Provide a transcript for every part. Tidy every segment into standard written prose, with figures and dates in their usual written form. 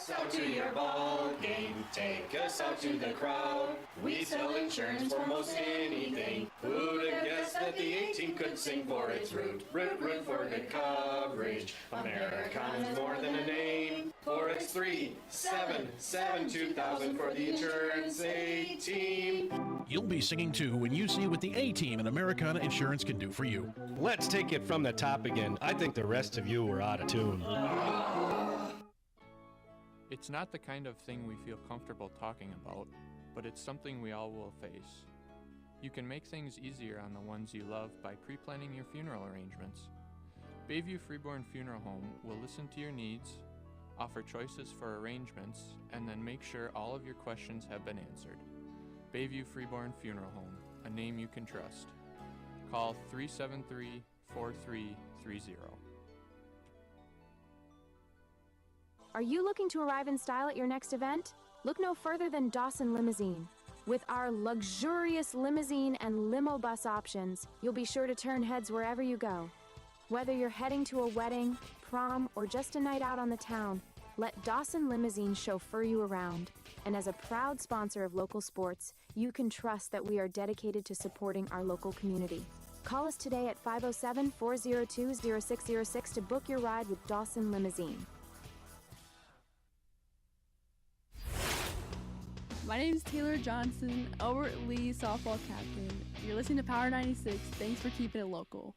us out to your ball game. Take us out to the crowd. We sell insurance for most anything. Who'd have guessed that the A-team could sing for its root? Root, root for good coverage. Americana's more than a name. For it's 377 2000 for the insurance A-team. You'll be singing too when you see what the A-Team and Americana Insurance can do for you. Let's take it from the top again. I think the rest of you were out of tune. It's not the kind of thing we feel comfortable talking about, but it's something we all will face. You can make things easier on the ones you love by pre-planning your funeral arrangements. Bayview Freeborn Funeral Home will listen to your needs, offer choices for arrangements, and then make sure all of your questions have been answered. Bayview Freeborn Funeral Home, a name you can trust. Call 373-4330. Are you looking to arrive in style at your next event? Look no further than Dawson Limousine. With our luxurious limousine and limo bus options, you'll be sure to turn heads wherever you go. Whether you're heading to a wedding, prom, or just a night out on the town, let Dawson Limousine chauffeur you around. And as a proud sponsor of local sports, you can trust that we are dedicated to supporting our local community. Call us today at 507-402-0606 to book your ride with Dawson Limousine. My name is Taylor Johnson, Albert Lee softball captain. You're listening to Power 96. Thanks for keeping it local.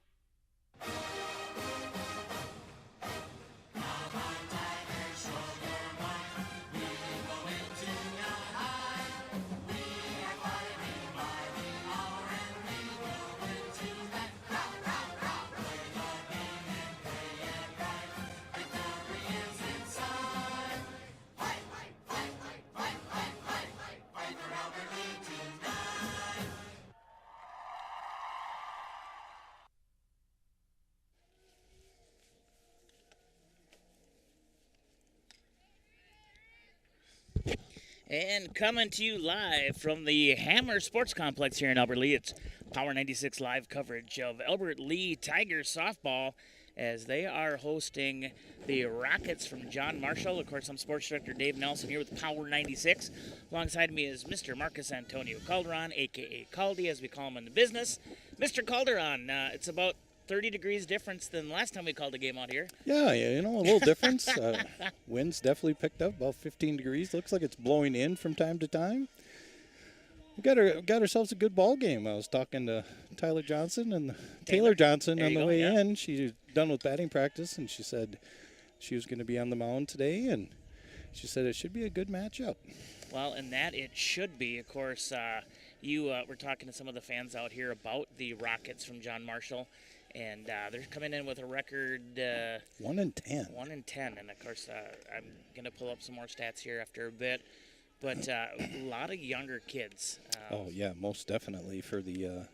And coming to you live from the Hammer Sports Complex here in Albert Lee, it's Power 96 live coverage of Albert Lee Tigers softball as they are hosting the Rockets from John Marshall. Of course, I'm Sports Director Dave Nelson here with Power 96. Alongside me is Mr. Marcus Antonio Calderon, a.k.a. Caldy, as we call him in the business. Mr. Calderon, it's about 30 degrees difference than last time we called a game out here. Yeah, a little difference. Wind's definitely picked up, about 15 degrees. Looks like it's blowing in from time to time. We got ourselves a good ball game. I was talking to Taylor Johnson on the way in. She's done with batting practice, and she said she was going to be on the mound today, and she said it should be a good matchup. Well, and that it should be. Of course, you were talking to some of the fans out here about the Rockets from John Marshall. And they're coming in with a record 1-10. 1-10, and of course I'm gonna pull up some more stats here after a bit. But a lot of younger kids. Oh yeah, most definitely for the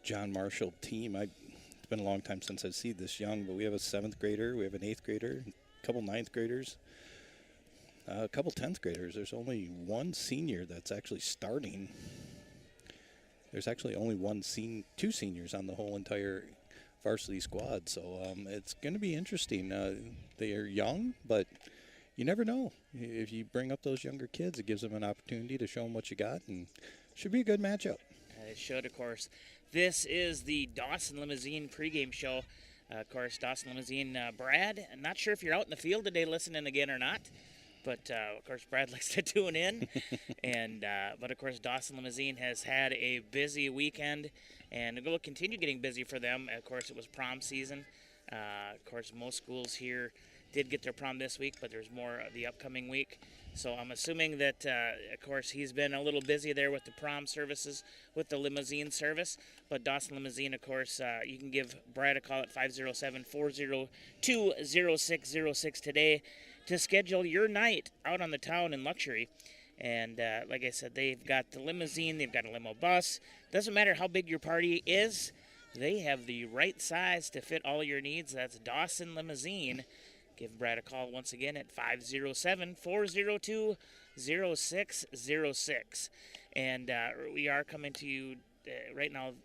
John Marshall team. It's been a long time since I've seen this young, but we have a 7th grader, we have an 8th grader, a couple 9th graders, a couple 10th graders. There's only one senior that's actually starting. There's actually only two seniors on the whole entire varsity squad, so it's going to be interesting. They are young, but you never know. If you bring up those younger kids, it gives them an opportunity to show them what you got, and should be a good matchup. It should, of course. This is the Dawson Limousine pregame show. Of course, Dawson Limousine, Brad, I'm not sure if you're out in the field today listening again or not. But, of course, Brad likes to tune in. But, of course, Dawson Limousine has had a busy weekend, and it will continue getting busy for them. Of course, it was prom season. Of course, most schools here did get their prom this week, but there's more the upcoming week. So I'm assuming that, of course, he's been a little busy there with the prom services, with the limousine service. But Dawson Limousine, of course, you can give Brad a call at 507-402-0606 today to schedule your night out on the town in luxury. And like I said, they've got the limousine, they've got a limo bus. Doesn't matter how big your party is, they have the right size to fit all your needs. That's Dawson Limousine. Give Brad a call once again at 507-402-0606. And we are coming to you right now.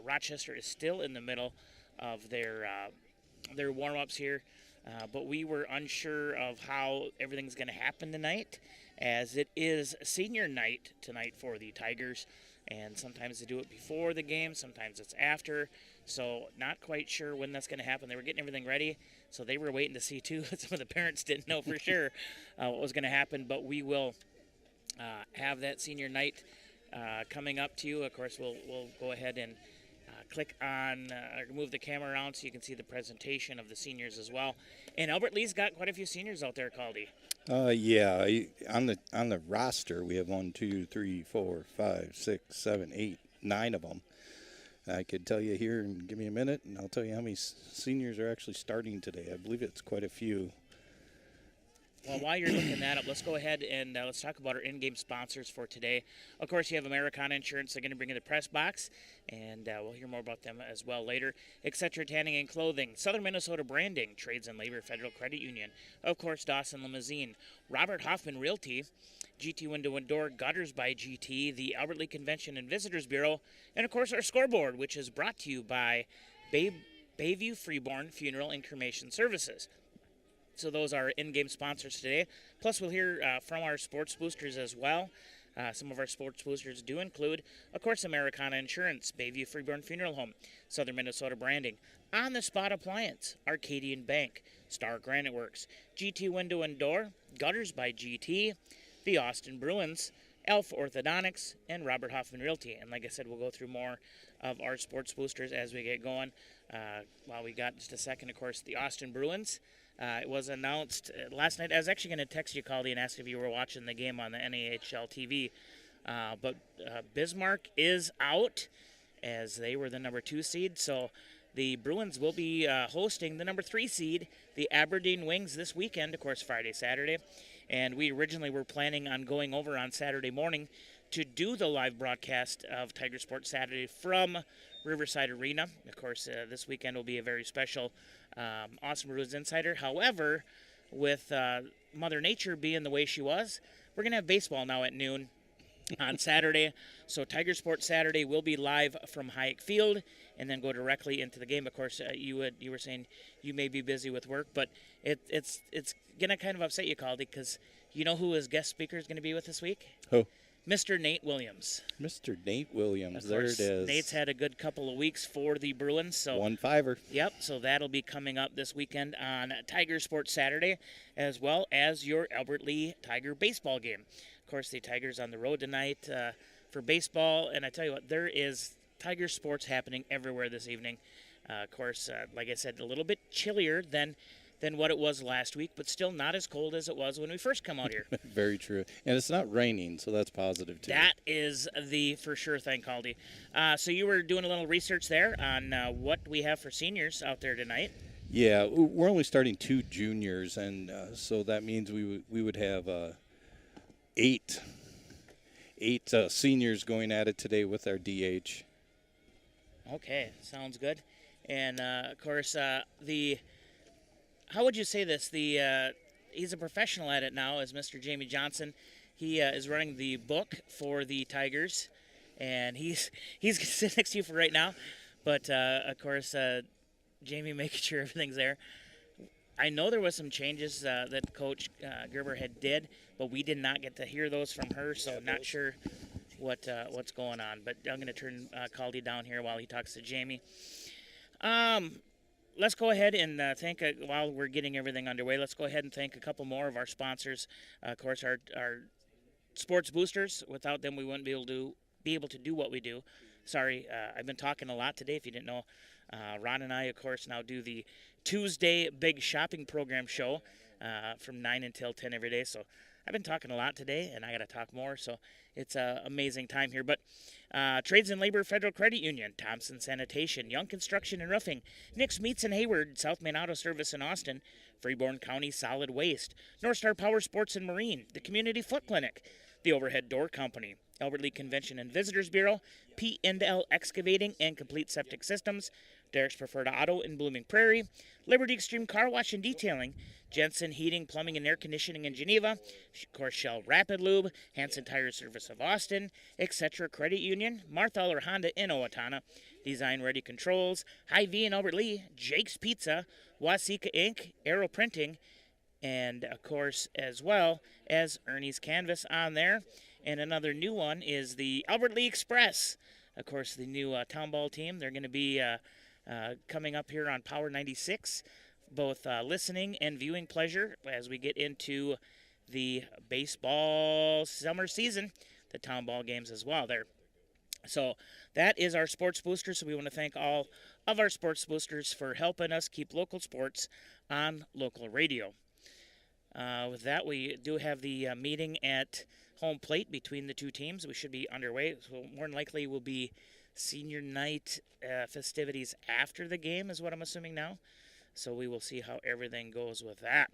Rochester is still in the middle of their warm-ups here. but we were unsure of how everything's going to happen tonight, as it is senior night tonight for the Tigers. And sometimes they do it before the game, sometimes it's after. So not quite sure when that's going to happen. They were getting everything ready, so they were waiting to see too. Some of the parents didn't know for sure what was going to happen, but we will have that senior night coming up to you. Of course, we'll go ahead and click on or move the camera around so you can see the presentation of the seniors as well. And Albert Lee's got quite a few seniors out there, Caldy. Yeah, on the roster we have 1, 2, 3, 4, 5, 6, 7, 8, 9 of them. I could tell you here, and give me a minute, and I'll tell you how many seniors are actually starting today. I believe it's quite a few. Well, while you're looking that up, let's go ahead and let's talk about our in-game sponsors for today. Of course, you have Americana Insurance. They're going to bring in the press box, and we'll hear more about them as well later. Etc. Tanning and Clothing, Southern Minnesota Branding, Trades and Labor Federal Credit Union, of course, Dawson Limousine, Robert Hoffman Realty, GT Window and Door, Gutters by GT, the Albert Lee Convention and Visitors Bureau, and, of course, our scoreboard, which is brought to you by Bayview Freeborn Funeral and Cremation Services. So those are in-game sponsors today. Plus, we'll hear from our sports boosters as well. Some of our sports boosters do include, of course, Americana Insurance, Bayview Freeborn Funeral Home, Southern Minnesota Branding, On the Spot Appliance, Arcadian Bank, Star Granite Works, GT Window and Door, Gutters by GT, the Austin Bruins, Alpha Orthodontics, and Robert Hoffman Realty. And like I said, we'll go through more of our sports boosters as we get going. While we got just a second, of course, the Austin Bruins. It was announced last night. I was actually going to text you, Caldy, and ask if you were watching the game on the NAHL TV. But Bismarck is out, as they were the number 2 seed. So the Bruins will be hosting the number 3 seed, the Aberdeen Wings, this weekend, of course, Friday, Saturday. And we originally were planning on going over on Saturday morning to do the live broadcast of Tiger Sports Saturday from Riverside Arena. Of course, this weekend will be a very special Awesome Bruins Insider. However, with Mother Nature being the way she was, we're going to have baseball now at noon on Saturday. So Tiger Sports Saturday will be live from Hayek Field and then go directly into the game. Of course, you were saying you may be busy with work, but it's going to kind of upset you, Caldy, because you know who his guest speaker is going to be with this week? Who? Mr. Nate Williams. Mr. Nate Williams, Of there course, it is. Nate's had a good couple of weeks for the Bruins. So 1-5er. Yep, so that'll be coming up this weekend on Tiger Sports Saturday, as well as your Albert Lee Tiger baseball game. Of course, the Tigers on the road tonight for baseball, and I tell you what, there is Tiger sports happening everywhere this evening. Of course, like I said, a little bit chillier than what it was last week, but still not as cold as it was when we first come out here. Very true. And it's not raining, so that's positive, too. That is the for sure thing, Caldy. So you were doing a little research there on what we have for seniors out there tonight. Yeah, we're only starting 2 juniors, and so that means we would have 8 seniors going at it today with our DH. Okay, sounds good. And, of course, how would you say this? He's a professional at it now, as Mr. Jamie Johnson. He is running the book for the Tigers, and he's sitting next to you for right now. But of course, Jamie making sure everything's there. I know there was some changes that Coach Gerber did, but we did not get to hear those from her, so not sure what's going on. But I'm going to turn Caldy down here while he talks to Jamie. Let's go ahead and thank, while we're getting everything underway, let's go ahead and thank a couple more of our sponsors. Of course, our sports boosters. Without them, we wouldn't be able to do what we do. Sorry, I've been talking a lot today, if you didn't know. Ron and I, of course, now do the Tuesday Big Shopping Program show from 9 until 10 every day. So I've been talking a lot today, and I got to talk more. So it's an amazing time here. But Trades and Labor Federal Credit Union, Thompson Sanitation, Young Construction and Roofing, Nick's Meats and Hayward, South Main Auto Service in Austin, Freeborn County Solid Waste, North Star Power Sports and Marine, the Community Foot Clinic, the Overhead Door Company, Albert Lee Convention and Visitors Bureau, P&L Excavating and Complete Septic Systems, Derek's Preferred Auto in Blooming Prairie, Liberty Extreme Car Wash and Detailing, Jensen Heating, Plumbing and Air Conditioning in Geneva, of course Shell Rapid Lube, Hanson Tire Service of Austin, etc. Credit Union, Marthaler Honda in Owatonna, Design Ready Controls, Hy-Vee in Albert Lee, Jake's Pizza, Wasika Inc., Arrow Printing, and of course, as well as Ernie's Canvas on there. And another new one is the Albert Lee Express. Of course, the new town ball team. They're going to be coming up here on Power 96, both listening and viewing pleasure as we get into the baseball summer season, the town ball games as well there. So that is our sports booster. So we want to thank all of our sports boosters for helping us keep local sports on local radio. With that, we do have the meeting at home plate between the two teams. We should be underway. So more than likely will be senior night festivities after the game is what I'm assuming now. So we will see how everything goes with that.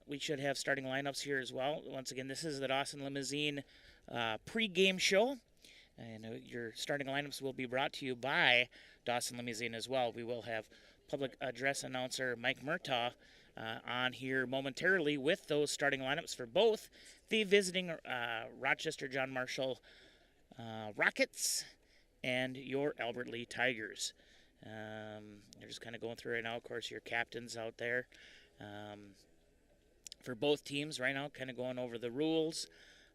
We should have starting lineups here as well. Once again, this is the Dawson Limousine pre-game show. And your starting lineups will be brought to you by Dawson Limousine as well. We will have public address announcer Mike Murtaugh on here momentarily with those starting lineups for both the visiting Rochester John Marshall Rockets and your Albert Lee Tigers. They're just kind of going through right now, of course, your captains out there for both teams right now, kind of going over the rules,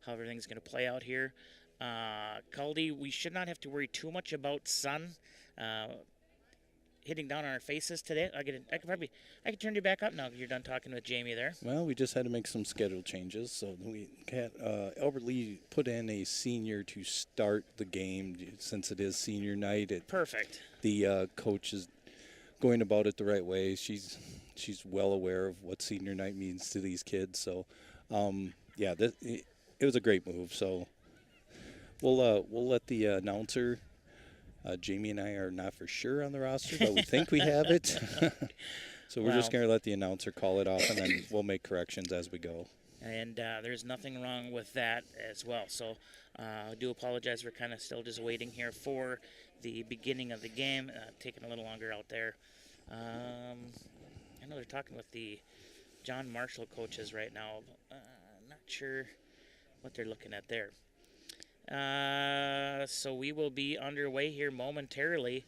how everything's going to play out here. Caldy, we should not have to worry too much about sun hitting down on our faces today. I can turn you back up now. You're done talking with Jamie there. Well, we just had to make some schedule changes. So we had Albert Lee put in a senior to start the game since it is senior night. Perfect. The coach is going about it the right way. She's well aware of what senior night means to these kids. So, it was a great move. So we'll let the announcer. Jamie and I are not for sure on the roster, but we think we have it. So we're just going to let the announcer call it off, and then we'll make corrections as we go. And there's nothing wrong with that as well. So I do apologize. We're kind of still just waiting here for the beginning of the game, taking a little longer out there. I know they're talking with the John Marshall coaches right now. Not sure what they're looking at there. So we will be underway here momentarily.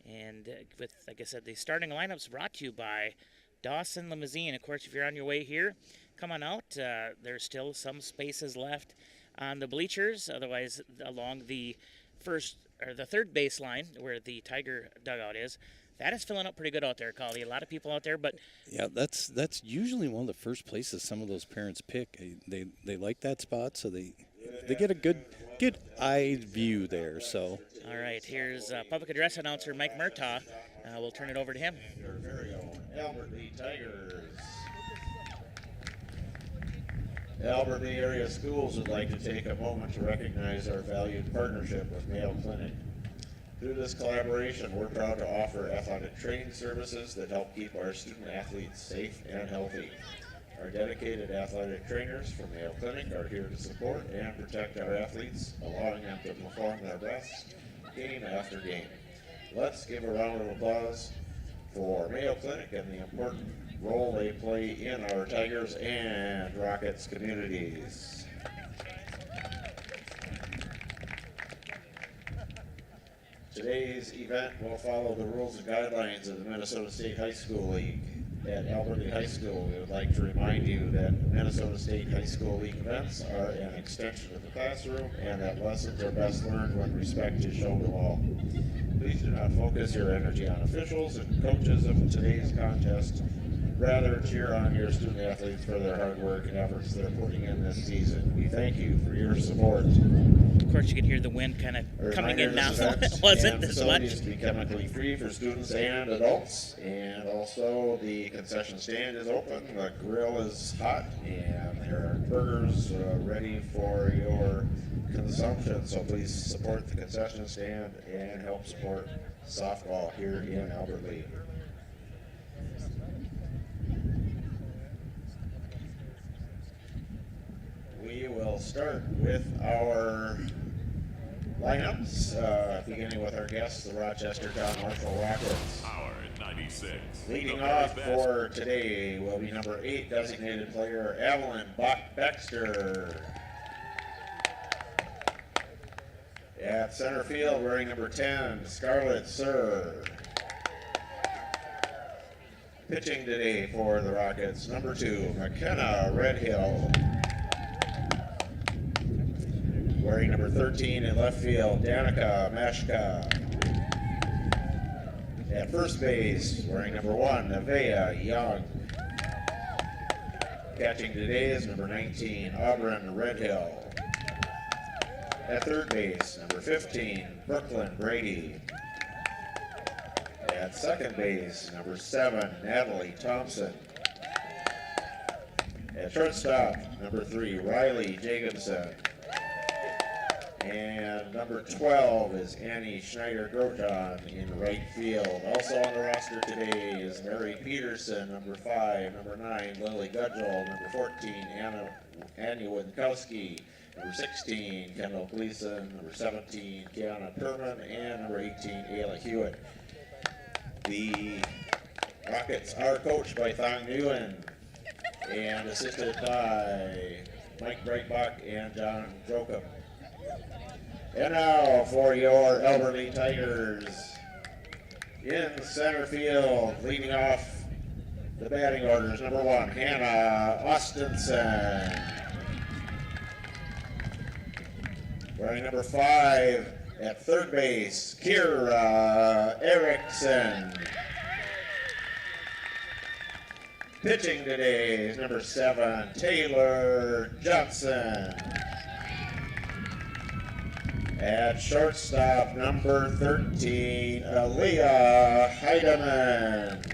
And with, like I said, the starting lineups brought to you by Dawson Limousine. Of course, if you're on your way here, come on out. There's still some spaces left on the bleachers. Otherwise, along the third baseline where the Tiger dugout is, that is filling up pretty good out there, Callie. A lot of people out there, but yeah, that's usually one of the first places some of those parents pick. They like that spot, so they get a good eye view there. So all right, here's public address announcer Mike Murtaugh. We'll turn it over to him. Your very own Albert Lee Tigers. Albert Lee area schools would like to take a moment to recognize our valued partnership with Mayo Clinic. Through this collaboration, we're proud to offer athletic training services that help keep our student athletes safe and healthy. Our dedicated athletic trainers from Mayo Clinic are here to support and protect our athletes, allowing them to perform their best game after game. Let's give a round of applause for Mayo Clinic and the important role they play in our Tigers and Rockets communities. Today's event will follow the rules and guidelines of the Minnesota State High School League. At Albert Lee High School, we would like to remind you that Minnesota State High School League events are an extension of the classroom and that lessons are best learned when respect is shown to all. Please do not focus your energy on officials and coaches of today's contest. Rather, cheer on your student athletes for their hard work and efforts they're putting in this season. We thank you for your support. Of course, you can hear the wind kind of coming in now. It wasn't this much. To be chemically free for students and adults, and also the concession stand is open. The grill is hot, and there are burgers ready for your consumption. So please support the concession stand and help support softball here in Albert Lee. We will start with our lineups, beginning with our guests, the Rochester John Marshall Rockets. Power 96. Leading off for today will be number 8 designated player Evelyn Bach-Baxter. At center field, wearing number 10, Scarlett Sir. Pitching today for the Rockets, number 2, McKenna Redhill. Wearing number 13 in left field, Danica Mashka. At first base, wearing number 1, Nevaeh Young. Catching today is number 19, Auburn Redhill. At third base, number 15, Brooklyn Brady. At second base, number 7, Natalie Thompson. At shortstop, number 3, Riley Jacobson. And number 12 is Annie Schneider-Groton in right field. Also on the roster today is Mary Peterson, number 5, number 9, Lily Gudgel, number 14, Annie Winkowski, number 16, Kendall Gleason, number 17, Kiana Perman, and number 18, Ayla Hewitt. The Rockets are coached by Thong Nguyen and assisted by Mike Breitbach and John Jokum. And now for your Elberly Tigers. In center field, leading off the batting orders, number 1, Hannah Austenson. Wearing number 5 at third base, Kira Erickson. Pitching today is number 7, Taylor Johnson. At shortstop, number 13, Aaliyah Heidemann.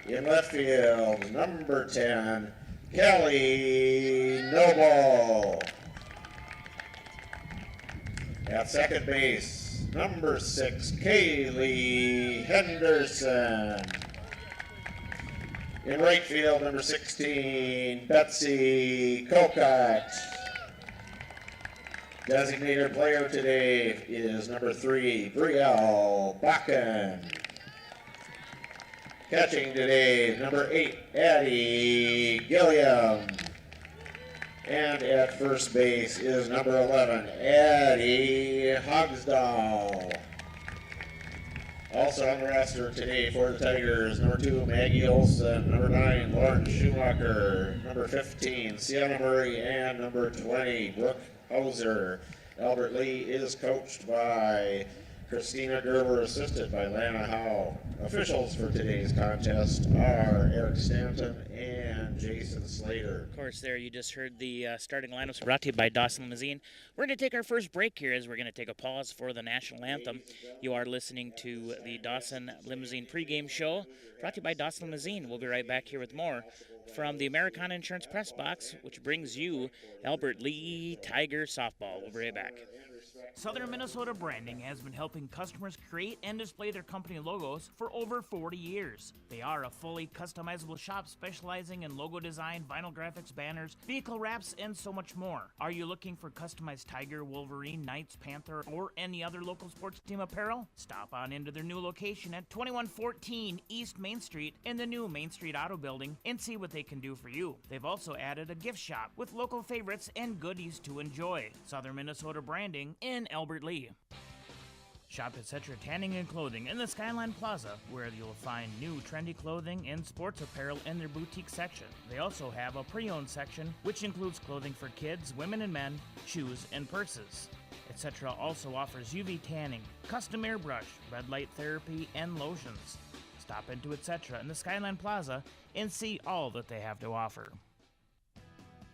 In left field, number 10, Kelly Noble. At second base, number 6, Kaylee Henderson. In right field, number 16, Betsy Kokot. Designated player today is number 3, Brielle Bakken. Catching today, number 8, Addie Gilliam. And at first base is number 11, Addie Hogsdahl. Also on the roster today for the Tigers, number 2, Maggie Olson, number 9, Lauren Schumacher, number 15, Sienna Murray, and number 20, Brooke Hauser. Albert Lee is coached by Christina Gerber, assisted by Lana Howe. Officials for today's contest are Eric Stanton and Jason Slater. Of course, there you just heard the starting lineups brought to you by Dawson Limousine. We're going to take our first break here as we're going to take a pause for the national anthem. You are listening to the Dawson Limousine pregame show brought to you by Dawson Limousine. We'll be right back here with more from the Americana Insurance Press Box, which brings you Albert Lee Tiger Softball. We'll be right back. Southern Minnesota Branding has been helping customers create and display their company logos for over 40 years. They are a fully customizable shop specializing in logo design, vinyl graphics, banners, vehicle wraps, and so much more. Are you looking for customized Tiger, Wolverine, Knights, Panther, or any other local sports team apparel? Stop on into their new location at 2114 East Main Street in the new Main Street Auto Building and see what they can do for you. They've also added a gift shop with local favorites and goodies to enjoy. Southern Minnesota Branding in Albert Lee. Shop Etc. Tanning and Clothing in the Skyline Plaza, where you'll find new trendy clothing and sports apparel in their boutique section. They also have a pre-owned section, which includes clothing for kids, women and men, shoes, and purses. Etc. also offers UV tanning, custom airbrush, red light therapy, and lotions. Stop into Etc. in the Skyline Plaza and see all that they have to offer.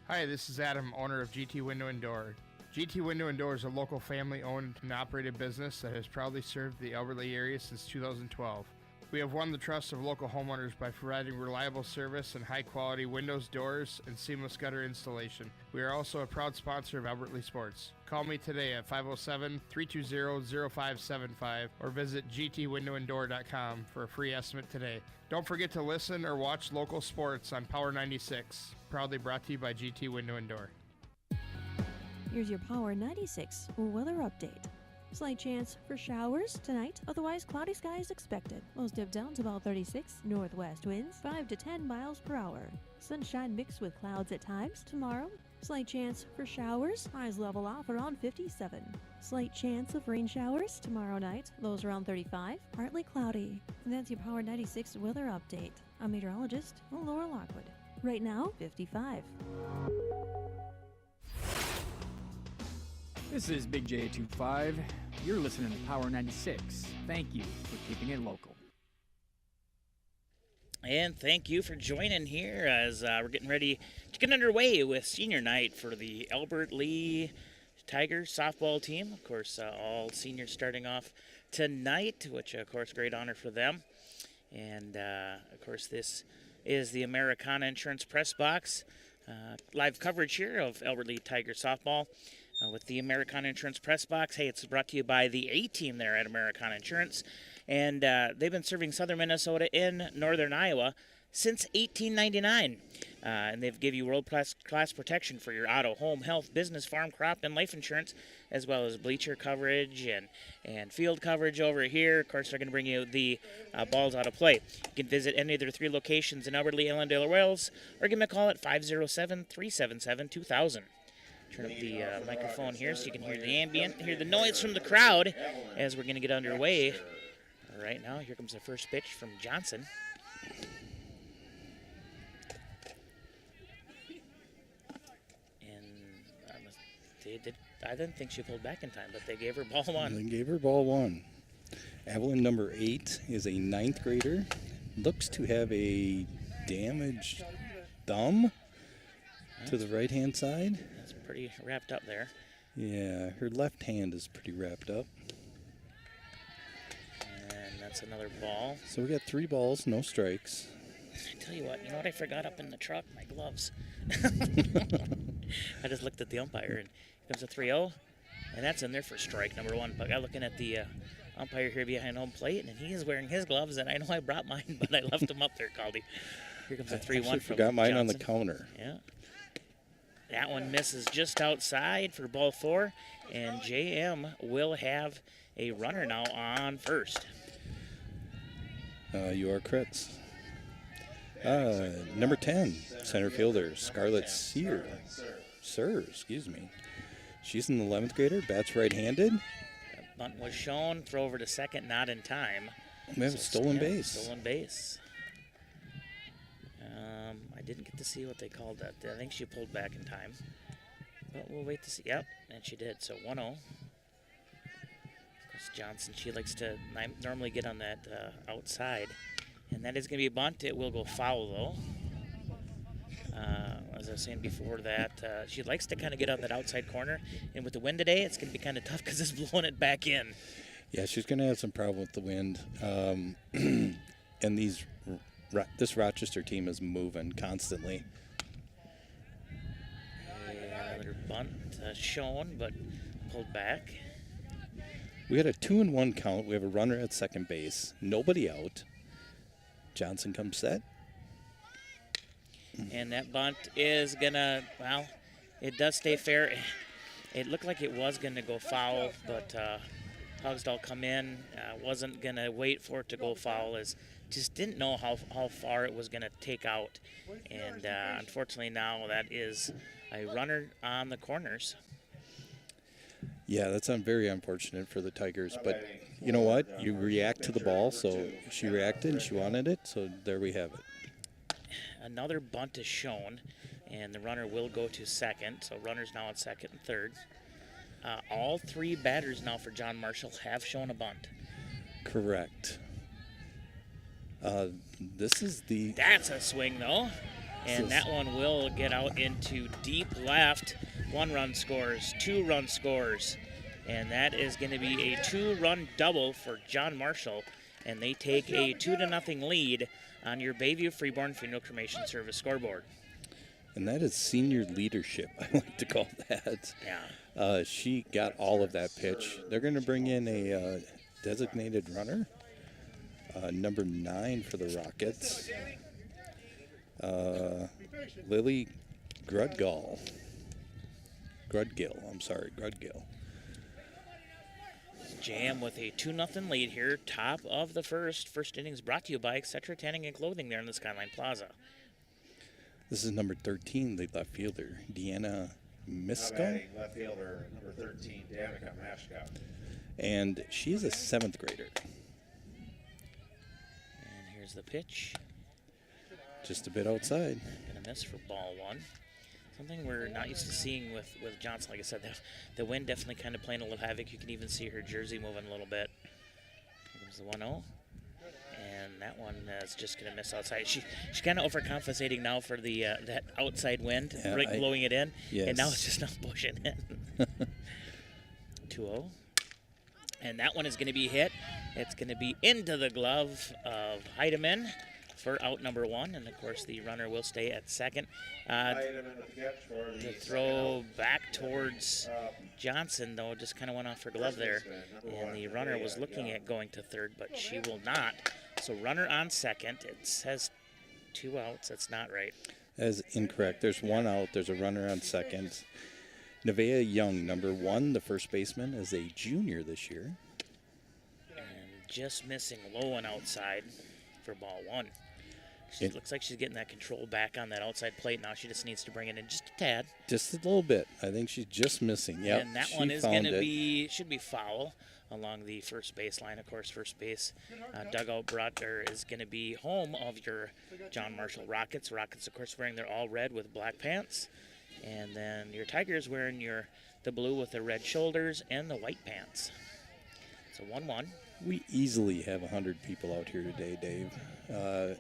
Hi, this is Adam, owner of GT Window and Door. GT Window and Door is a local family-owned and operated business that has proudly served the Albert Lea area since 2012. We have won the trust of local homeowners by providing reliable service and high-quality windows, doors, and seamless gutter installation. We are also a proud sponsor of Albert Lea Sports. Call me today at 507-320-0575 or visit gtwindowanddoor.com for a free estimate today. Don't forget to listen or watch local sports on Power 96, proudly brought to you by GT Window and Door. Here's your Power 96 weather update. Slight chance for showers tonight, otherwise cloudy skies expected. Most dip down to about 36, northwest winds 5 to 10 miles per hour. Sunshine mixed with clouds at times tomorrow. Slight chance for showers, highs level off around 57. Slight chance of rain showers tomorrow night, lows around 35. Partly cloudy. And that's your Power 96 weather update. I'm meteorologist Laura Lockwood. Right now, 55. This is Big J25. You're listening to Power 96. Thank you for keeping it local. And thank you for joining here as we're getting ready to get underway with senior night for the Albert Lee Tigers softball team. Of course, all seniors starting off tonight, which, of course, great honor for them. And, of course, this is the Americana Insurance Press Box. Live coverage here of Albert Lee Tigers softball with the Americana Insurance Press Box. Hey, it's brought to you by the A-Team there at Americana Insurance. And they've been serving southern Minnesota in northern Iowa since 1899. And they've give you world-class protection for your auto, home, health, business, farm, crop, and life insurance, as well as bleacher coverage and field coverage over here. Of course, they're going to bring you the balls out of play. You can visit any of their 3 locations in Albert Lee, Allendale, or Wales, or give them a call at 507-377-2000. Turn up the microphone here so you can hear the ambient, hear the noise from the crowd as we're going to get underway. Right now, here comes the first pitch from Johnson. And I didn't think she pulled back in time, but they gave her ball 1. They gave her ball 1. Evelyn, number 8, is a 9th grader. Looks to have a damaged thumb to the right-hand side. That's pretty wrapped up there. Yeah, her left hand is pretty wrapped up. That's another ball. So we got 3 balls, no strikes. I tell you what I forgot up in the truck? My gloves. I just looked at the umpire, and here comes a 3-0, and that's in there for strike number 1. But I'm looking at the umpire here behind home plate, and he is wearing his gloves, and I know I brought mine, but I left them up there, Caldy. Here comes a 3-1 from forgot mine Johnson. on the counter. Yeah. That one misses just outside for ball 4, and JM will have a runner now on first. Your crits. Number 10, center fielder, Scarlett Sir, excuse me. She's an 11th grader, bats right-handed. Bunt was shown, throw over to second, not in time. We have a stolen base. Stolen base. I didn't get to see what they called that. I think she pulled back in time. But we'll wait to see. Yep, and she did. So 1-0. Johnson, she likes to normally get on that outside. And that is going to be a bunt. It will go foul, though. As I was saying before that, she likes to kind of get on that outside corner. And with the wind today, it's going to be kind of tough because it's blowing it back in. Yeah, she's going to have some problem with the wind. And this Rochester team is moving constantly. Another bunt shown, but pulled back. We had a 2-1 count. We have a runner at second base. Nobody out. Johnson comes set. And that bunt is going to, well, it does stay fair. It looked like it was going to go foul, but Hogsdall come in, wasn't going to wait for it to go foul, as just didn't know how far it was going to take out. And unfortunately now that is a runner on the corners. Yeah, that's very unfortunate for the Tigers, but you know what? You react to the ball, so she reacted and she wanted it, so there we have it. Another bunt is shown, and the runner will go to second, so runners now at second and third. All 3 batters now for John Marshall have shown a bunt. Correct. That's a swing, though, and that one will get out into deep left. 1-run scores, 2-run scores, and that is going to be a 2-run double for John Marshall, and they take a 2-0 lead on your Bayview Freeborn Funeral Cremation Service scoreboard. And that is senior leadership, I like to call that. Yeah. She got all of that pitch. They're going to bring in a designated runner, number 9 for the Rockets, Lily Grudgill. Jam with a 2-0 lead here, top of the first. First innings brought to you by Etc. Tanning and Clothing there in the Skyline Plaza. This is number 13, the left fielder, Deanna Misko. Batting left fielder, number 13, Danica Mashka. And she is a 7th grader. And here's the pitch. Just a bit outside. Gonna miss for ball 1. Something we're not used to seeing with Johnson. Like I said, the wind definitely kind of playing a little havoc. You can even see her jersey moving a little bit. Here comes the 1-0. And that one is just going to miss outside. She's kind of overcompensating now for the that outside wind, blowing it in. Yes. And now it's just not pushing in. 2-0. And that one is going to be hit. It's going to be into the glove of Heidemann for out number 1, and of course the runner will stay at second. The throw back towards Johnson, though, just kind of went off her glove there, and the runner was looking at going to third, but she will not. So runner on second. It says 2 outs. That's not right. That is incorrect. There's 1 out. There's a runner on second. Nevaeh Young, number 1, the first baseman, is a junior this year. And just missing low and outside for ball 1. It looks like she's getting that control back on that outside plate now. She just needs to bring it in just a tad. Just a little bit. I think she's just missing. Yep, and that one is going to be, should be foul along the first base line. Of course, first base dugout is going to be home of your John Marshall Rockets. Rockets, of course, wearing their all red with black pants. And then your Tigers wearing the blue with the red shoulders and the white pants. So 1-1. We easily have 100 people out here today, Dave.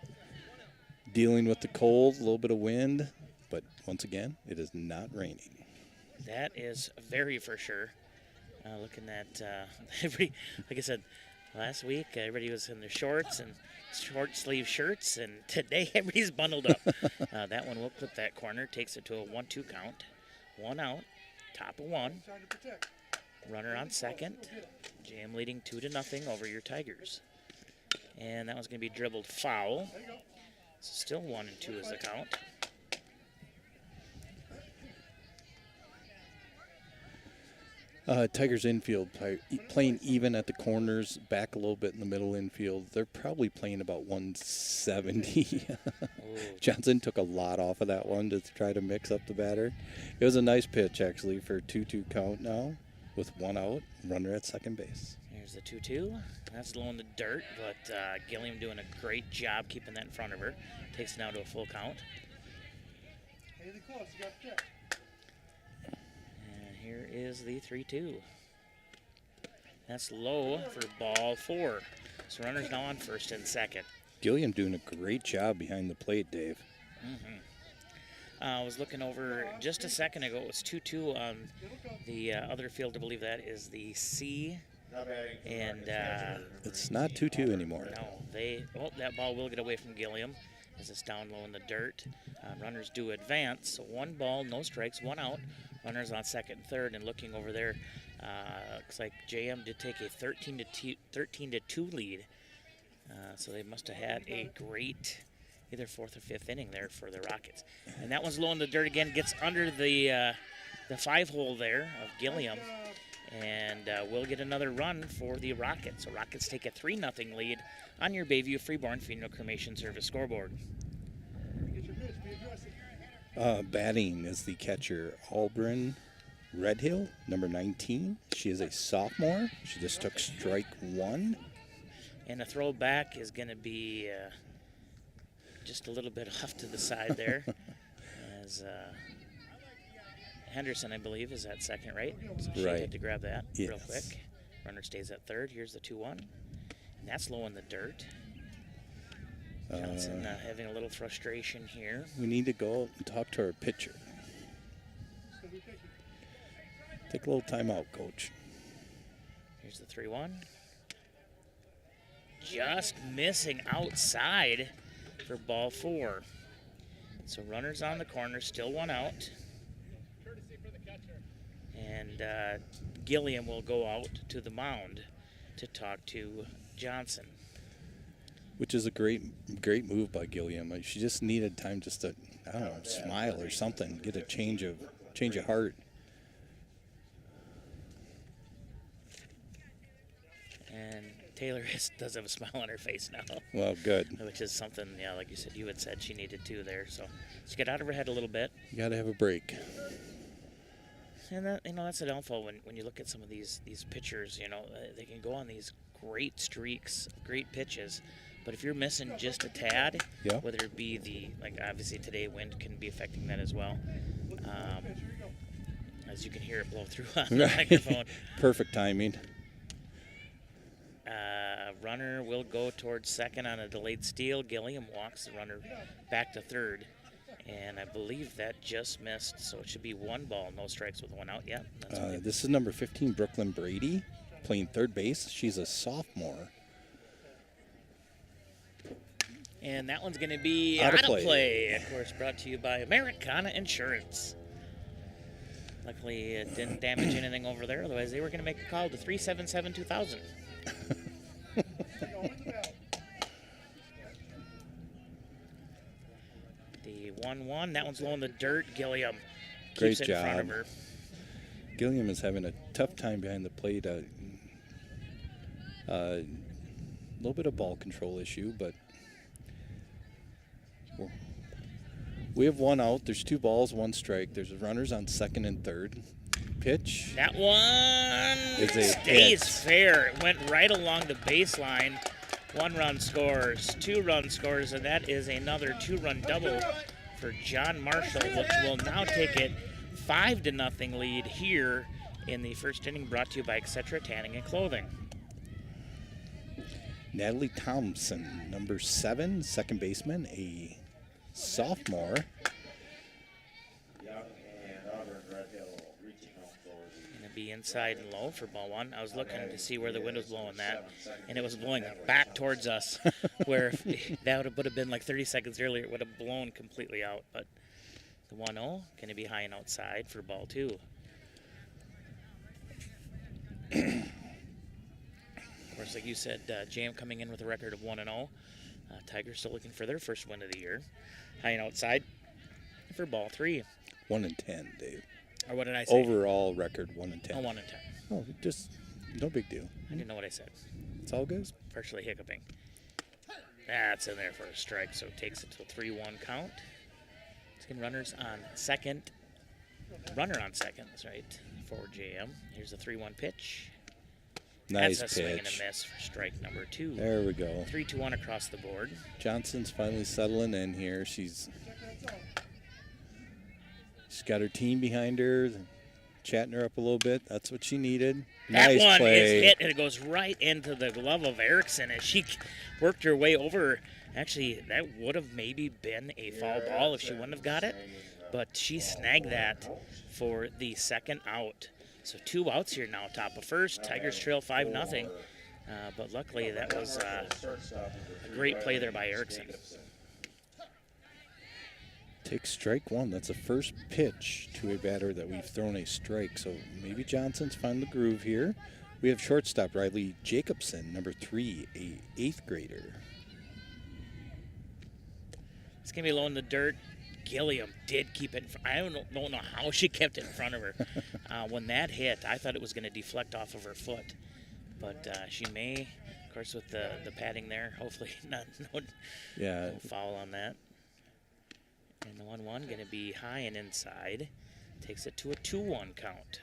Dealing with the cold, a little bit of wind, but once again, it is not raining. That is very for sure. Looking at everybody, like I said, last week everybody was in their shorts and short sleeve shirts, and today everybody's bundled up. That one will clip that corner, takes it to a 1-2 count. 1 out, top of 1. Runner on second. JM leading 2-0 over your Tigers. And that one's going to be dribbled foul. Still 1-2 is the count. Tigers infield playing even at the corners, back a little bit in the middle infield. They're probably playing about 170. Johnson took a lot off of that one to try to mix up the batter. It was a nice pitch, actually, for a 2-2 count now with 1 out, runner at second base. Here's the 2-2. That's low in the dirt, but Gilliam doing a great job keeping that in front of her. Takes it now to a full count. And here is the 3-2. That's low for ball 4. So runner's now on first and second. Gilliam doing a great job behind the plate, Dave. I was looking over just a second ago. It was 2-2 on the other field. I believe that is the C. And it's not 2-2 anymore. No, that ball will get away from Gilliam as it's down low in the dirt. Runners do advance. So 1 ball, no strikes, 1 out. Runners on second and third, and looking over there, looks like JM did take a 13-2 lead. So they must have had a great either 4th or 5th inning there for the Rockets. And that one's low in the dirt again, gets under the 5-hole there of Gilliam. And we'll get another run for the Rockets. So Rockets take a 3-0 lead on your Bayview Freeborn Funeral Cremation Service scoreboard. Batting is the catcher, Auburn Redhill, number 19. She is a sophomore. She just took strike 1. And the throw back is going to be just a little bit off to the side there. As Henderson, I believe, is at second, right? So she had to grab that real quick. Runner stays at third. Here's the 2-1. And that's low in the dirt. Johnson having a little frustration here. We need to go out and talk to our pitcher. Take a little time out, Coach. Here's the 3-1. Just missing outside for ball 4. So runners on the corner, still 1 out. And Gilliam will go out to the mound to talk to Johnson. Which is a great move by Gilliam. She just needed time just to, I don't know, smile or something, get a change of heart. And Taylor does have a smile on her face now. Well, good. Which is something, like you had said she needed to there. So let's get out of her head a little bit. You got to have a break. And that, that's the downfall when you look at some of these pitchers. They can go on these great streaks, great pitches, but if you're missing just a tad, whether it be obviously today wind can be affecting that as well. As you can hear it blow through on the microphone. Perfect timing. Runner will go towards second on a delayed steal. Gilliam walks the runner back to third. And I believe that just missed, so it should be 1 ball, no strikes with 1 out. Yeah. This is number 15, Brooklyn Brady, playing third base. She's a sophomore. And that one's going to be out of play. Of course, brought to you by Americana Insurance. Luckily, it didn't damage anything over there. Otherwise, they were going to make a call to 377-2000. The 1-1. That one's low in the dirt. Gilliam keeps it in front of her. Gilliam is having a tough time behind the plate. A little bit of ball control issue, but we have 1 out. There's 2 balls, 1 strike. There's runners on second and third. Pitch. That one stays fair. It went right along the baseline. 1 run scores, 2 run scores, and that is another 2-run double for John Marshall, which will now take it 5-0 lead here in the first inning, brought to you by Etc. Tanning and Clothing. Natalie Thompson, number 7, second baseman, a sophomore. Be inside and low for ball 1. I was looking to see where the wind was blowing that, and it was blowing back towards us, where if that would have been like 30 seconds earlier, it would have blown completely out. But the 1-0 going to be high and outside for ball 2. Of course, like you said, Jam coming in with a record of 1-0. Tigers still looking for their first win of the year. High and outside for ball 3. 1-10, Dave. Or what did I say? Overall record 1-10. Oh, 1-10. Oh, just no big deal. I didn't know what I said. It's all good. Partially hiccuping. That's in there for a strike, so it takes it to a 3-1 count. Let's get runners on second. Runner on second, that's right, for JM. Here's a 3-1 pitch. Nice That's a pitch. swing and a miss for strike number 2. There we go. 3-2-1 across the board. Johnson's finally settling in here. She's got her team behind her, chatting her up a little bit. That's what she needed. That nice one play. is hit, and it goes right into the glove of Erickson as she worked her way over. Actually, that would have maybe been a foul ball if she wouldn't have got it, but she snagged that for the second out. So 2 outs here now, top of first. Tigers trail 5-0, but luckily that was a great play there by Erickson. Take strike 1. That's the first pitch to a batter that we've thrown a strike. So maybe Johnson's found the groove here. We have shortstop Riley Jacobson, number 3, a 8th grader. It's going to be low in the dirt. Gilliam did keep it in front. I don't know how she kept it in front of her. When that hit, I thought it was going to deflect off of her foot. But she may, of course, with the padding there, hopefully no foul on that. And the 1-1 going to be high and inside. Takes it to a 2-1 count.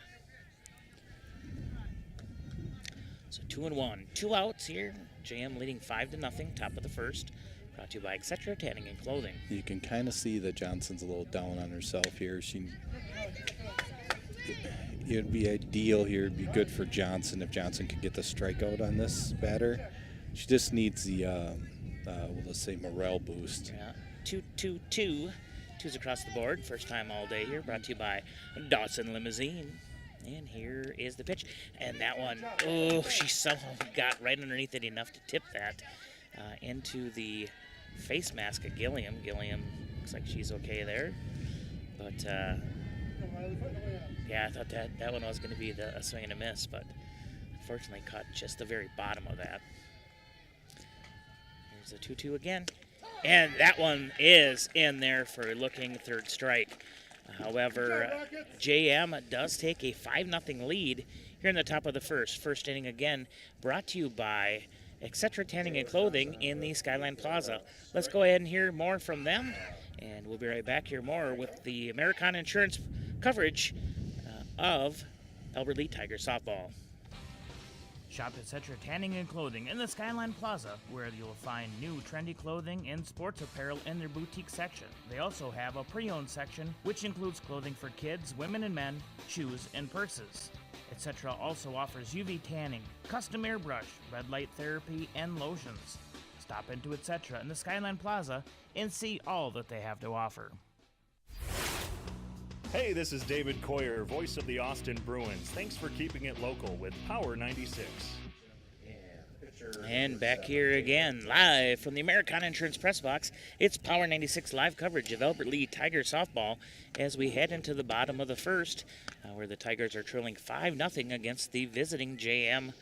So 2-1. 2 outs here. JM leading 5-0, top of the first. Brought to you by Etc. Tanning and Clothing. You can kind of see that Johnson's a little down on herself here. It would be ideal here. It'd be good for Johnson if Johnson could get the strikeout on this batter. She just needs the, let's say, morale boost. Yeah. 2-2-2. 2s across the board. First time all day here. Brought to you by Dawson Limousine. And here is the pitch. And that one, she somehow got right underneath it enough to tip that into the face mask of Gilliam. Gilliam looks like she's okay there. But, yeah, I thought that one was going to be a swing and a miss, but unfortunately caught just the very bottom of that. Here's the 2-2 again. And that one is in there for looking third strike. However, JM does take a 5-0 lead here in the top of the first. First inning again brought to you by etc. Tanning and Clothing in the Skyline Plaza. Let's go ahead and hear more from them, and we'll be right back here more with the Americana Insurance coverage of Albert Lee Tiger softball. Shop etc. Tanning and Clothing in the Skyline Plaza, where you'll find new trendy clothing and sports apparel in their boutique section. They also have a pre-owned section, which includes clothing for kids, women and men, shoes, and purses. Etc. also offers UV tanning, custom airbrush, red light therapy, and lotions. Stop into Etc. in the Skyline Plaza and see all that they have to offer. Hey, this is David Coyer, voice of the Austin Bruins. Thanks for keeping it local with Power 96. And back here again, live from the Americana Insurance Press Box, it's Power 96 live coverage of Albert Lee Tiger softball as we head into the bottom of the first, where the Tigers are trailing 5-0 against the visiting JM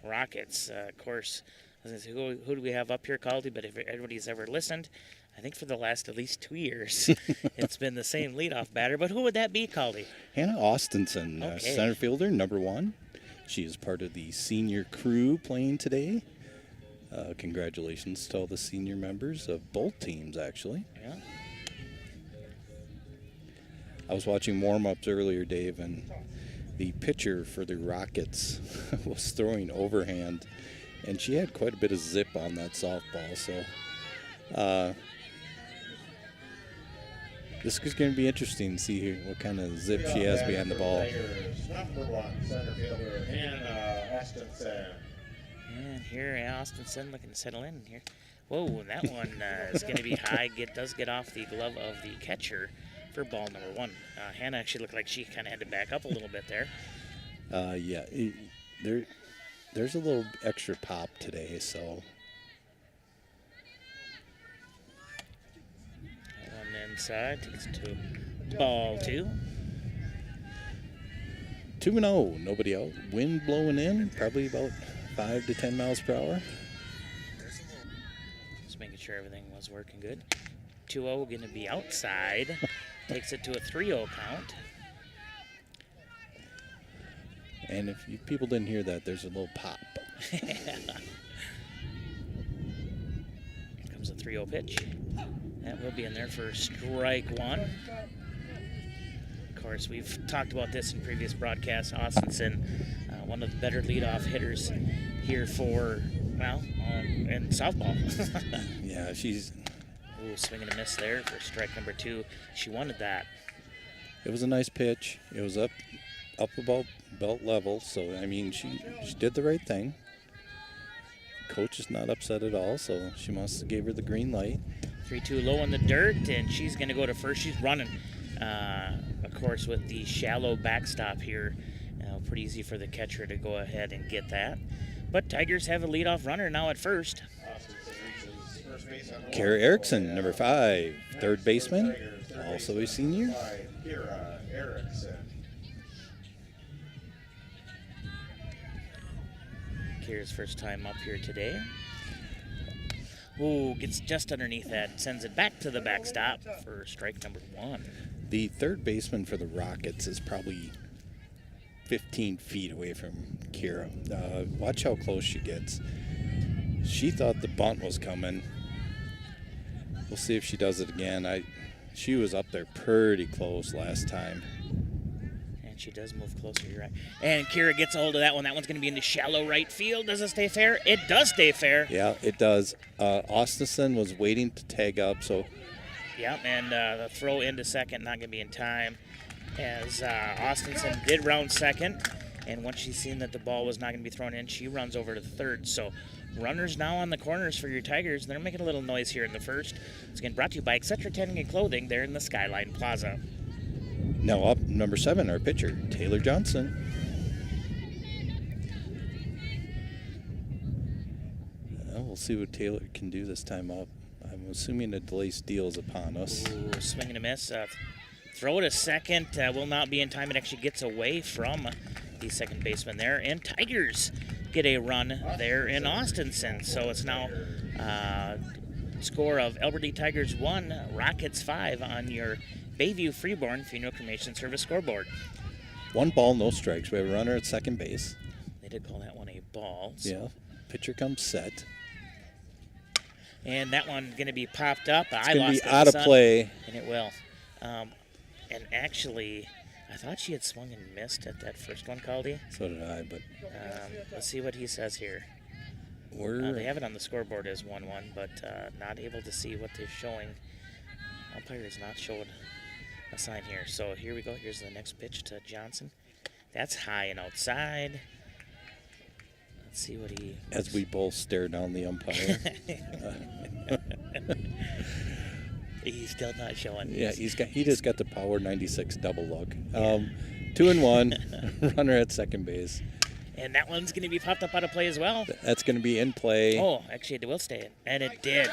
Rockets. Of course, I was gonna say, who do we have up here, Caldy? But if everybody's ever listened, I think for the last at least 2 years, it's been the same leadoff batter. But who would that be, Caldy? Hannah Austinson, Okay. center fielder, number 1. She is part of the senior crew playing today. Congratulations to all the senior members of both teams, actually. Yeah. I was watching warm-ups earlier, Dave, and the pitcher for the Rockets was throwing overhand, and she had quite a bit of zip on that softball. So this is going to be interesting to see what kind of zip she has behind the ball. Number 1 center fielder, Hannah Austinson. And here, Austinson looking to settle in here. Whoa, that one is going to be high. Does get off the glove of the catcher for ball number 1. Hannah actually looked like she kind of had to back up a little bit there. Yeah, there's a little extra pop today, so. One inside, takes it to ball 2. 2-0, nobody out. Wind blowing in, probably about 5 to 10 miles per hour. Just making sure everything was working good. 2-0 going to be outside. Takes it to a 3-0 count. And if you people didn't hear that, there's a little pop. Here comes a 3-0 pitch. That will be in there for strike 1. Of course, we've talked about this in previous broadcasts. Austinson, one of the better leadoff hitters here for, in softball. Yeah, she's... Ooh, swing and a miss there for strike number 2. She wanted that. It was a nice pitch. It was up above belt level, so, I mean, she did the right thing. Coach is not upset at all, so she must have gave her the green light. 3-2 low in the dirt, and she's going to go to first. She's running, of course, with the shallow backstop here. Pretty easy for the catcher to go ahead and get that. But Tigers have a leadoff runner now at first. Kara Erickson, number 5, third baseman, also a senior. Kara Erickson. Kara's first time up here today. Ooh, gets just underneath that, sends it back to the backstop for strike number 1. The third baseman for the Rockets is probably 15 feet away from Kira. Watch how close she gets. She thought the bunt was coming. We'll see if she does it again. She was up there pretty close last time. And she does move closer, you're right. And Kira gets a hold of that one. That one's going to be in the shallow right field. Does it stay fair? It does stay fair. Yeah, it does. Austinson was waiting to tag up, so... Yeah, and the throw into second, not going to be in time, as Austinson did round second, and once she's seen that the ball was not going to be thrown in, she runs over to the third. So runners now on the corners for your Tigers. They're making a little noise here in the first. It's again brought to you by Etc. Tanning and Clothing there in the Skyline Plaza. Now up number 7, our pitcher, Taylor Johnson. We'll see what Taylor can do this time up. I'm assuming a delay steal is upon us. Ooh, swing and a miss. Throw to second will not be in time. It actually gets away from the second baseman there. And Tigers get a run there in Austinson. So it's now score of Albert Lee Tigers 1, Rockets 5 on your Bayview Freeborn Funeral Cremation Service scoreboard. 1 ball, no strikes. We have a runner at second base. They did call that one a ball. So Yeah. Pitcher comes set. And that one going to be popped up. It's I going to lost be it, out of son, play. And it will. And actually, I thought she had swung and missed at that first one, Caldy. So did I, but... let's see what he says here. They have it on the scoreboard as 1-1, but not able to see what they're showing. Umpire is not showing a sign here. So here we go. Here's the next pitch to Johnson. That's high and outside. Let's see what he... As we both stare down the umpire. He's still not showing. Yeah, he just got the Power 96 double look. 2-1, runner at second base. And that one's going to be popped up out of play as well. That's going to be in play. Oh, actually, it will stay in. And it did.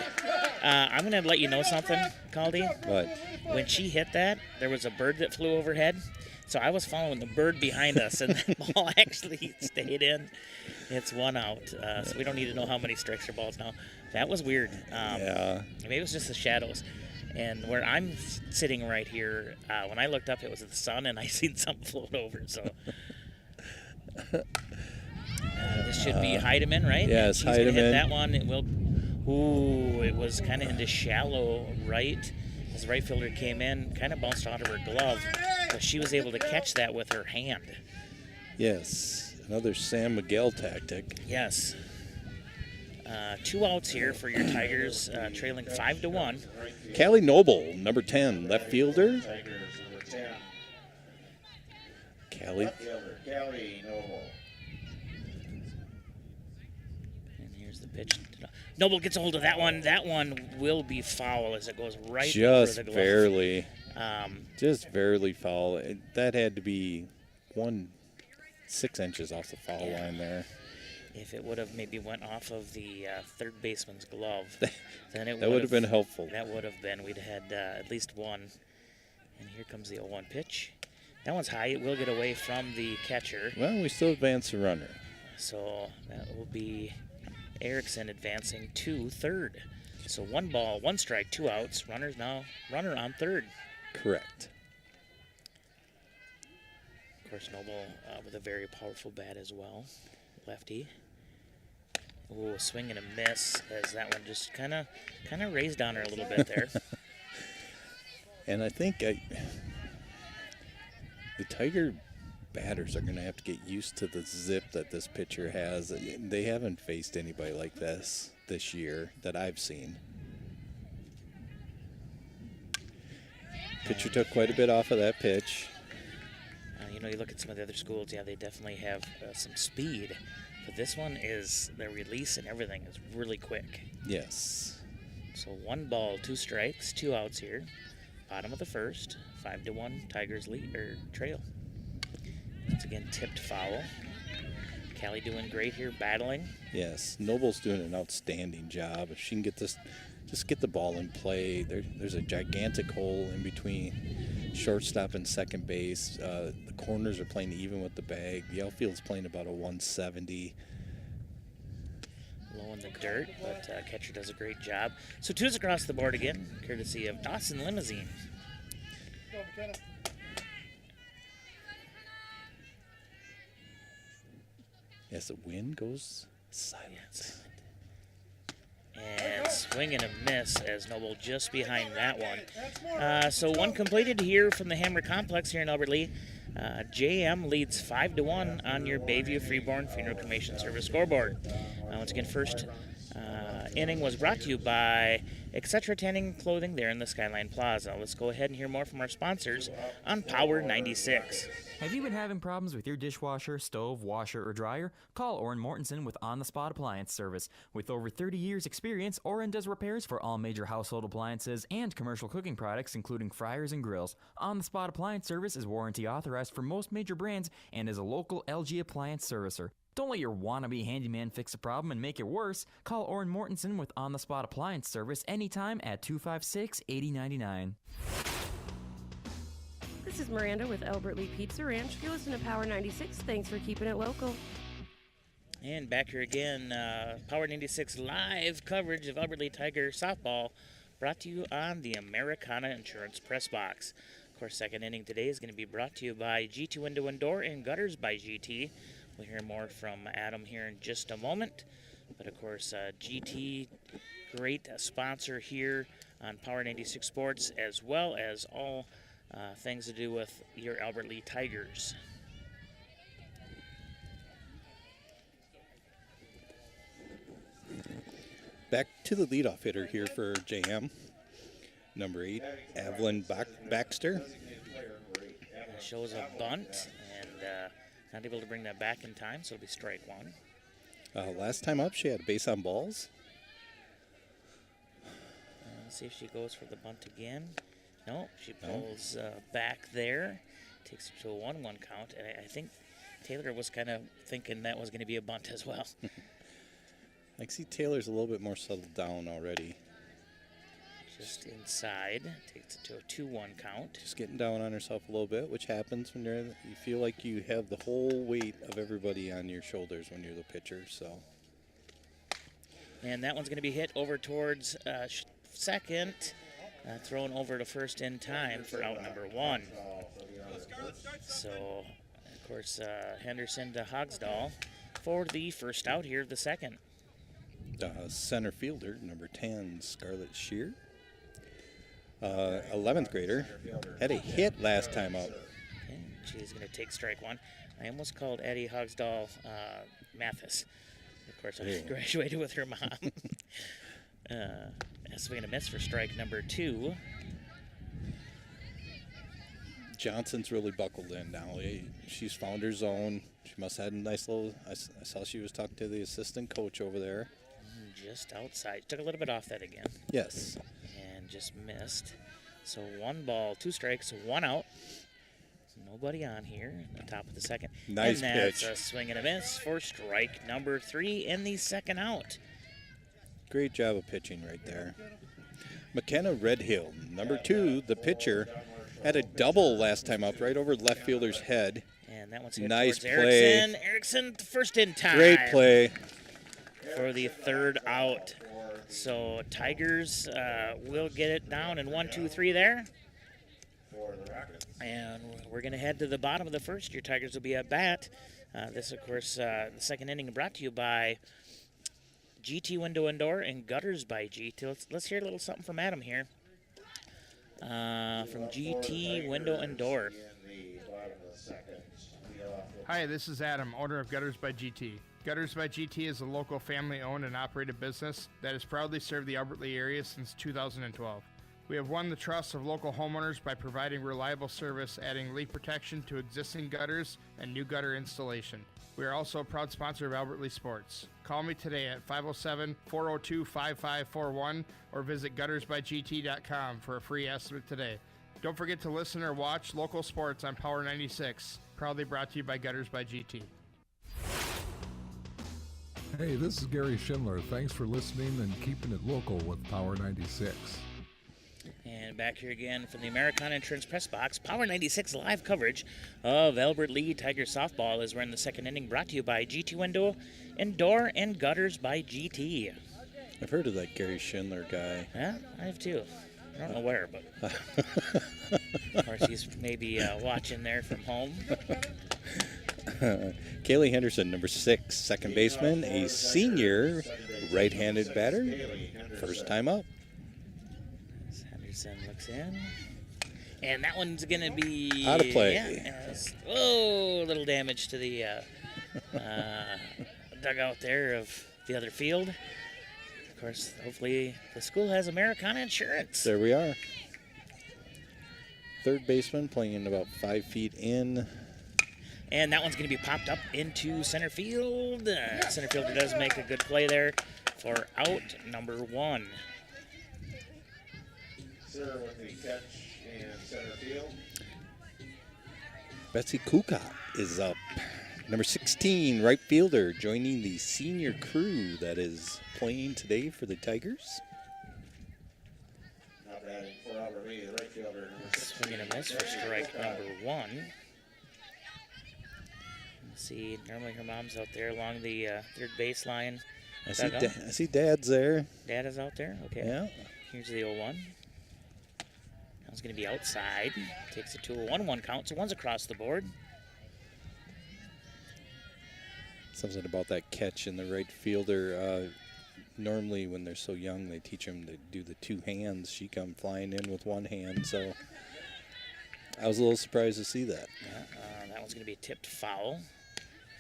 I'm going to let you know something, Caldy. What? When she hit that, there was a bird that flew overhead. So I was following the bird behind us, and that ball actually stayed in. It's 1 out. So we don't need to know how many strikes or balls now. That was weird. Yeah. Maybe it was just the shadows. And where I'm sitting right here, when I looked up, it was the sun, and I seen something float over. So this should be Heidemann, right? Yes, She's going to hit Heidemann. that one. It will. Ooh, it was kind of into shallow right. As the right fielder came in, kind of bounced out of her glove, but she was able to catch that with her hand. Yes, another Sam Miguel tactic. Yes. 2 outs here for your Tigers, trailing 5-1. Callie Noble, number 10, left fielder. Tigers number 10. Callie. Left fielder, Callie Noble. And here's the pitch. Noble gets a hold of that one. That one will be foul as it goes right over Just the glove. barely. Just barely foul. That had to be 6 inches off the foul line there. If it would have maybe went off of the third baseman's glove, then it that would have been helpful. That would have been. We'd had at least one. And here comes the 0-1 pitch. That one's high. It will get away from the catcher. Well, we still advance the runner. So that will be Erickson advancing to third. So 1 ball, 1 strike, 2 outs. Runner on third. Correct. Of course, Noble with a very powerful bat as well. Lefty. Oh, swing and a miss as that one just kind of raised on her a little bit there. And I think the Tiger batters are going to have to get used to the zip that this pitcher has. They haven't faced anybody like this year that I've seen. Pitcher took quite a bit off of that pitch. You look at some of the other schools, yeah, they definitely have some speed. But this one is, the release and everything is really quick. Yes. So 1 ball, 2 strikes, 2 outs here. Bottom of the first, 5-1 Tigers lead or trail. Once again, tipped foul. Callie doing great here, battling. Yes, Noble's doing an outstanding job. If she can get this, just get the ball in play. There's a gigantic hole in between shortstop and second base. The corners are playing even with the bag. The outfield's playing about a 170. Low in the dirt, but catcher does a great job. So 2's across the board again, courtesy of Dawson Limousine. Yes, the wind goes silent. And swing and a miss as Noble just behind that one. So 1 completed here from the Hammer Complex here in Albert Lea. JM leads 5-1 on your Bayview Freeborn Funeral Cremation Service scoreboard. Once again, first inning was brought to you by Etc. Tanning Clothing there in the Skyline Plaza. Let's go ahead and hear more from our sponsors on Power 96. Have you been having problems with your dishwasher, stove, washer, or dryer? Call Orrin Mortensen with On the Spot Appliance Service. With over 30 years experience, Orrin does repairs for all major household appliances and commercial cooking products, including fryers and grills. On the Spot Appliance Service is warranty authorized for most major brands and is a local LG appliance servicer. Don't let your wannabe handyman fix a problem and make it worse. Call Orrin Mortensen with On the Spot Appliance Service anytime at 256-8099. This is Miranda with Albert Lea Pizza Ranch. You're listening to Power 96. Thanks for keeping it local. And back here again, Power 96 live coverage of Albert Lea Tiger softball brought to you on the Americana Insurance Press Box. Of course, second inning today is going to be brought to you by GT Window and Door and Gutters by GT. We'll hear more from Adam here in just a moment. But of course, GT, great sponsor here on Power 96 Sports, as well as all things to do with your Albert Lee Tigers. Back to the leadoff hitter here for JM. Number 8, Evelyn Baxter. Shows a bunt, and not able to bring that back in time, so it'll be strike one. Last time up, she had a base on balls. Let's see if she goes for the bunt again. No, she pulls back there, takes it to a 1-1 count, and I think Taylor was kind of thinking that was going to be a bunt as well. I see Taylor's a little bit more settled down already. Just inside, takes it to a 2-1 count. Just getting down on herself a little bit, which happens when you feel like you have the whole weight of everybody on your shoulders when you're the pitcher. So, and that one's going to be hit over towards second, thrown over to first in time for out number 1. So, of course, Henderson to Hogsdahl for the first out here of the second. Center fielder, number 10, Scarlett Shear. 11th grader, had a hit last time up. Okay, she's going to take strike one. I almost called Eddie Hogsdahl Mathis. Of course, I graduated with her mom. Swing and a miss for strike number 2. Johnson's really buckled in now. She's found her zone. She must have had a nice little, I saw she was talking to the assistant coach over there. Just outside. Took a little bit off that again. Yes. And just missed. So 1 ball, 2 strikes, 1 out. Nobody on here at the top of the second. Nice and that's pitch. A swing and a miss for strike number 3 in the second out. Great job of pitching right there. McKenna Redhill, number 2, the pitcher, had a double last time up right over left fielder's head. And that one's hit nice towards play. Erickson. Erickson first in time. Great play. For the third out. So Tigers will get it down in 1, 2, 3 there. And we're going to head to the bottom of the first. Your Tigers will be at bat. This, of course, the second inning brought to you by GT Window and Door and Gutters by GT. Let's hear a little something from Adam here. From GT Window and Door. Hi, this is Adam, owner of Gutters by GT. Gutters by GT is a local family-owned and operated business that has proudly served the Albert Lee area since 2012. We have won the trust of local homeowners by providing reliable service, adding leak protection to existing gutters and new gutter installation. We are also a proud sponsor of Albert Lee Sports. Call me today at 507-402-5541 or visit guttersbygt.com for a free estimate today. Don't forget to listen or watch local sports on Power 96, proudly brought to you by Gutters by GT. Hey, this is Gary Schindler. Thanks for listening and keeping it local with Power 96. And back here again from the Americana Insurance Press Box, Power 96 live coverage of Albert Lee Tiger softball as we're in the second inning, brought to you by GT Window and Door and Gutters by GT. I've heard of that Gary Schindler guy. Yeah, I have too. I don't know where, but of course he's maybe watching there from home. Kaylee Henderson, number 6, second baseman, a senior right-handed batter, first time up. Henderson looks in, and that one's going to be out of play. Oh, a little damage to the dugout there of the other field. Of course, hopefully the school has Americana Insurance. There we are. Third baseman playing about 5 feet in. And that one's going to be popped up into center field. Center fielder does make a good play there for out number 1. Sarah with the catch in center field. Betsy Kuka is up. Number 16, right fielder, joining the senior crew that is playing today for the Tigers. Now batting for Albert Lee, the right fielder. Swing and a miss for strike number 1. See, normally her mom's out there along the third baseline. I see Dad's there. Dad is out there? Okay. Yeah. Here's the 0-1. That one's going to be outside. Takes it to a 1-1 count, so one's across the board. Something about that catch in the right fielder. Normally, when they're so young, they teach them to do the two hands. She come flying in with one hand, so I was a little surprised to see that. Yeah, that one's going to be a tipped foul.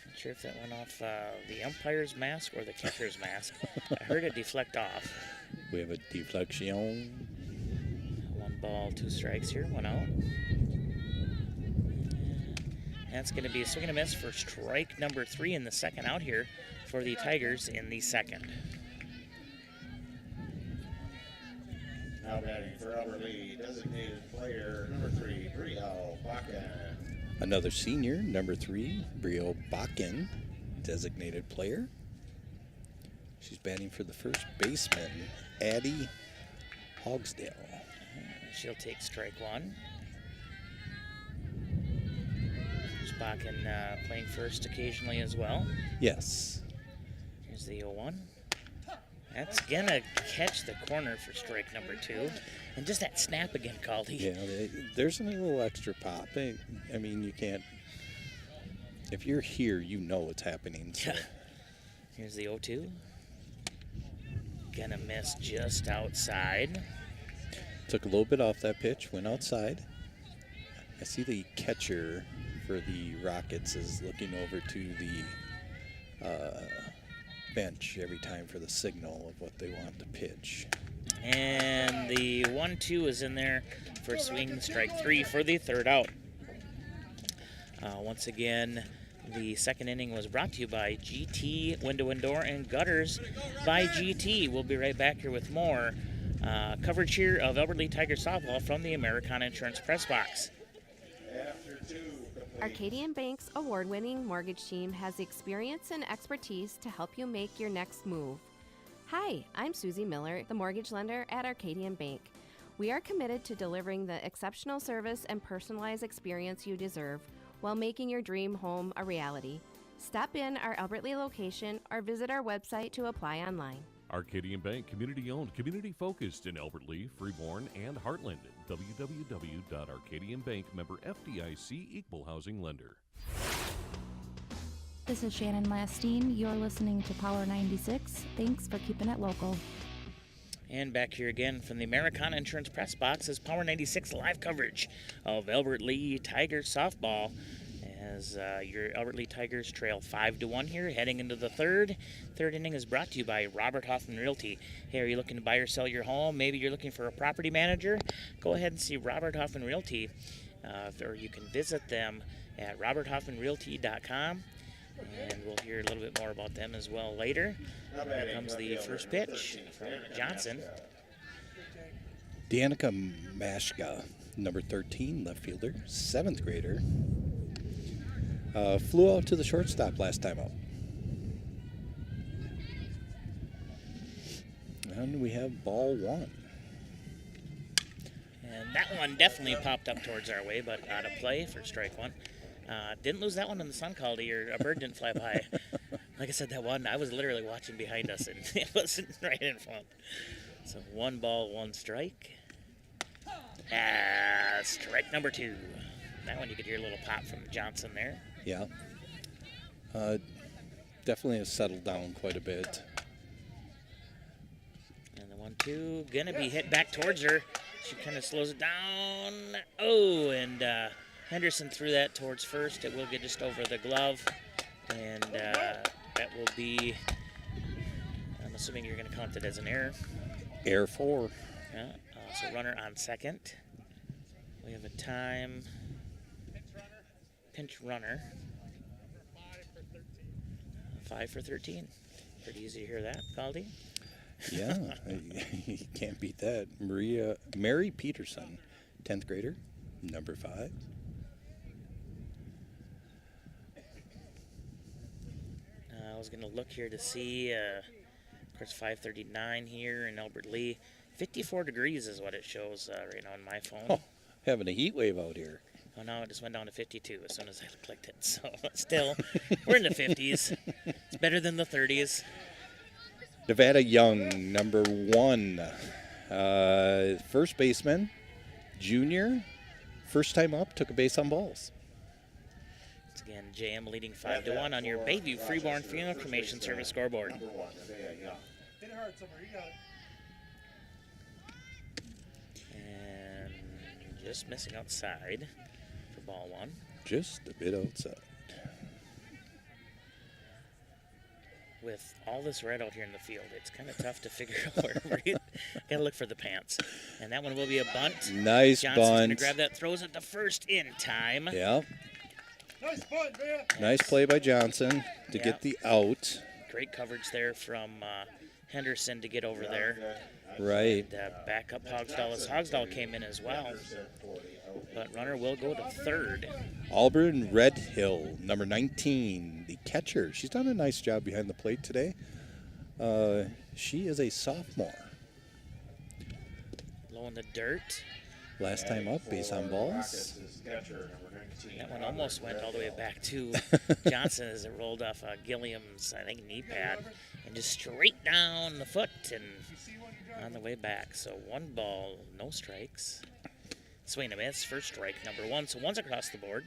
Not sure if that went off the umpire's mask or the catcher's mask. I heard it deflect off. We have a deflection. 1 ball, 2 strikes here, 1 out. That's going to be a swing and a miss for strike number 3 in the second out here for the Tigers in the second. Now batting for Albert Lee, designated player number 3, Brielle Bakken. Another senior, number 3, Brielle Bakken, designated player. She's batting for the first baseman, Addie Hogsdale. She'll take strike 1. Bakken playing first occasionally as well. Yes. Here's the 0-1. That's going to catch the corner for strike number 2. And just that snap again, Caldy. Yeah, there's a little extra pop. I mean, you can't. If you're here, you know what's happening. So. Here's the 0-2. Gonna miss just outside. Took a little bit off that pitch, went outside. I see the catcher for the Rockets is looking over to the bench every time for the signal of what they want to pitch. And the 1-2 is in there for swing strike 3 for the third out. Once again, the second inning was brought to you by GT Window and Door and Gutters by GT. We'll be right back here with more coverage here of Albert Lee Tiger softball from the Americana Insurance Press Box. Arcadian Bank's award-winning mortgage team has the experience and expertise to help you make your next move. Hi, I'm Susie Miller, the mortgage lender at Arcadian Bank. We are committed to delivering the exceptional service and personalized experience you deserve while making your dream home a reality. Stop in our Albert Lee location or visit our website to apply online. Arcadian Bank, community-owned, community-focused in Albert Lee, Freeborn, and Heartland. www.arcadianbank, member FDIC, equal housing lender. This is Shannon Lastine. You're listening to Power 96. Thanks for keeping it local. And back here again from the Americana Insurance Press Box is Power 96 live coverage of Albert Lee Tigers softball. As your Albert Lee Tigers trail 5-1 here, heading into the third. Third inning is brought to you by Robert Hoffman Realty. Hey, are you looking to buy or sell your home? Maybe you're looking for a property manager? Go ahead and see Robert Hoffman Realty, or you can visit them at roberthoffmanrealty.com, and we'll hear a little bit more about them as well later. Here comes the first pitch from Johnson. Danica Mashka, number 13, left fielder, 7th grader. Flew out to the shortstop last time out. And we have ball 1. And that one definitely popped up towards our way, but out of play for strike 1. Didn't lose that one in the sun, Caldy, or a bird didn't fly by. Like I said, that one, I was literally watching behind us, and it wasn't right in front. So 1 ball, 1 strike. Strike number 2. That one you could hear a little pop from Johnson there. Yeah. Definitely has settled down quite a bit. And the 1-2 gonna be hit back towards her. She kind of slows it down. Oh, and Henderson threw that towards first. It will get just over the glove. And that will be, I'm assuming you're going to count it as an error. Error 4. Yeah, so runner on second. We have a time. Pinch runner. 5 for 13. Pretty easy to hear that, Caldy. Yeah, you can't beat that. Mary Peterson, 10th grader, number 5. I was going to look here to see, of course, 5:39 here in Albert Lee. 54 degrees is what it shows right now on my phone. Oh, having a heat wave out here. Oh, no, it just went down to 52 as soon as I clicked it. So, still, we're in the 50s. It's better than the 30s. Nevada Young, number 1. First baseman, junior. First time up, took a base on balls. Once again, JM leading 5-1 on your Bayview Freeborn Funeral Cremation Service scoreboard. Hit it hard somewhere. You got it. And just missing outside for ball one. Just a bit outside. With all this red out here in the field, it's kind of tough to figure out where you got to look for the pants. And that one will be a bunt. Nice Johnson's bunt. going to grab that, throws it the first in time. Yeah. Nice bunt, man. Nice play by Johnson to get the out. Great coverage there from Henderson to get over there. Right. And back up Hogsdall as Hogsdall came in as well. But runner will go to third. Auburn Redhill, number 19, the catcher. She's done a nice job behind the plate today. She is a sophomore. Low in the dirt. Last time up, base on balls. That one almost went all the way back to Johnson as it rolled off Gilliam's, I think, knee pad. And just straight down the foot and on the way back. So 1 ball, no strikes. Swing and a miss, first strike, number 1. So 1's across the board.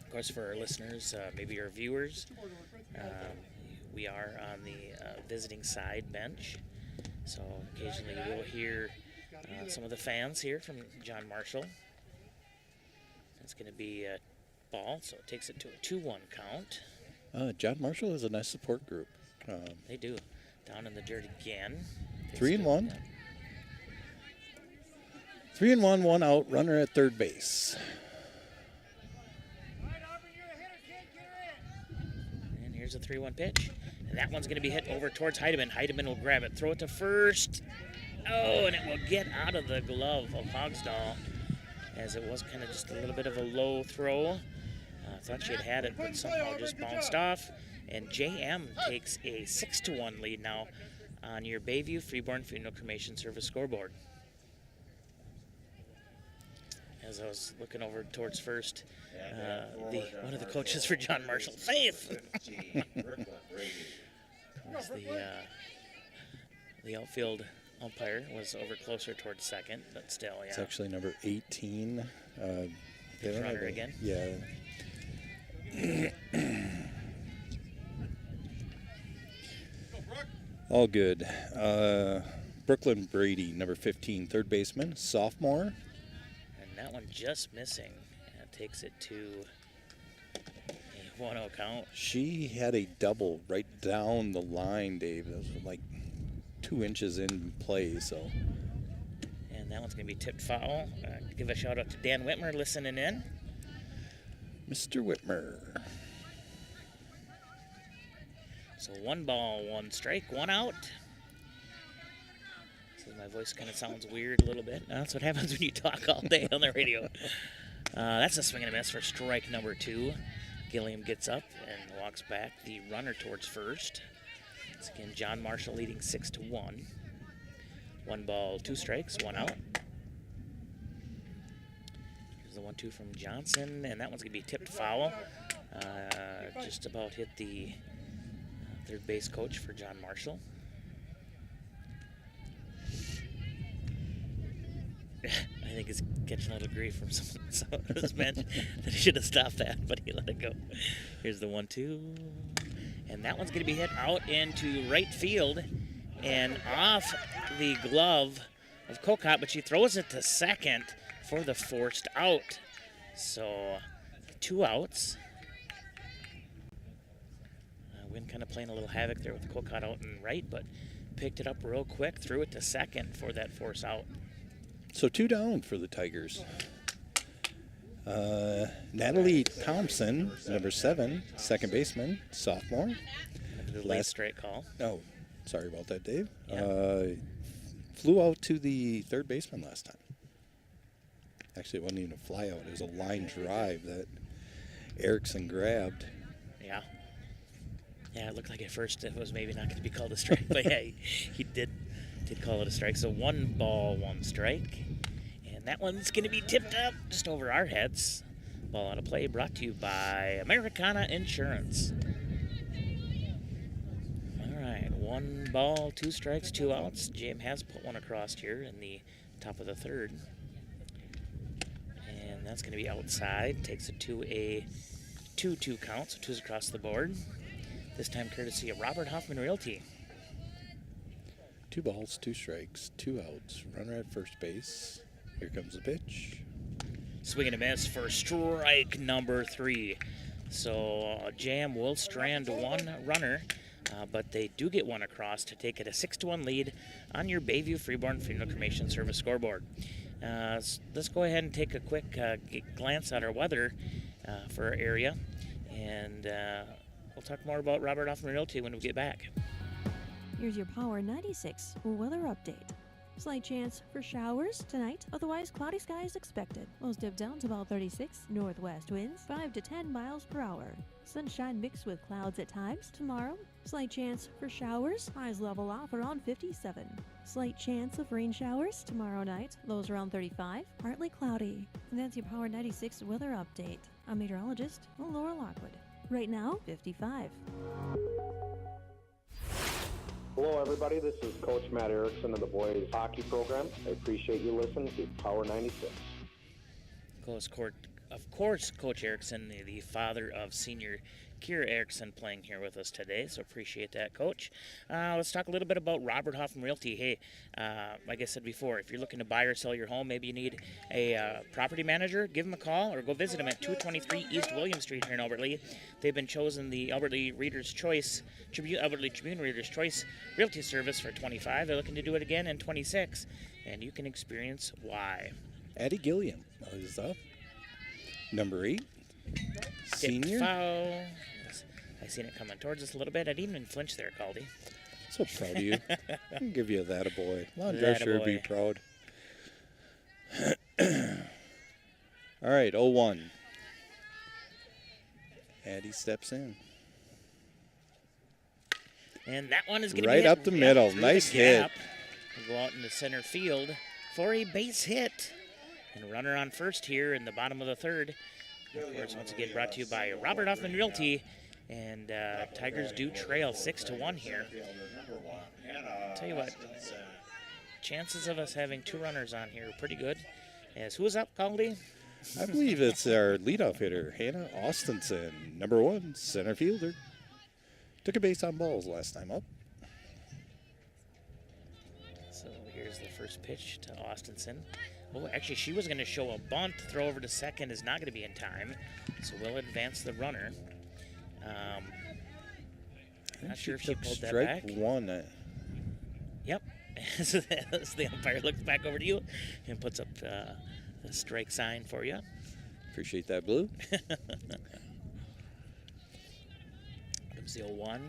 Of course, for our listeners, maybe our viewers, we are on the visiting side bench. So occasionally we'll hear some of the fans here from John Marshall. It's going to be a ball, so it takes it to a 2-1 count. John Marshall is a nice support group. They do. Down in the dirt again. 3-1. 3-1, 1 out, runner at third base. And here's a 3-1 pitch. And that one's going to be hit over towards Heidemann. Heidemann will grab it, throw it to first. Oh, and it will get out of the glove of Hogsdall, as it was kind of just a little bit of a low throw. Thought she had it, but somehow just bounced off. And JM takes a 6-1 lead now on your Bayview Freeborn Funeral Cremation Service scoreboard. As I was looking over towards first, one of the coaches for John Marshall, safe! The outfield umpire was over closer towards second, but still, yeah. It's actually number 18. Runner again? Yeah. All good. Brooklyn Brady, number 15, third baseman, sophomore. And that one just missing. That takes it to a 1-0 count. She had a double right down the line, Dave. That was like 2 inches in play, so. And that one's going to be tipped foul. Give a shout out to Dan Whitmer listening in. Mr. Whitmer. So 1 ball, 1 strike, 1 out. So my voice kind of sounds weird a little bit. That's what happens when you talk all day on the radio. That's a swing and a miss for strike number 2. Gilliam gets up and walks back the runner towards first. It's again John Marshall leading 6-1. 1 ball, 2 strikes, 1 out. Here's the 1-2 from Johnson, and that one's going to be tipped foul. Just about hit the third base coach for John Marshall. I think he's catching a little grief from some of his bench that he should have stopped that, but he let it go. Here's the 1-2. And that one's going to be hit out into right field and off the glove of Kokot, but she throws it to second for the forced out. So 2 outs. Wynn kind of playing a little havoc there with Kokot out and right, but picked it up real quick, threw it to second for that force out. So 2 down for the Tigers. Natalie Thompson, number 7, second baseman, sophomore. Last straight call. Oh, sorry about that, Dave. Yeah. Flew out to the third baseman last time. Actually, it wasn't even a fly out. It was a line drive that Erickson grabbed. Yeah. Yeah, it looked like at first it was maybe not going to be called a strike, but yeah, he did call it a strike. So 1 ball, 1 strike. And that one's going to be tipped up just over our heads. Ball out of play brought to you by Americana Insurance. All right, 1 ball, 2 strikes, 2 outs. Jim has put one across here in the top of the third. And And that's going to be outside. Takes it to a 2-2 count, so 2's across the board. This time courtesy of Robert Hoffman Realty. 2 balls, 2 strikes, 2 outs. Runner at first base. Here comes the pitch. Swing and a miss for strike number 3. So Jam will strand 1 runner, but they do get 1 across to take it a 6-1 lead on your Bayview Freeborn Funeral Cremation Service scoreboard. Let's go ahead and take a quick glance at our weather for our area, and we'll talk more about Robert Hoffman Realty when we get back. Here's your Power 96 weather update. Slight chance for showers tonight, otherwise cloudy skies expected. Lows dip down to about 36, northwest winds 5 to 10 miles per hour. Sunshine mixed with clouds at times tomorrow. Slight chance for showers, highs level off around 57. Slight chance of rain showers tomorrow night, lows around 35, partly cloudy. And that's your Power 96 weather update. I'm meteorologist Laura Lockwood. Right now, 55. Hello, everybody. This is Coach Matt Erickson of the boys hockey program. I appreciate you listening to Power 96. Of course, Coach Erickson, the father of senior Kira Erickson, playing here with us today, so appreciate that, Coach. Let's talk a little bit about Robert Hoffman Realty. Hey, like I said before, if you're looking to buy or sell your home, maybe you need a property manager, give them a call or go visit them at 223 East William Street here in Albert Lea. They've been chosen the Albert Lea Reader's Choice, Albert Lea Tribune Reader's Choice Realty Service for 25. They're looking to do it again in 26, and you can experience why. Addie Gilliam is up. Number 8. Senior. Foul. I seen it coming towards us a little bit. I didn't even flinch there, Caldy. So proud of you. I'll give you that a boy. Lon Drescher would be proud. All right, 0-1. Addie steps in. And that one is going to be right up the middle. Nice hit. We'll go out into center field for a base hit. And a runner on first here in the bottom of the third. Of course, once again, brought to you by Robert Hoffman Realty. And Tigers do trail 6-1 here. Tell you what, chances of us having 2 runners on here are pretty good. As who's up, Caldy? I believe it's our leadoff hitter, Hannah Austinson, number 1 center fielder. Took a base on balls last time up. So here's the first pitch to Austinson. Oh, actually, she was going to show a bunt. Throw over to second is not going to be in time. So we'll advance the runner. Not sure if she pulled that back. Strike 1. Yep. As the umpire looks back over to you and puts up the strike sign for you. Appreciate that, Blue. Comes the 0-1.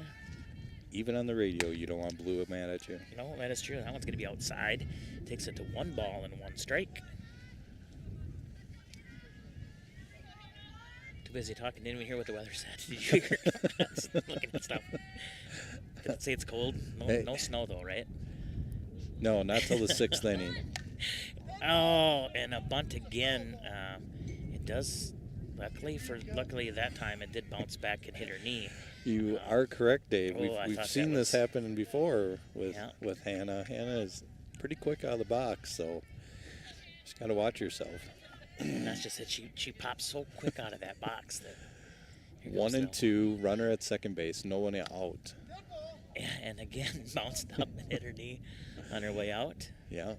Even on the radio, you don't want Blue mad at you. No, that is true. That one's going to be outside. Takes it to 1 ball and 1 strike. Too busy talking. Didn't even hear what the weather said. Did you hear? Looking at stuff. Did it say it's cold? No snow, though, right? No, not till the 6th inning. Oh, and a bunt again. It does. Luckily that time it did bounce back and hit her knee. You are correct, Dave. We've seen this happen before with Hannah. Hannah is pretty quick out of the box, so just got to watch yourself. And that's just it. She pops so quick out of that box that. 1 and 2, runner at second base, no one out. Yeah, and again bounced up and hit her knee on her way out. Yeah.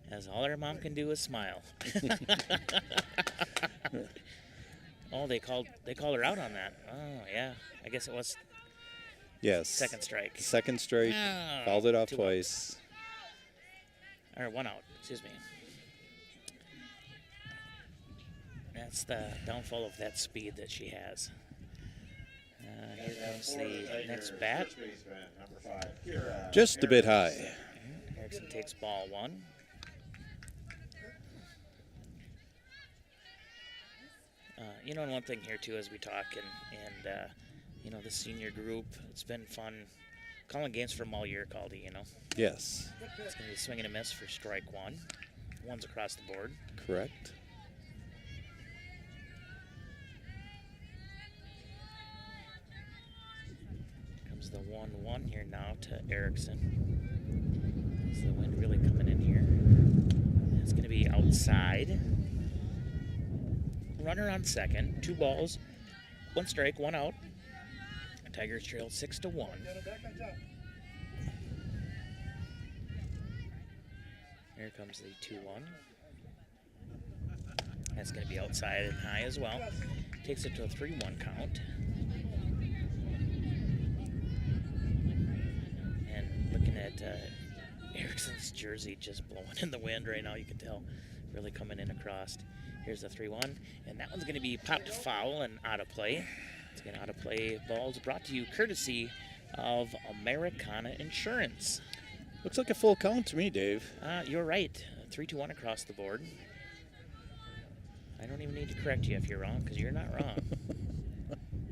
As all her mom can do is smile. Oh, they called her out on that. Oh, yeah. I guess it was. Yes. Second strike. Second strike. Fouled it off twice. Or 1 out. Excuse me. That's the downfall of that speed that she has. Here comes the next bat. Just a bit high. Erickson takes ball 1. And one thing here too as we talk and the senior group, it's been fun calling games for them all year, Caldy, Yes. It's going to be swing and a miss for strike 1. 1's across the board. Correct. Comes the 1-1 here now to Erickson. Is the wind really coming in here? It's going to be outside. Runner on second. 2 balls, 1 strike, 1 out. Tigers trail 6-1. Here comes the 2-1. That's going to be outside and high as well. Takes it to a 3-1 count. And looking at Erickson's jersey just blowing in the wind right now, you can tell, really coming in across. Here's the 3-1, and that one's going to be popped foul and out of play. It's going out of play. Balls brought to you courtesy of Americana Insurance. Looks like a full count to me, Dave. You're right. 3-1 across the board. I don't even need to correct you if you're wrong, because you're not wrong.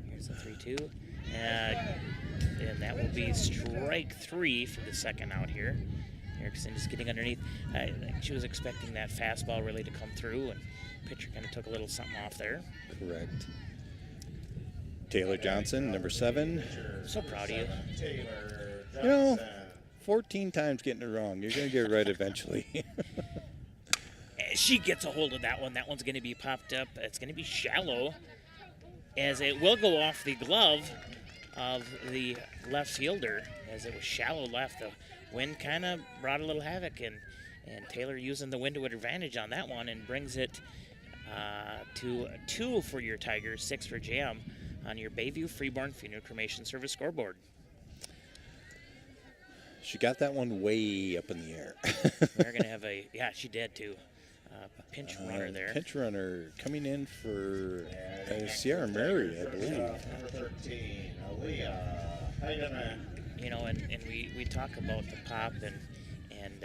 Here's the 3-2. And that will be strike 3 for the second out here. Erickson just getting underneath. I think she was expecting that fastball really to come through, and pitcher kind of took a little something off there. Correct. Taylor Johnson, number 7. So proud of you. You know, 14 times getting it wrong. You're going to get it right eventually. She gets a hold of that one. That one's going to be popped up. It's going to be shallow, as it will go off the glove of the left fielder, as it was shallow left. The wind kind of brought a little havoc, and Taylor using the wind to advantage on that one and brings it to 2 for your Tigers, 6 for Jam on your Bayview Freeborn Funeral Cremation Service scoreboard. She got that one way up in the air. We're going to have she did too. A pinch runner there. Pinch runner coming in for Sierra Murray, I believe. Number 13, Aaliyah. You know, and we talk about the pop, and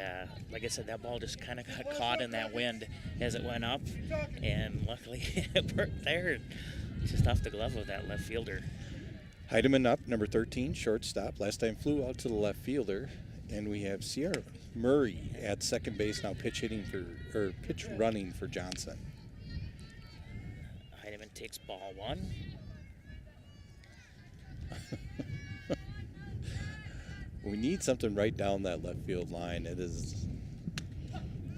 like I said, that ball just kind of got caught in that wind as it went up, and luckily it worked there, just off the glove of that left fielder. Heidemann up, number 13, shortstop. Last time flew out to the left fielder, and we have Sierra Murray at second base now, pitch running for Johnson. Heidemann takes ball 1. We need something right down that left field line. It's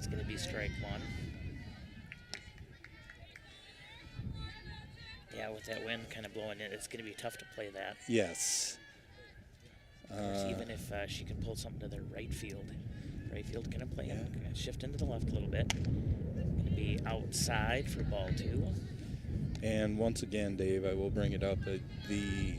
going to be strike 1. Yeah, with that wind kind of blowing in, it's going to be tough to play that. Yes. Of course, even if she can pull something to the right field going to play it. Shift into the left a little bit. Going to be outside for ball 2. And once again, Dave, I will bring it up. The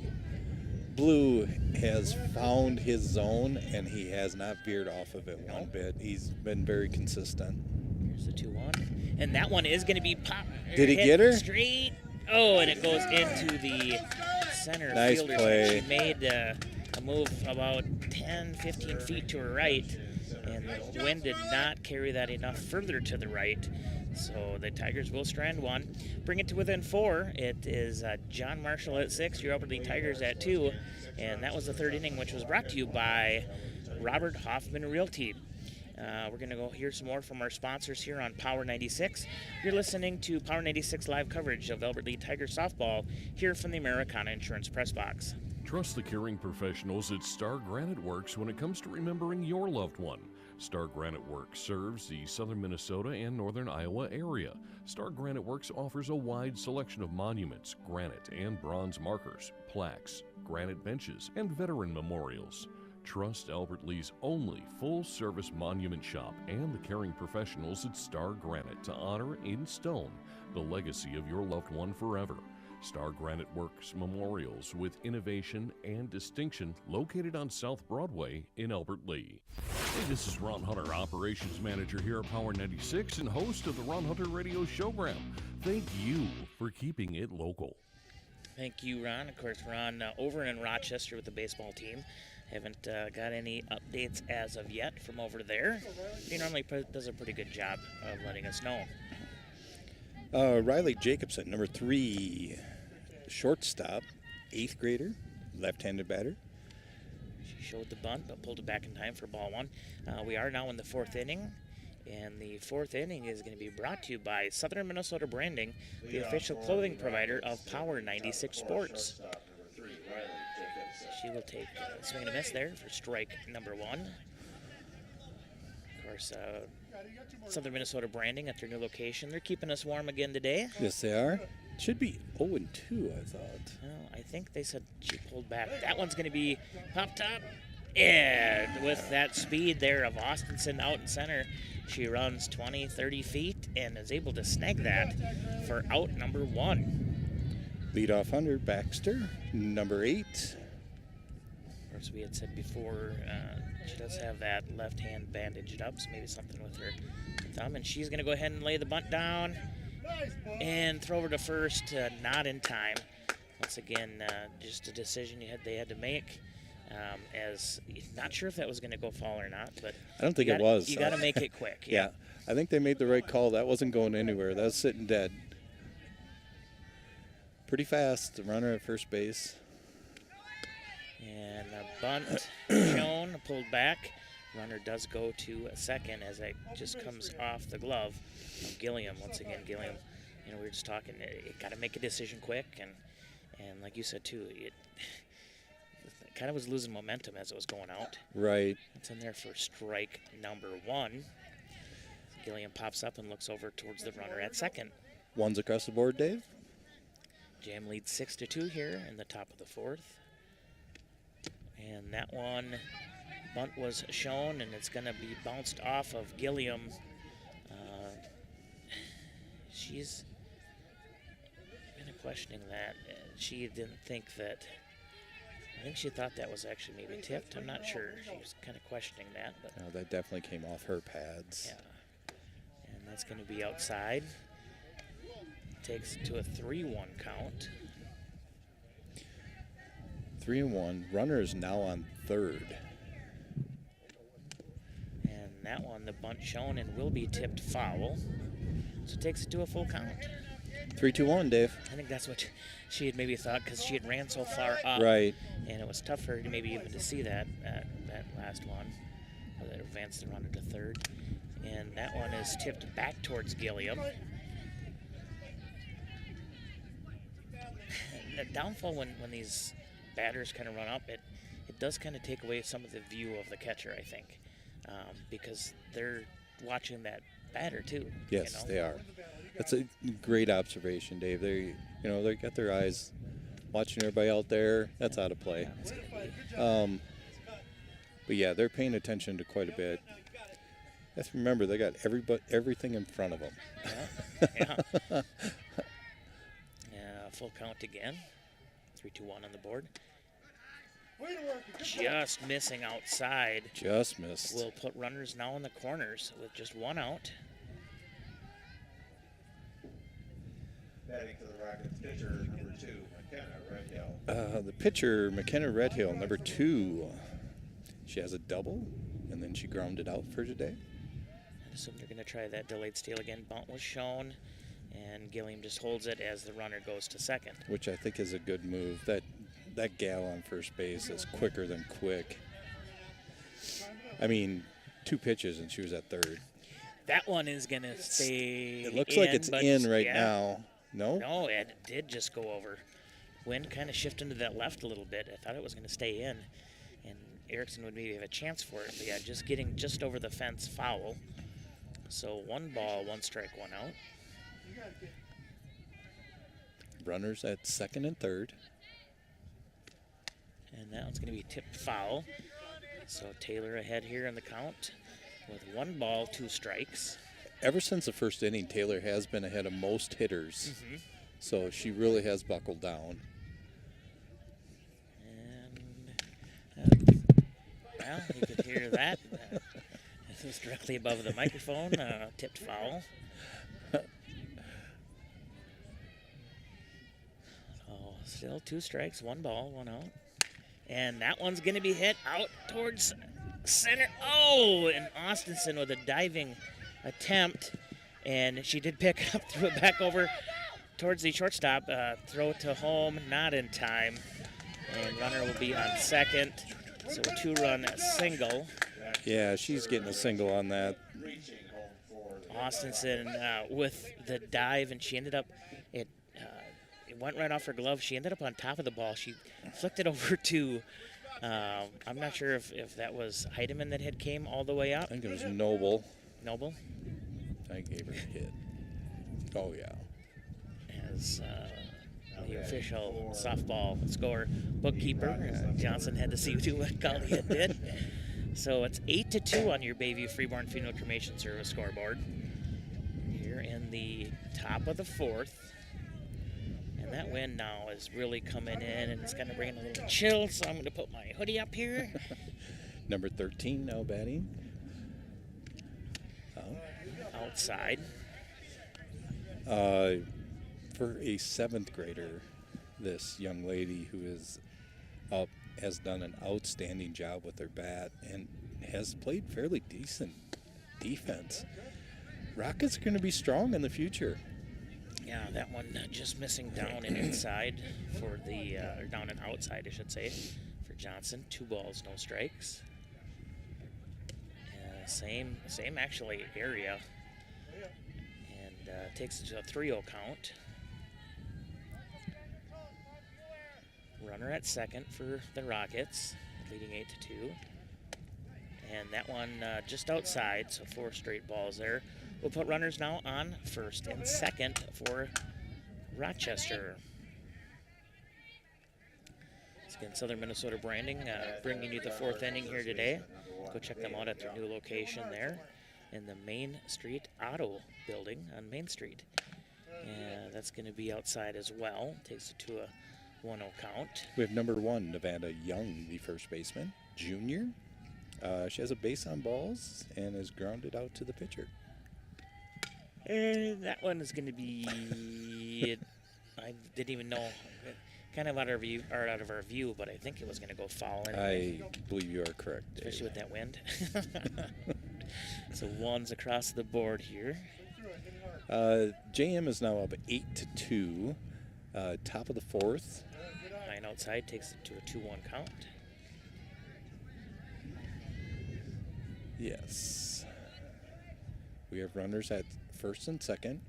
blue has found his zone, and he has not veered off of it one bit. He's been very consistent. Here's the 2-1. And that one is going to be popped. Did he get her? Straight. Oh, and it goes into the center nice fielder's play. hand. She made a move about 10, 15 feet to her right, and the wind did not carry that enough further to the right. So the Tigers will strand 1. Bring it to within 4. It is John Marshall at 6, your Albert Lee Tigers at 2. And that was the 3rd inning, which was brought to you by Robert Hoffman Realty. We're going to go hear some more from our sponsors here on Power 96. You're listening to Power 96 live coverage of Albert Lee Tigers softball here from the Americana Insurance Press Box. Trust the caring professionals at Star Granite Works when it comes to remembering your loved one. Star Granite Works serves the southern Minnesota and northern Iowa area. Star Granite Works offers a wide selection of monuments, granite and bronze markers, plaques, granite benches, and veteran memorials. Trust Albert Lee's only full-service monument shop and the caring professionals at Star Granite to honor in stone the legacy of your loved one forever. Star Granite Works Memorials with innovation and distinction located on South Broadway in Albert Lee. Hey, this is Ron Hunter, Operations Manager here at Power 96 and host of the Ron Hunter Radio Showgram. Thank you for keeping it local. Thank you, Ron. Of course, Ron over in Rochester with the baseball team. Haven't got any updates as of yet from over there. He normally does a pretty good job of letting us know. Riley Jacobson, number 3, shortstop, 8th grader, left-handed batter. She showed the bunt, but pulled it back in time for ball 1. We are now in the 4th inning, and the 4th inning is going to be brought to you by Southern Minnesota Branding, the official clothing provider of Power 96 Sports. She will take a swing and a miss there for strike number 1. Of course, Southern Minnesota Branding at their new location. They're keeping us warm again today. Yes, they are. Should be 0-2, I thought. Well, I think they said she pulled back. That one's going to be pop top. And with that speed there of Austinson out in center, she runs 20, 30 feet and is able to snag that for out number 1. Leadoff hunter, Baxter, number 8. Of course, we had said before, she does have that left hand bandaged up, so maybe something with her thumb. And she's going to go ahead and lay the bunt down and throw over to first, not in time. Once again, just a decision they had to make. As not sure if that was going to go foul or not, but I don't think it was. You got to make it quick. Yeah, I think they made the right call. That wasn't going anywhere. That was sitting dead. Pretty fast. The runner at first base. And a bunt shown, pulled back. Runner does go to second as it just comes off the glove of Gilliam. Once again, Gilliam. We were just talking. You got to make a decision quick, and like you said too, it kind of was losing momentum as it was going out. Right. It's in there for strike number 1. Gilliam pops up and looks over towards the runner at second. One's across the board, Dave. Jam leads 6-2 here in the top of the 4th. And that one, bunt was shown, and it's going to be bounced off of Gilliam. She's kind of questioning that. She didn't think that. I think she thought that was actually maybe tipped. I'm not sure. She was kind of questioning that. But that definitely came off her pads. Yeah. And that's going to be outside. Takes it to a 3-1 count. 3-1. Runner is now on third. And that one, the bunt shown and will be tipped foul. So it takes it to a full count. 3-2-1, Dave. I think that's what she had maybe thought because she had ran so far up. Right. And it was tough for her to maybe even to see that last one. That advanced the runner to third. And that one is tipped back towards Gilliam. The downfall when these batters kind of run up, it does kind of take away some of the view of the catcher, I think, because they're watching that batter too. Yes, they are. That's a great observation, Dave. They got their eyes watching everybody out there. That's out of play. But yeah, they're paying attention to quite a bit. Let's remember they got everything in front of them. Yeah. Full count again. 3-2-1 on the board. Just missing outside. Just missed. We'll put runners now in the corners with just one out. Batting for the Rockets pitcher, number 2, McKenna Redhill. The pitcher, McKenna Redhill, number 2. She has a double, and then she grounded out for today. I assume they're going to try that delayed steal again. Bunt was shown, and Gilliam just holds it as the runner goes to second. Which I think is a good move. That gal on first base is quicker than quick. I mean, 2 pitches, and she was at third. That one is going to stay It looks like it's in right now. No? No, it did just go over. Wind kind of shifted to that left a little bit. I thought it was going to stay in, and Erickson would maybe have a chance for it. But yeah, just getting just over the fence, foul. So 1 ball, 1 strike, 1 out. Runners at second and third. And that one's going to be tipped foul. So Taylor ahead here in the count with 1 ball, 2 strikes. Ever since the first inning, Taylor has been ahead of most hitters. Mm-hmm. So she really has buckled down. And, well, you could hear that. This was directly above the microphone, tipped foul. Still 2 strikes, 1 ball, 1 out. And that one's going to be hit out towards center. Oh, and Austinson with a diving attempt. And she did pick up, threw it back over towards the shortstop. Throw to home, not in time. And runner will be on second. So a 2-run single. Yeah, she's getting a single on that. Austinson with the dive, and she ended up, it went right off her glove. She ended up on top of the ball. She flicked it over to I'm not sure if that was Heidemann that had came all the way up. I think it was Noble. Noble? I gave her a hit. Oh, yeah. As the official softball score bookkeeper, Johnson had to see what Gallaudet did. So it's 8-2 on your Bayview Freeborn Funeral Cremation Service scoreboard. Here in the top of the fourth. And that wind now is really coming in, and it's going to bring in a little chill, so I'm going to put my hoodie up here. Number 13 now batting. Outside. For a 7th grader, this young lady who is up has done an outstanding job with her bat and has played fairly decent defense. Rockets are going to be strong in the future. Yeah, that one just missing down and inside for the, or down and outside, I should say, for Johnson. 2 balls, no strikes. Same actually area. And takes it to a 3-0 count. Runner at second for the Rockets, leading 8-2. And that one just outside, so 4 straight balls there. We'll put runners now on first and second for Rochester. Once again, Southern Minnesota Branding bringing you the 4th inning here today. Go check them out at their new location there in the Main Street Auto Building on Main Street. And that's going to be outside as well. Takes it to a 1-0 count. We have number 1, Nevada Young, the first baseman, junior. She has a base on balls and is grounded out to the pitcher. And that one is going to be, I didn't even know, kind of out of our view, but I think it was going to go foul. I believe you are correct, Dave. Especially with that wind. So 1's across the board here. JM is now up 8-2, top of the 4th. 9 outside takes it to a 2-1 count. Yes. We have runners at first and second.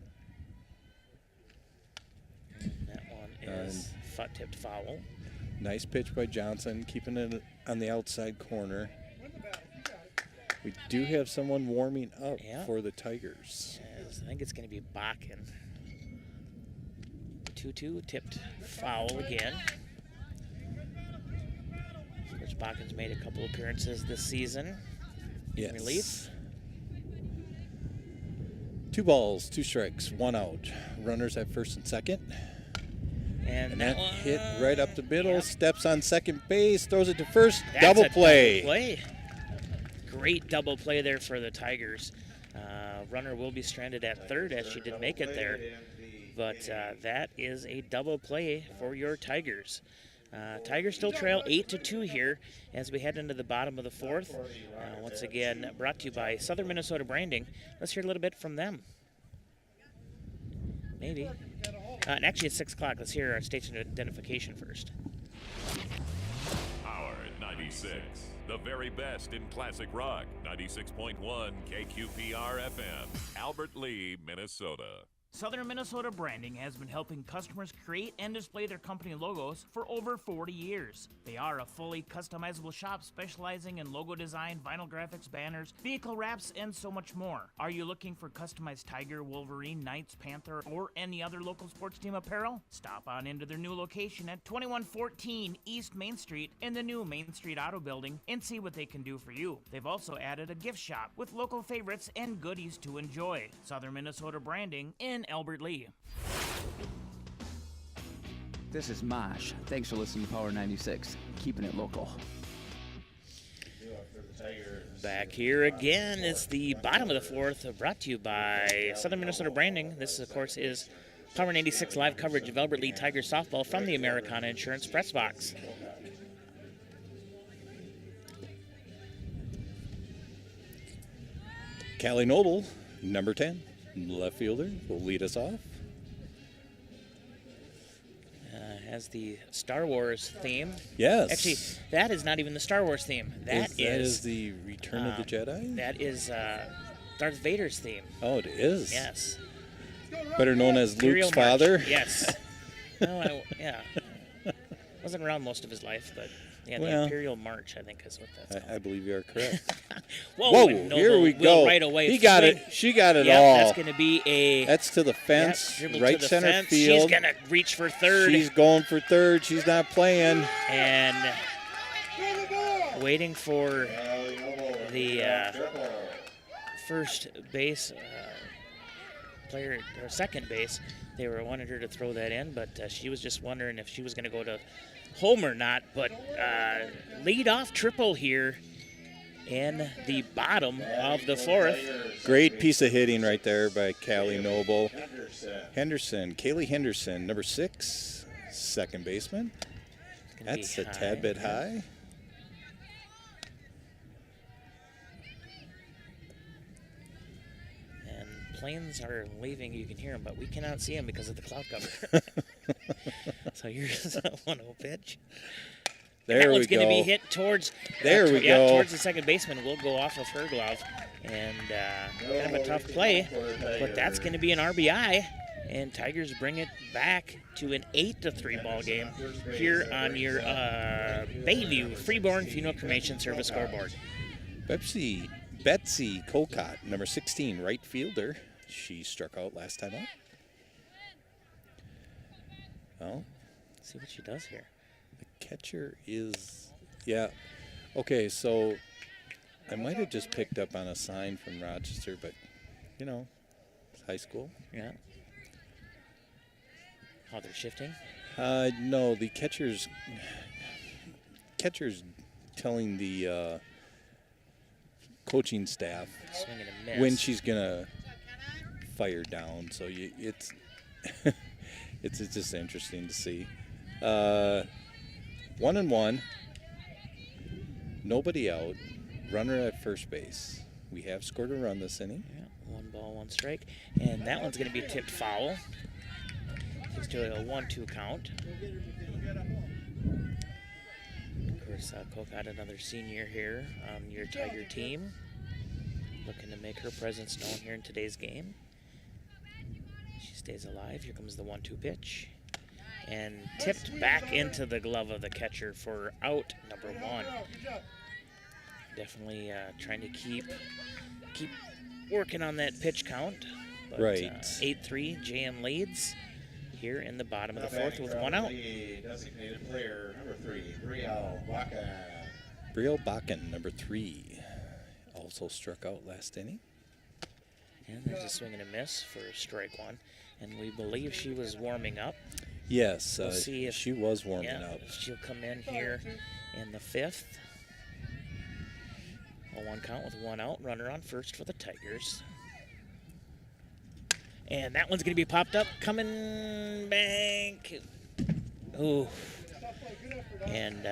And that one is tipped foul. Nice pitch by Johnson, keeping it on the outside corner. We do have someone warming up for the Tigers. Yes, I think it's going to be Bakken. 2-2, tipped foul again. Of course, Bakken's made a couple appearances this season. Yes. Relief. 2 balls, 2 strikes, 1 out. Runners at first and second. And that one, hit right up the middle, steps on second base, throws it to first, That's double a play. Double play. Great double play there for the Tigers. Runner will be stranded at third as she did make it there. But that is a double play for your Tigers. Tigers still trail 8-2 here as we head into the bottom of the 4th. Once again, brought to you by Southern Minnesota Branding. Let's hear a little bit from them. Maybe. And actually, it's 6 o'clock. Let's hear our station identification first. Power 96, the very best in classic rock. 96.1 KQPR FM, Albert Lee, Minnesota. Southern Minnesota Branding has been helping customers create and display their company logos for over 40 years. They are a fully customizable shop specializing in logo design, vinyl graphics, banners, vehicle wraps, and so much more. Are you looking for customized Tiger, Wolverine, Knights, Panther, or any other local sports team apparel? Stop on into their new location at 2114 East Main Street in the new Main Street Auto Building and see what they can do for you. They've also added a gift shop with local favorites and goodies to enjoy. Southern Minnesota Branding in Albert Lee. This is Mosh. Thanks for listening to Power 96, keeping it local. Back here again, it's the bottom of the 4th, brought to you by Southern Minnesota Branding. This, of course, is Power 96 live coverage of Albert Lee Tigers softball from the Americana Insurance Press Box. Callie Noble, number 10, left fielder, will lead us off. Has the Star Wars theme. Yes. Actually, that is not even the Star Wars theme. That is the Return of the Jedi? That is Darth Vader's theme. Oh, it is? Yes. Better known as Imperial Luke's March. father? Yes. No, yeah. Wasn't around most of his life, but Yeah, the Well, Imperial March, I think is what that's called. I believe you are correct. Whoa, and here Noble we will go. right away He got swing. it. She got it Yep, all. that's going to be a... That's to the fence, dribble right to the center fence. field. She's going to reach for third. She's going for third. She's not playing. And waiting for the first base player, or second base. They wanted her to throw that in, but she was just wondering if she was going to go to home or not. But lead off triple here in the bottom of the fourth. Great piece of hitting right there by Callie Noble. Kaylee Henderson, number 6, second baseman. That's a tad bit high. Planes are leaving. You can hear them, but we cannot see them because of the cloud cover. So here's a 1-0 pitch. There that we one's going to go. be hit towards. There we go. Towards the second baseman. Will go off of her glove, and kind of a tough play, but that's going to be an RBI, and Tigers bring it back to an 8-3 ball game here on your Bayview Freeborn Funeral Cremation Service scoreboard. Betsy Colcott, number 16, right fielder. She struck out last time out. Well, see what she does here. The catcher is, yeah. Okay, so I might have just picked up on a sign from Rochester, but, you know, it's high school. Yeah. How they're shifting? No, the catcher's telling the coaching staff Swing and a miss. when she's gonna fire down. So it's it's just interesting to see. 1-1, nobody out, runner at first base. We have scored a run this inning. Yeah, 1 ball, 1 strike, and that one's going to be tipped foul. It's to a 1-2 count. Of course, Colcott, another senior here on your Tiger team, looking to make her presence known here in today's game. She stays alive. Here comes the 1-2 pitch, and tipped back into the glove of the catcher for out number 1. Definitely trying to keep working on that pitch count. But, right. 8-3, JM leads here in the bottom of the fourth with 1 out. Designated player number 3, Brielle Bakken. Brielle Bakken, number 3, also struck out last inning. And there's a swing and a miss for strike 1. And we believe she was warming up. Yes, We'll see if she was warming up. She'll come in here in the 5th. A 1 count with 1 out. Runner on first for the Tigers. And that one's going to be popped up. Coming back. Ooh. And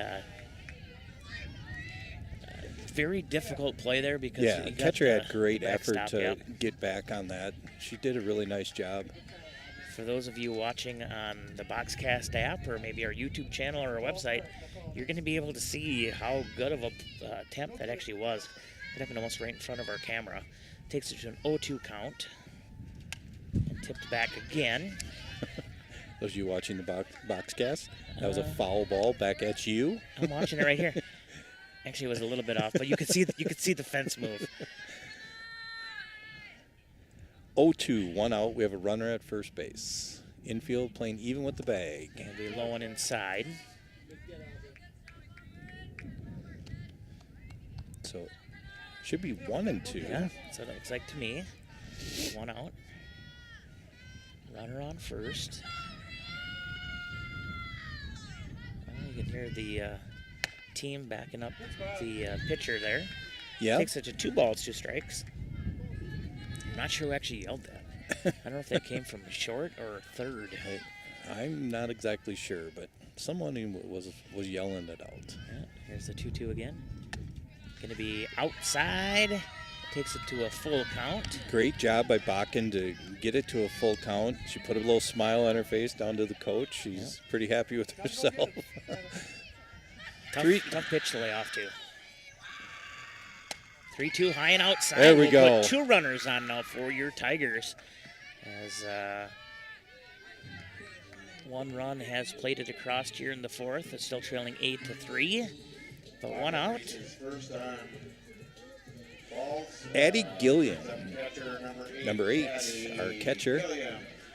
very difficult play there because yeah, catcher had great effort backstop, to yep. get back on that. She did a really nice job. For those of you watching on the Boxcast app or maybe our YouTube channel or our website, you're going to be able to see how good of a attempt that actually was. It happened almost right in front of our camera. Takes it to an 0-2 count. And tipped back again. Those of you watching the Boxcast, that was a foul ball back at you. I'm watching it right here. Actually, it was a little bit off, but you could see the fence move. 0-2, 1 out. We have a runner at first base. Infield playing even with the bag. Gonna be low and inside. So should be 1 and 2. Yeah, so that looks like to me. 1 out. Runner on first. You can hear the team backing up the pitcher there. Yeah. Takes it to 2 balls, 2 strikes. I'm not sure who actually yelled that. I don't know if that came from short or third. I'm not exactly sure, but someone was yelling it out. Yeah, here's the 2-2 again. Going to be outside. Takes it to a full count. Great job by Bakken to get it to a full count. She put a little smile on her face down to the coach. She's pretty happy with herself. Tough pitch to lay off to. 3-2 high and outside. There we we'll go. Put 2 runners on now for your Tigers. As One run has played it across here in the fourth. It's still trailing 8-3, but one out. Addie Gilliam, number 8, our catcher.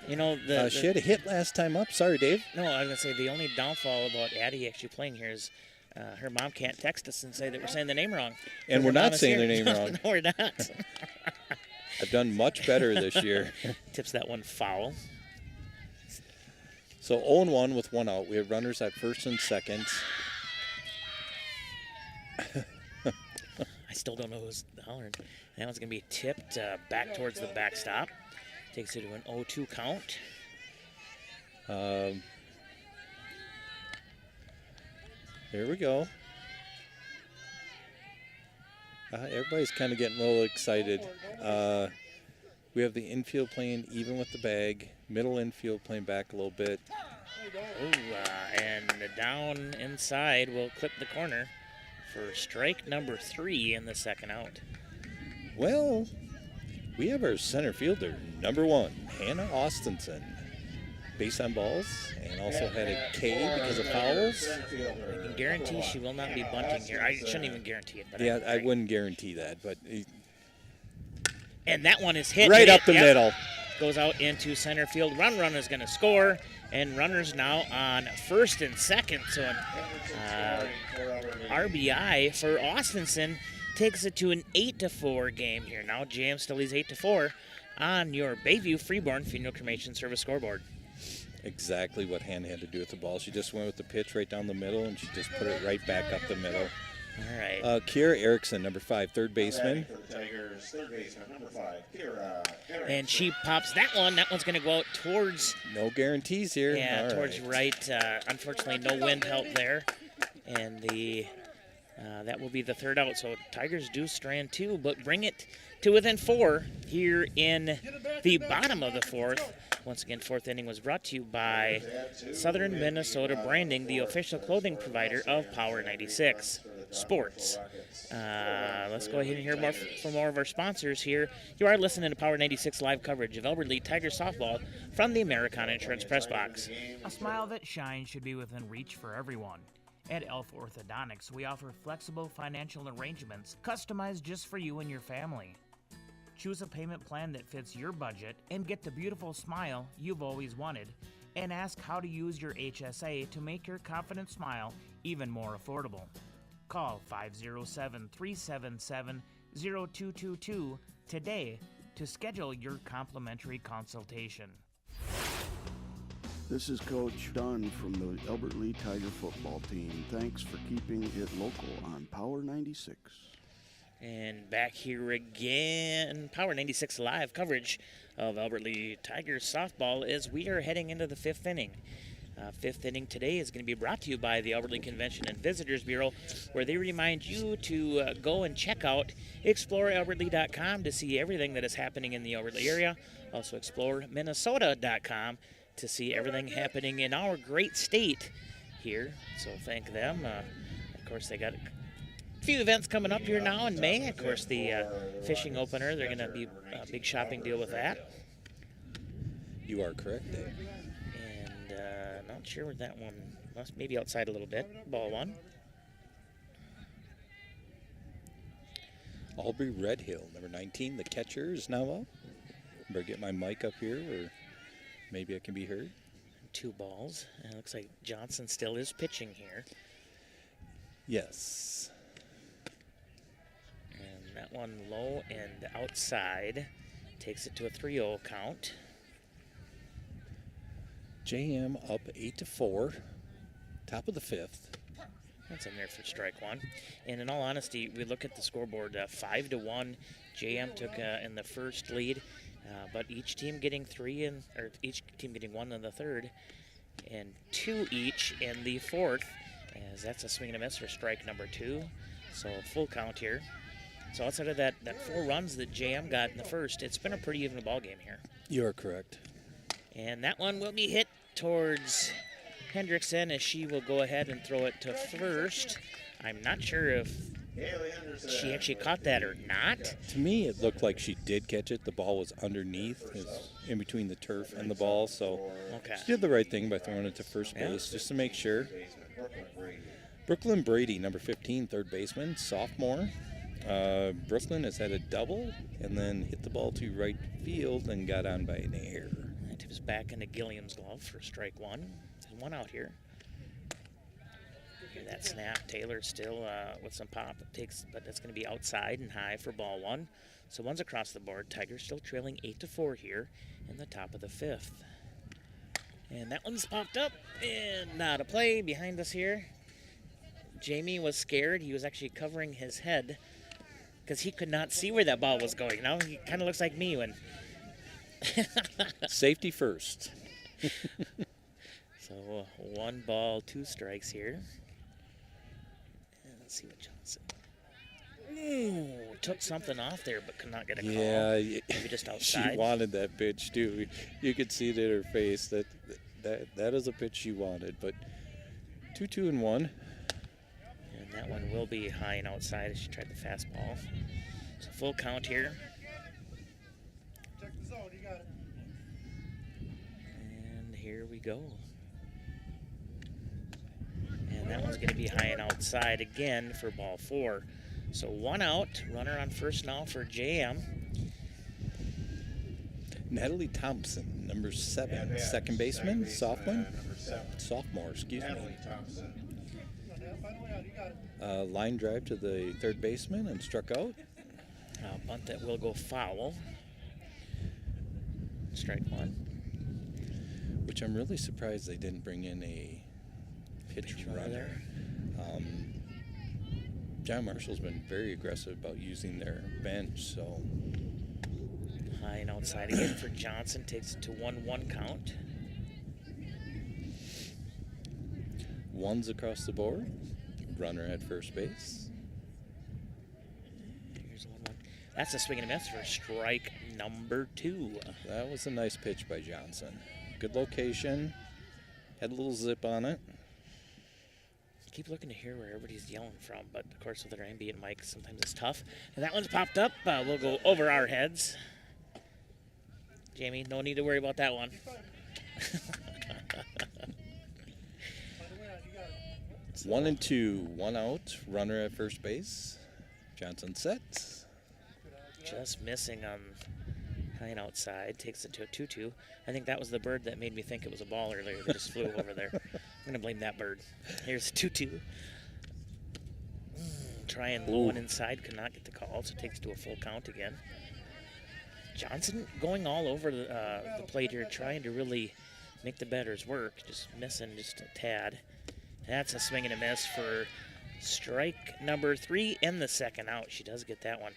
You know, she had a hit last time up. Sorry, Dave. No, I was going to say the only downfall about Addie actually playing here is her mom can't text us and say that we're saying the name wrong. And we're not saying the name wrong. No, we're not. I've done much better this year. Tips that one foul. So 0-1 with one out. We have runners at first and second. I still don't know who's hollering. That one's going to be tipped back towards the backstop. Takes it to an 0-2 count. There we go. Everybody's kind of getting a little excited. We have the infield playing even with the bag. Middle infield playing back a little bit. And down inside will clip the corner for strike number 3 in the second out. Well, we have our center fielder, number 1, Hannah Austinson. Base on balls, and also had a K because of fouls. I can guarantee she will not be bunting here. I shouldn't even guarantee it. But yeah, I wouldn't guarantee that. But and that one is hit. Right up the middle. Goes out into center field. Runner's going to score, and runners now on first and second. So an RBI for Austinson takes it to an 8-4 game here. Now JM still leads 8-4 on your Bayview Freeborn Funeral Cremation Service scoreboard. Exactly what Hannah had to do with the ball. She just went with the pitch right down the middle, and she just put it right back up the middle. All right. Kiera Erickson, number 5, third baseman. And she pops that one. That one's going to go out towards... No guarantees here. Yeah, all towards right. Unfortunately, no wind help there. And that will be the third out. So Tigers do strand 2, but bring it to within 4 here in the bottom of the fourth. Once again, fourth inning was brought to you by Southern Minnesota Branding, the official clothing provider of Power 96 Sports. Let's go ahead and hear more from more of our sponsors here. You are listening to Power 96 live coverage of Elbert Lee Tigers softball from the Americana Insurance Press Box. A smile that shines should be within reach for everyone. At Elf Orthodontics, we offer flexible financial arrangements customized just for you and your family. Choose a payment plan that fits your budget and get the beautiful smile you've always wanted. And ask how to use your HSA to make your confident smile even more affordable. Call 507-377-0222 today to schedule your complimentary consultation. This is Coach Dunn from the Elbert Lee Tiger football team. Thanks for keeping it local on Power 96. And back here again, Power 96 live coverage of Elbert Lee Tigers softball as we are heading into the fifth inning. Fifth inning today is going to be brought to you by the Elbert Lee Convention and Visitors Bureau, where they remind you to go and check out explorealbertlee.com to see everything that is happening in the Elbert Lee area. Also exploreminnesota.com to see everything happening in our great state here. So thank them. Of course, they got a few events coming up here now in May. Of course, the fishing opener, they're going to be a big shopping deal with that. You are correct, Dave. And not sure where that one must maybe outside a little bit. Ball one. Aubrey Redhill, number 19, the catcher, is now up. Better get my mic up here, or maybe I can be heard. 2 balls. And it looks like Johnson still is pitching here. Yes. And that one low and outside takes it to a 3-0 count. JM up 8-4, top of the fifth. That's in there for strike one. And in all honesty, we look at the scoreboard, 5-1. JM took in the first lead, but each team getting 3 or each team getting 1 in the third, and 2 each in the fourth. As that's a swing and a miss for strike number 2. So full count here. So outside of that 4 runs that JM got in the first, it's been a pretty even ball game here. You are correct. And that one will be hit towards Hendrickson as she will go ahead and throw it to first. I'm not sure if she actually caught that or not. To me, it looked like she did catch it. The ball was underneath, in between the turf and the ball, so she did the right thing by throwing it to first base just to make sure. Brooklyn Brady, number 15, third baseman, sophomore. Brooklyn has had a double and then hit the ball to right field and got on by an error. It was back into Gilliam's glove for strike one. There's one out here. Hear that snap. Taylor still with some pop. But that's going to be outside and high for ball one. So one's across the board. Tigers still trailing 8-4 here in the top of the fifth. And that one's popped up and not a play behind us here. Jamie was scared. He was actually covering his head because he could not see where that ball was going. Now he kind of looks like me when. Safety first. So 1 ball, 2 strikes here. And let's see what Johnson. Ooh, took something off there, but could not get a call. Yeah, maybe just outside. She wanted that pitch too. You could see it in her face that is a pitch she wanted. But 2-2-1. And that one will be high and outside as she tried the fastball. So full count here. Check the zone, you got it. And here we go. And that one's going to be high and outside again for ball 4. So 1 out, runner on first now for JM. Natalie Thompson, number 7, second baseman, sophomore, excuse me. Line drive to the third baseman and struck out. A bunt that will go foul. Strike 1. Which I'm really surprised they didn't bring in a pitch runner. John Marshall's been very aggressive about using their bench, so. High and outside again for Johnson. Takes it to 1-1 count. One's across the board. Runner at first base. Here's 1-1. That's a swing and a miss for strike number 2. That was a nice pitch by Johnson. Good location. Had a little zip on it. Keep looking to hear where everybody's yelling from, but of course with their ambient mic, sometimes it's tough. And that one's popped up. We'll go over our heads. Jamie, no need to worry about that one. 1-2, 1 out. Runner at first base. Johnson set. Just missing on high and outside. Takes it to a 2-2. I think that was the bird that made me think it was a ball earlier that just flew over there. I'm going to blame that bird. Here's 2-2. Trying low and inside. Could not get the call, so takes to a full count again. Johnson going all over the plate here, trying to really make the batters work. Just missing just a tad. That's a swing and a miss for strike number 3 and the second out. She does get that one.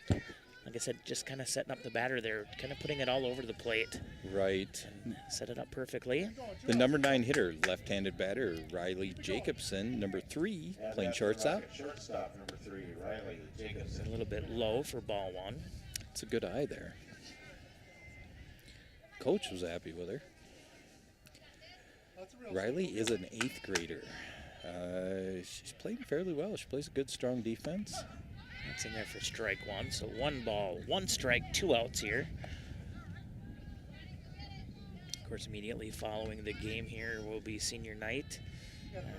Like I said, just kind of setting up the batter there, kind of putting it all over the plate. Right. And set it up perfectly. The number 9 hitter, left-handed batter, Riley Jacobson. Number 3, playing shortstop. Shortstop, number 3, Riley Jacobson. A little bit low for ball 1. It's a good eye there. Coach was happy with her. Riley is an 8th grader. She's playing fairly well. She plays a good, strong defense. That's in there for strike 1. So 1 ball, 1 strike, 2 outs here. Of course, immediately following the game here will be senior night.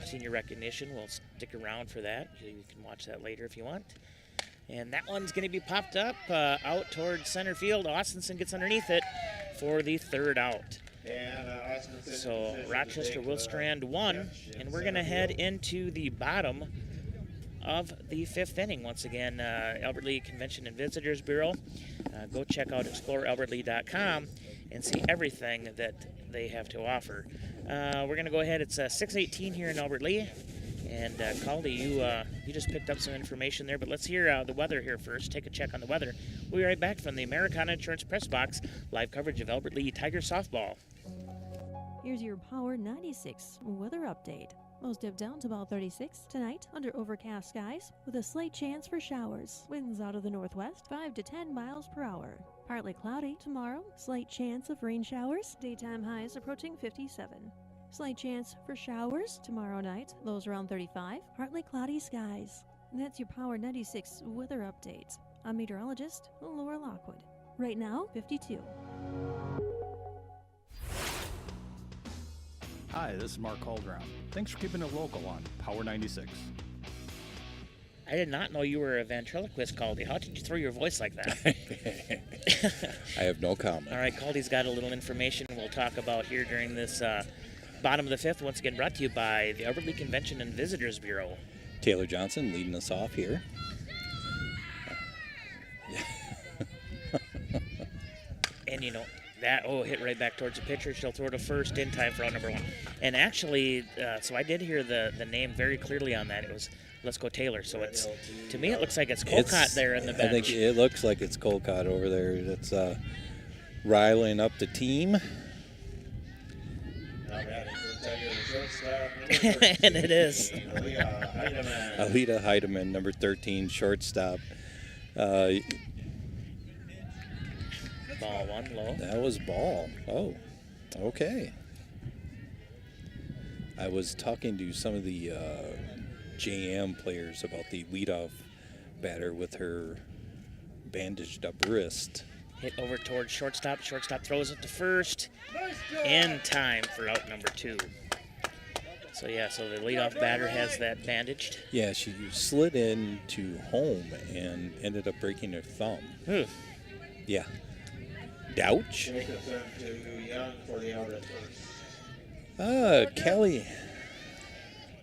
Senior recognition. We'll stick around for that. You can watch that later if you want. And that one's going to be popped up out towards center field. Austinson gets underneath it for the 3rd out. So Rochester will strand 1, and we're going to head into the bottom of the 5th inning. Once again, Albert Lea Convention and Visitors Bureau. Go check out explorealbertlea.com and see everything that they have to offer. We're going to go ahead. It's 6:18 here in Albert Lea. And Caldy, you just picked up some information there, but let's hear the weather here first. Take a check on the weather. We'll be right back from the Americana Insurance Press Box, live coverage of Albert Lea Tiger softball. Here's your Power 96 weather update. Lows dip down to about 36 tonight under overcast skies with a slight chance for showers. Winds out of the northwest 5 to 10 miles per hour. Partly cloudy tomorrow, slight chance of rain showers. Daytime highs approaching 57. Slight chance for showers tomorrow night, lows around 35. Partly cloudy skies. That's your Power 96 weather update. I'm meteorologist Laura Lockwood. Right now, 52. Hi, this is Mark Calderon. Thanks for keeping it local on Power 96. I did not know you were a ventriloquist, Caldy. How did you throw your voice like that? I have no comment. All right, Caldy's got a little information we'll talk about here during this bottom of the fifth. Once again, brought to you by the Albert Lea Convention and Visitors Bureau. Taylor Johnson leading us off here. And you know, that, hit right back towards the pitcher. She'll throw to first in time for out number one. And actually, so I did hear the name very clearly on that. It was Let's Go Taylor. So it's, to me, it looks like it's Colcott there in the bench. I think it looks like it's Colcott over there. That's riling up the team. And it is. Alita Heidemann, number 13, shortstop. Ball one low. That was ball. Oh, okay. I was talking to some of the JM players about the leadoff batter with her bandaged up wrist. Hit over towards shortstop. Shortstop throws it to first. In time for out number two. So the leadoff batter has that bandaged. Yeah, she slid into home and ended up breaking her thumb. Yeah. Douch?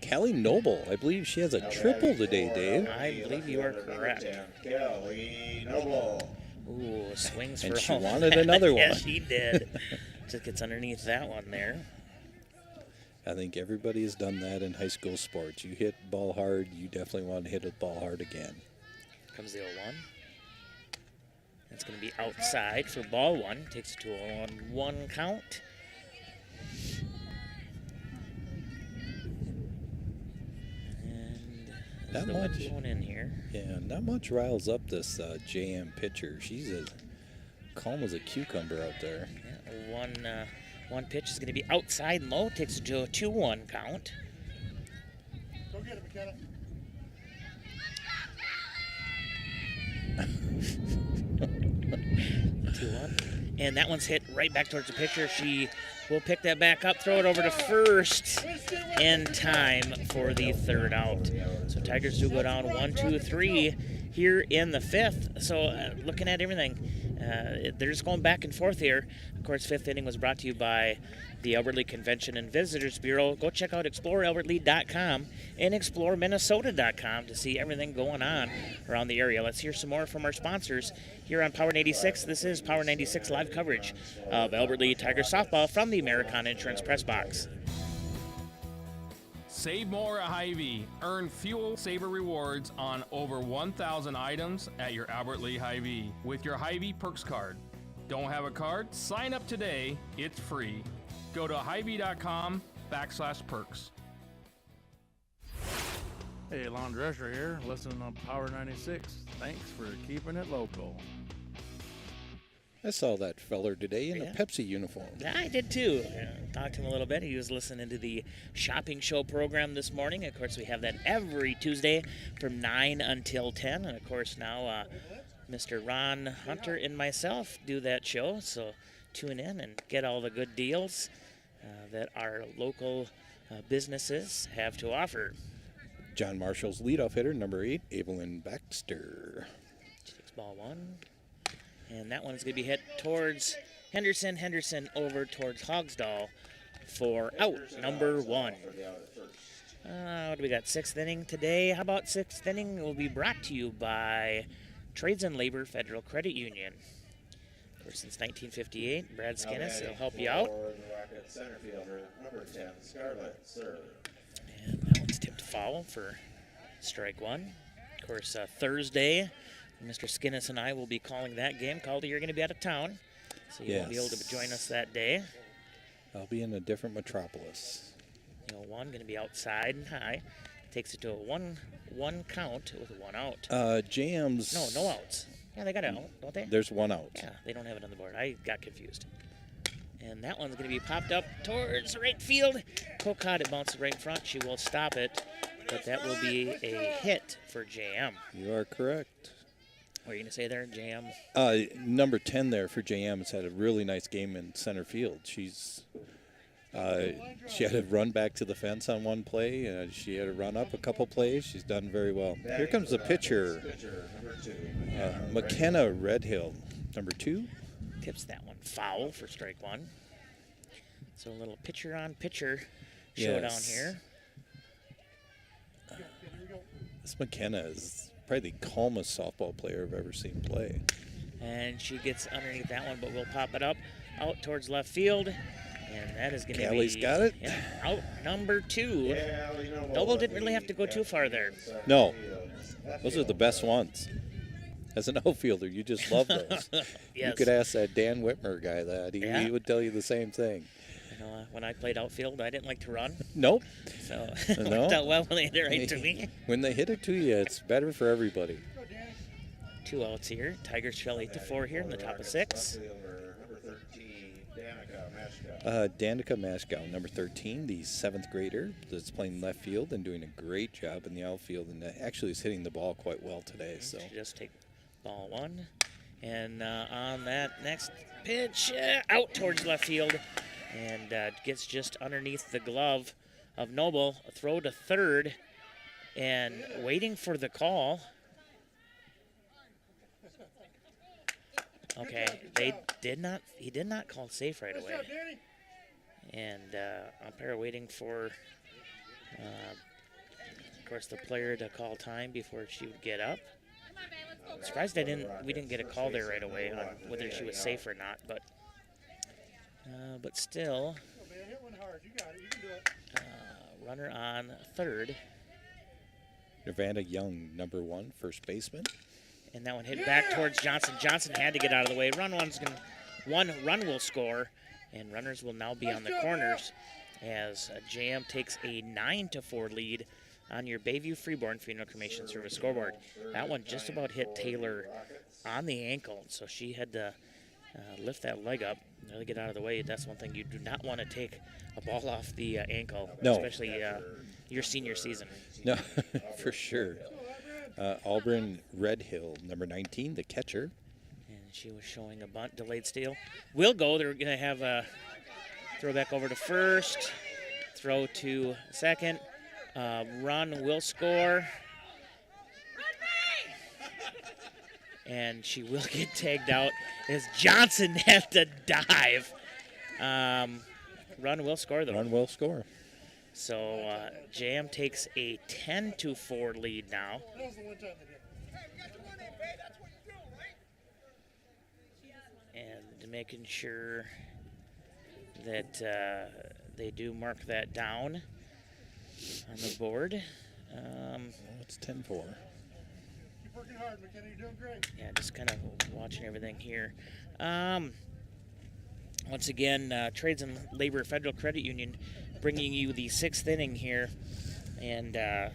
Callie Noble. I believe she has a triple today, Dave. I believe you are correct. Callie Noble. Ooh, swings and for she home. wanted another one. Yes, she did. Just gets underneath that one there. I think everybody has done that in high school sports. You hit ball hard, you definitely want to hit it ball hard again. Comes the 0-1. That's going to be outside for ball one. Takes it to a 1-1 count. And not the much going in here. Yeah, not much riles up this JM pitcher. She's as calm as a cucumber out there. Yeah, one pitch is going to be outside and low. Takes it to a 2-1 count. Go get it, McKenna. And that one's hit right back towards the pitcher. She will pick that back up, throw it over to first in time for the third out. So Tigers do go down 1-2-3 here in the fifth. So looking at everything, they're just going back and forth here. Of course, fifth inning was brought to you by the Albert Lea Convention and Visitors Bureau. Go check out explorealbertlea.com and exploreminnesota.com to see everything going on around the area. Let's hear some more from our sponsors here on Power 96. This is Power 96 live coverage of Albert Lea Tigers softball from the Americana Insurance Press Box. Save more at Hy-Vee. Earn fuel saver rewards on over 1,000 items at your Albert Lea Hy-Vee with your Hy-Vee Perks card. Don't have a card? Sign up today. It's free. Go to Hy-Vee.com/perks. Hey, Lon Drescher here, listening on Power 96. Thanks for keeping it local. I saw that feller today in a Pepsi uniform. I did too. Talked to him a little bit. He was listening to the shopping show program this morning. Of course, we have that every Tuesday from 9 until 10. And of course, now Mr. Ron Hunter and myself do that show. So tune in and get all the good deals that our local businesses have to offer. John Marshall's leadoff hitter, number 8, Evelyn Baxter. She takes ball one. And that one is going to be hit towards Henderson. Henderson over towards Hogsdall for out number 1. What do we got? 6th inning today. How about 6th inning? It will be brought to you by Trades and Labor Federal Credit Union. Of course, since 1958, Brad Skinnis will help you out. Center fielder, number 10, Scarlett Sir. And that one's tipped foul for strike one. Of course, Thursday, Mr. Skinnis and I will be calling that game. Calder, you're going to be out of town, so you won't be able to join us that day. I'll be in a different metropolis. 0-1 going to be outside and high. Takes it to a 1-1 count with 1 out. Jams. No outs. Yeah, they got an out, don't they? There's 1 out. Yeah, they don't have it on the board. I got confused. And that one's going to be popped up towards right field. Colcott, it bounces right in front. She will stop it. but that will be a hit for JM. You are correct. What are you going to say there, JM? Number 10 there for JM has had a really nice game in center field. She had to run back to the fence on one play. She had to run up a couple plays. She's done very well. Here comes the pitcher, McKenna Redhill, number 2. Tips that one foul for strike 1. So a little pitcher-on-pitcher showdown here. This McKenna is probably the calmest softball player I've ever seen play. And she gets underneath that one, but we'll pop it up out towards left field. And that is going to be... Callie's got it. Yeah, out number 2. Noble didn't really have to go too far there. No. Those are the best ones. As an outfielder, you just love those. Yes. You could ask that Dan Whitmer guy that. He would tell you the same thing. You know, when I played outfield, I didn't like to run. Nope. So it worked out well when they hit it right to me. When they hit it to you, it's better for everybody. 2 outs here. Tigers trail 8-4 here in the top of 6. Danica Mashkow, number 13, the 7th grader that's playing left field and doing a great job in the outfield, and actually is hitting the ball quite well today. So Just take ball 1. And on that next pitch, out towards left field. And gets just underneath the glove of Noble. A throw to third. And waiting for the call. Okay, he did not call safe right away. And umpire waiting for, of course, the player to call time before she would get up. I'm surprised we didn't get a call there right away on whether she was safe or not, but still, runner on third. Nevada Young, number 1, first baseman. And that one hit back towards Johnson. Johnson had to get out of the way. One run will score, and runners will now be on the corners as JM takes a 9-4 lead on your Bayview Freeborn Funeral Cremation Service scoreboard. That one just about hit Taylor on the ankle, so she had to lift that leg up, really get out of the way. That's one thing you do not want to take a ball off the ankle, especially your senior season. No, for sure. Auburn Redhill, number 19, the catcher. And she was showing a bunt, delayed steal. Will go. They're going to have a throw back over to first, throw to second. Run will score. And she will get tagged out as Johnson has to dive. Run will score, though. Run will score. So JM takes a 10-4 lead now. And making sure that they do mark that down on the board. It's 10-4. Keep working hard, McKenna. You're doing great. Yeah, just kind of watching everything here. Once again, Trades and Labor Federal Credit Union bringing you the 6th inning here. And I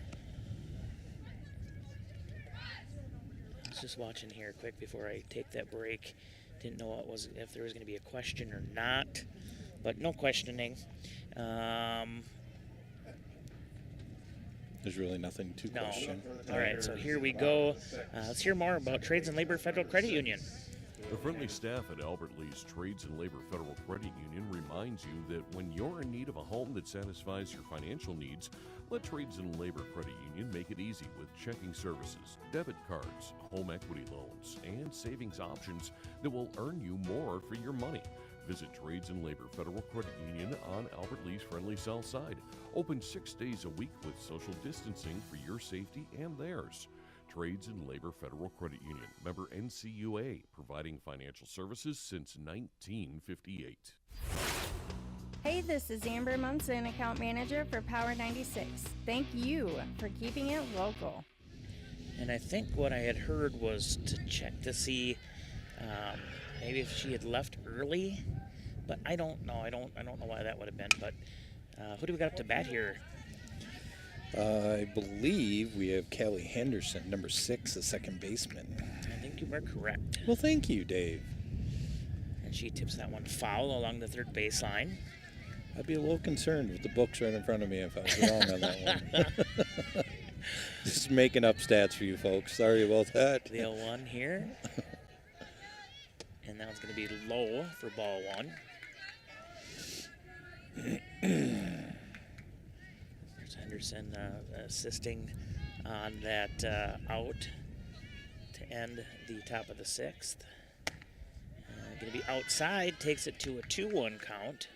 was just watching here quick before I take that break. Didn't know if there was going to be a question or not, but no questioning. There's really nothing to question. All right, so here we go. Let's hear more about Trades and Labor Federal Credit Union. The friendly staff at Albert Lee's Trades and Labor Federal Credit Union reminds you that when you're in need of a home that satisfies your financial needs, let Trades and Labor Credit Union make it easy with checking services, debit cards, home equity loans, and savings options that will earn you more for your money. Visit Trades and Labor Federal Credit Union on Albert Lee's friendly south side. Open 6 days a week with social distancing for your safety and theirs. Trades and Labor Federal Credit Union, member NCUA, providing financial services since 1958. Hey, this is Amber Munson, account manager for Power 96. Thank you for keeping it local. And I think what I had heard was to check to see maybe if she had left early, but I don't know. I don't know why that would have been. But who do we got up to bat here? I believe we have Callie Henderson, number 6, the second baseman. I think you are correct. Well, thank you, Dave. And she tips that one foul along the third baseline. I'd be a little concerned with the books right in front of me if I was wrong on that one. Just making up stats for you folks. Sorry about that. The 0-1 here. And that one's going to be low for ball 1. There's Henderson assisting on that out to end the top of the 6th. Going to be outside, takes it to a 2-1 count.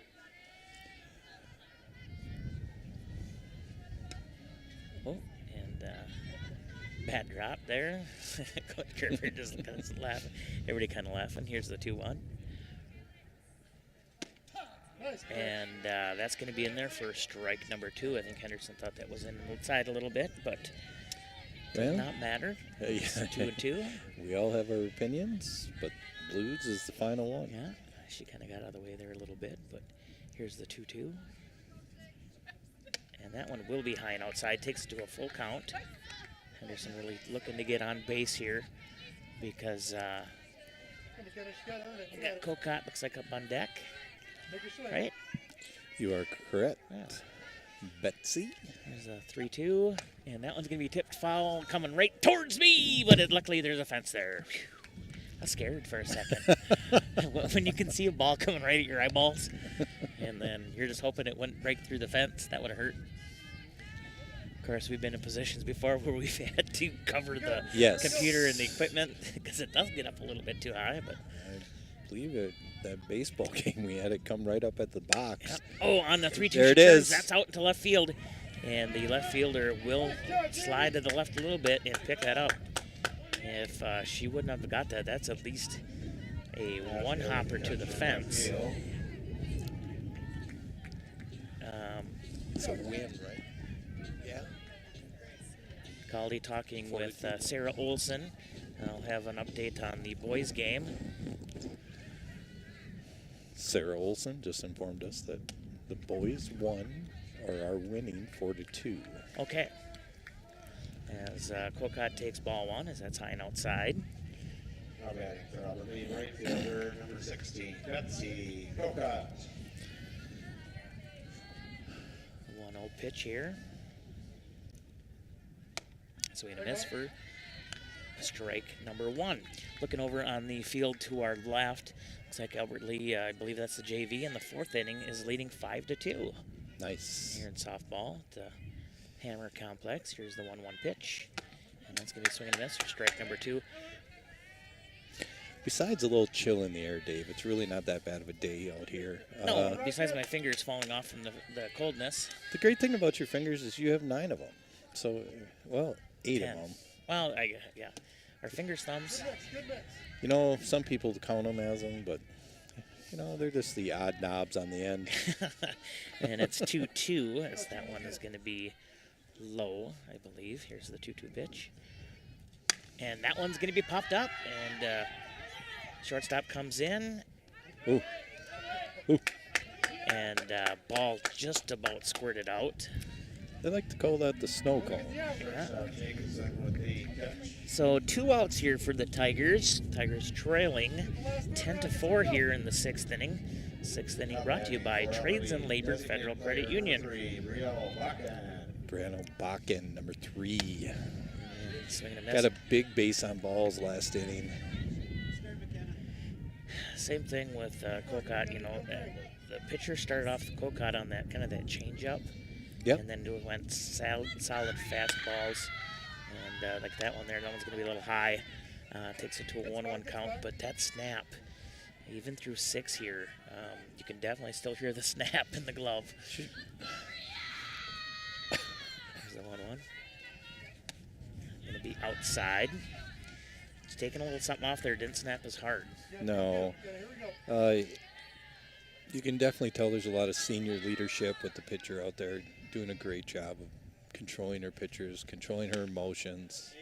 Oh, and bad drop there. Coach Gerber just kind of laughing. Everybody kind of laughing. Here's the 2-1. And that's going to be in there for strike number 2. I think Henderson thought that was in outside a little bit, but does not matter. It's 2-2. We all have our opinions, but Blues is the final one. Yeah, she kind of got out of the way there a little bit, but here's the 2-2. And that one will be high and outside, takes it to a full count. Henderson really looking to get on base here because we got Cocott, looks like up on deck, right? You are correct. Yeah. Betsy. There's a 3-2, and that one's going to be tipped foul coming right towards me, but luckily there's a fence there. Whew. I was scared for a second. When you can see a ball coming right at your eyeballs, and then you're just hoping it wouldn't break through the fence, that would have hurt. Of course, we've been in positions before where we've had to cover the computer and the equipment because it does get up a little bit too high. But I believe it. That baseball game, we had it come right up at the box. Yeah. Oh, on the 3-2 there it is. That's out into left field, and the left fielder will slide to the left a little bit and pick that up. If she wouldn't have got that, that's at least a one-hopper to the fence. It's a win, right? Yeah. Caldy talking with Sarah Olson. I'll have an update on the boys' game. Sarah Olson just informed us that the boys won or are winning 4-2. Okay. As Cocott takes ball 1, as that's high and outside. Now batting for Albany, right fielder, number 16, Betsy Cocott. 1-0 pitch here. Swing and a miss for strike number 1. Looking over on the field to our left, looks like Albert Lee, I believe that's the JV in the 4th inning, is leading 5-2. Nice. Here in softball at the Hammer Complex. Here's the 1-1 pitch. And that's going to be a swing and a miss for strike number 2. Besides a little chill in the air, Dave, it's really not that bad of a day out here. No, besides my fingers falling off from the coldness. The great thing about your fingers is you have 9 of them. So, well, 8 10. of them. Well, yeah. Our fingers, thumbs. You know, some people count them as them, but, you know, they're just the odd knobs on the end. And it's 2-2, as that one is going to be low, I believe. Here's the 2-2 pitch. And that one's going to be popped up, and shortstop comes in. Ooh. Ooh. And ball just about squirted out. They like to call that the snow cone. Yeah. So 2 outs here for the Tigers. Tigers trailing 10-4 here in the 6th inning. 6th inning brought to you by Trades and Labor Federal Credit Union. Brianna Bakken, number 3. Swinging a miss. Got a big base on balls last inning. Same thing with Cocott. You know, the pitcher started off Cocott on that kind of that changeup. Yep. And then went solid fastballs. And like that one there, that one's going to be a little high. Takes it to a 1-1 count. But that snap, even through 6 here, you can definitely still hear the snap in the glove. There's the 1-1. Going to be outside. It's taking a little something off there. Didn't snap as hard. No. You can definitely tell there's a lot of senior leadership with the pitcher out there doing a great job of controlling her pitches, controlling her emotions.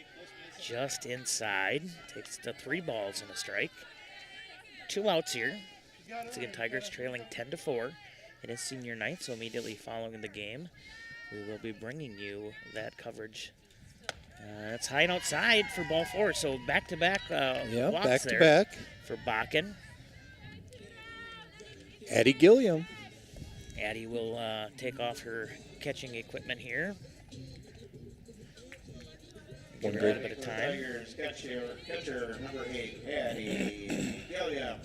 Just inside. Takes to 3 balls and a strike. 2 outs here. Once again, Tigers trailing 10-4. It is senior night, so immediately following the game, we will be bringing you that coverage. It's high and outside for ball 4, so back-to-back walks back-to-back for Bakken. Addie Gilliam. Addie will take off her catching equipment here. Give her a little bit of time. Tigers, catcher number 8, Addie Gilliam.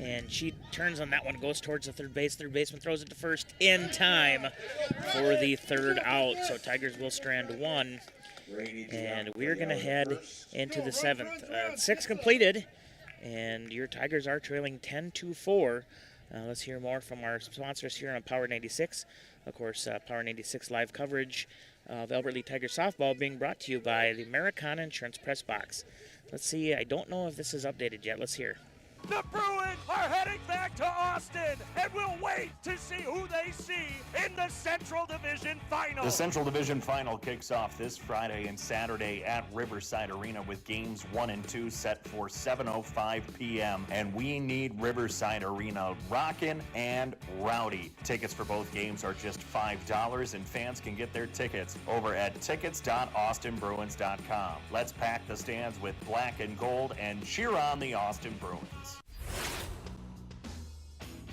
And she turns on that one, goes towards the third base. Third baseman throws it to first in time for the third out. So Tigers will strand one. And we're going to head into the 7th. 6 completed, and your Tigers are trailing 10-4. Let's hear more from our sponsors here on Power 96. Of course, Power 96 live coverage of Albert Lee Tigers softball being brought to you by the Americana Insurance Press Box. Let's see. I don't know if this is updated yet. Let's hear. The Bruins are heading back to Austin, and we'll wait to see who they see in the Central Division Final. The Central Division Final kicks off this Friday and Saturday at Riverside Arena with games 1 and 2 set for 7:05 p.m. And we need Riverside Arena rockin' and rowdy. Tickets for both games are just $5, and fans can get their tickets over at tickets.austinbruins.com. Let's pack the stands with black and gold and cheer on the Austin Bruins.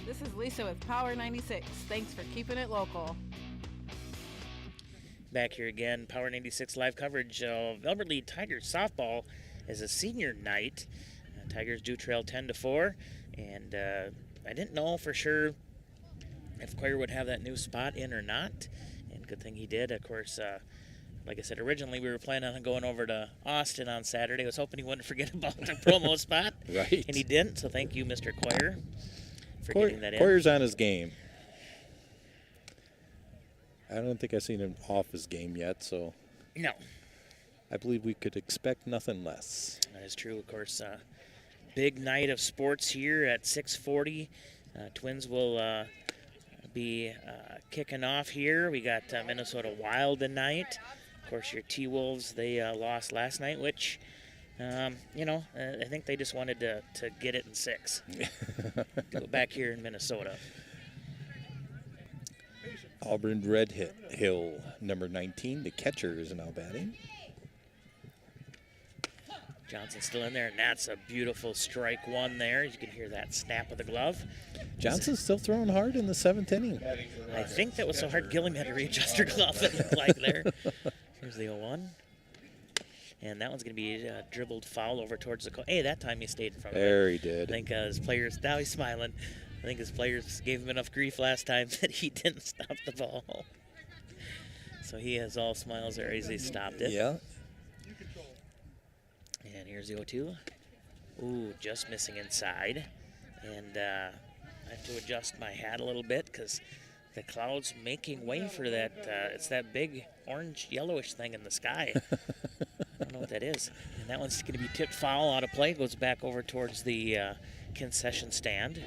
This is Lisa with Power 96. Thanks for keeping it local. Back here again, Power 96 live coverage of Albert Lee Tigers softball as a senior night. Tigers do trail 10-4, and I didn't know for sure if Quire would have that new spot in or not, and good thing he did. Of course, like I said, originally we were planning on going over to Austin on Saturday. I was hoping he wouldn't forget about the promo spot, Right. And he didn't, so thank you, Mr. Quire, for getting that in. Quires on his game. I don't think I've seen him off his game yet, so No. I believe we could expect nothing less. That is true, of course. Big night of sports here at 6:40. Twins will be kicking off here. We got Minnesota Wild tonight. Of course, your T-Wolves, they lost last night, which, I think they just wanted to get it in 6. Go back here in Minnesota. Auburn Red Hill, number 19, the catcher is now batting. Johnson's still in there, and that's a beautiful strike one there. You can hear that snap of the glove. Johnson's still throwing hard in the 7th inning. I think that was so hard Gilliam had to readjust her glove, it looked like there. Here's the 0-1. And that one's going to be dribbled foul over towards the hey, that time he stayed in front of it. There he did. I think his players, now he's smiling. I think his players gave him enough grief last time that he didn't stop the ball. So he has all smiles there as he stopped it. Yeah. And here's the 0-2. Ooh, just missing inside. And I have to adjust my hat a little bit because the cloud's making way for that. It's that big orange yellowish thing in the sky. I don't know what that is. And that one's going to be tipped foul out of play. Goes back over towards the concession stand.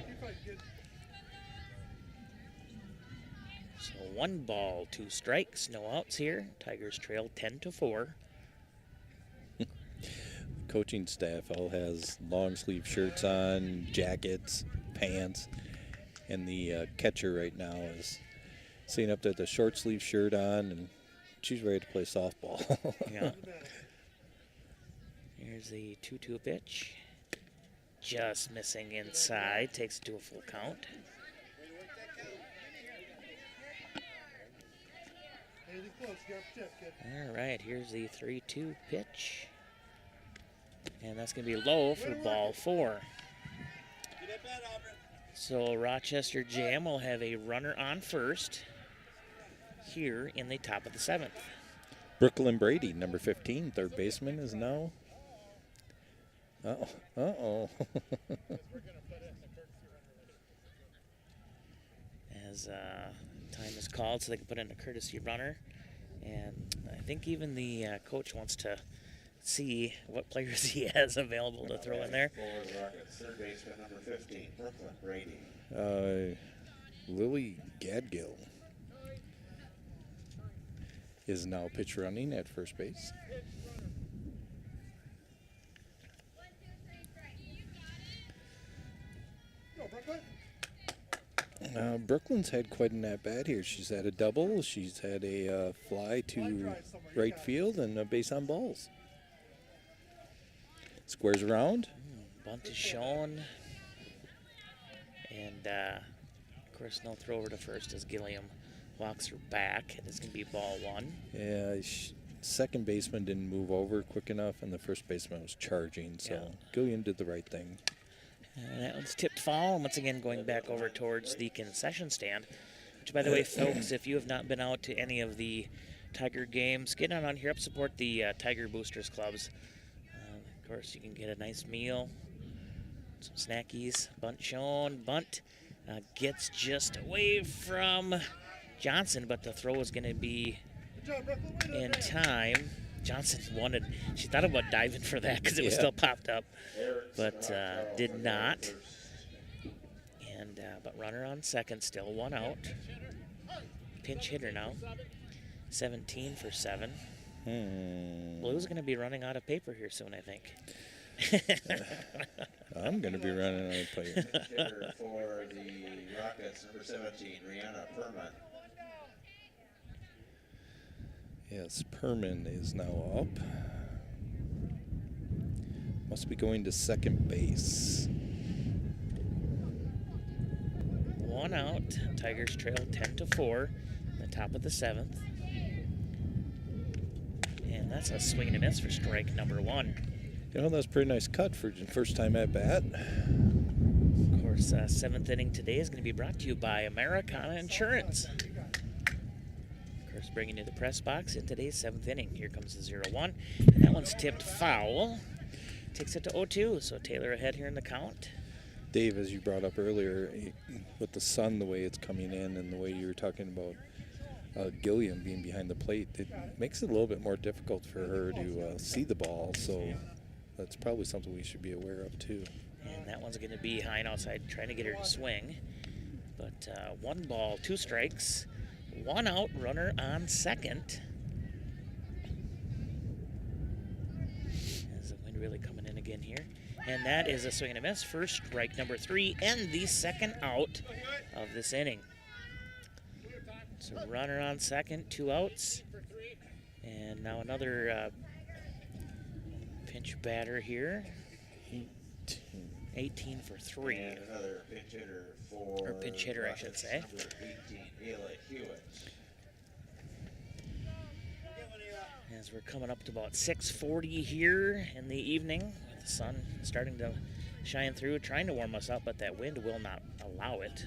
So 1 ball, 2 strikes, no outs here. Tigers trail 10-4. Coaching staff all has long sleeve shirts on, jackets, pants, and the catcher right now is sitting up there with a short sleeve shirt on, and she's ready to play softball. Yeah. Here's the 2-2 pitch. Just missing inside, takes it to a full count. All right, here's the 3-2 pitch. And that's going to be low for ball 4. So Rochester Jam will have a runner on first here in the top of the 7th. Brooklyn Brady, number 15, third baseman, is now. Uh-oh. As time is called so they can put in a courtesy runner. And I think even the coach wants to see what players he has available to throw in there. Third baseman number 15, Brooklyn Brady. Lily Gadgill is now pitch running at first base. Brooklyn's had quite an at-bat here. She's had a double, she's had a fly to right field, and a base on balls. Squares around. Bunt is shown. And, of course, no throw over to first as Gilliam walks her back. And it's going to be ball one. Yeah, second baseman didn't move over quick enough, and the first baseman was charging. So Gilliam did the right thing. That one's tipped foul. And once again, going back over towards the concession stand. Which, by the way, folks, if you have not been out to any of the Tiger games, get on here, up support the Tiger Boosters clubs. Of course, you can get a nice meal, some snackies. Bunt shown. Bunt gets just away from Johnson, but the throw is going to be in time. Johnson wanted, she thought about diving for that because it was still popped up, but did not. And but runner on second, still one out. Pinch hitter now, 17 for 7. Blue's going to be running out of paper here soon, I think. I'm going to be running out of paper. Hitter for the Rockets, number 17, Rihanna Perman. Yes, Perman is now up. Must be going to second base. One out. Tigers trail 10-4 in the top of the 7th. And that's a swing and a miss for strike number 1. You know, that's a pretty nice cut for first time at bat. Of course, 7th inning today is going to be brought to you by Americana Insurance. Of course, bringing you the press box in today's 7th inning. Here comes the 0-1, and that one's tipped foul. Takes it to 0-2, so Taylor ahead here in the count. Dave, as you brought up earlier, with the sun, the way it's coming in, and the way you were talking about Gilliam being behind the plate, it makes it a little bit more difficult for her to see the ball, so that's probably something we should be aware of too. And that one's going to be high and outside, trying to get her to swing. But 1 ball, 2 strikes, 1 out, runner on second. Is the wind really coming in again here? And that is a swing and a miss for strike number 3 and the second out of this inning. So runner on second, 2 outs. And now another pinch batter here. 18 for 3. And another pinch hitter for... Or pinch hitter, I should say. Number 18, Ayla Hewitt. As we're coming up to about 6:40 here in the evening, with the sun starting to shine through, trying to warm us up, but that wind will not allow it.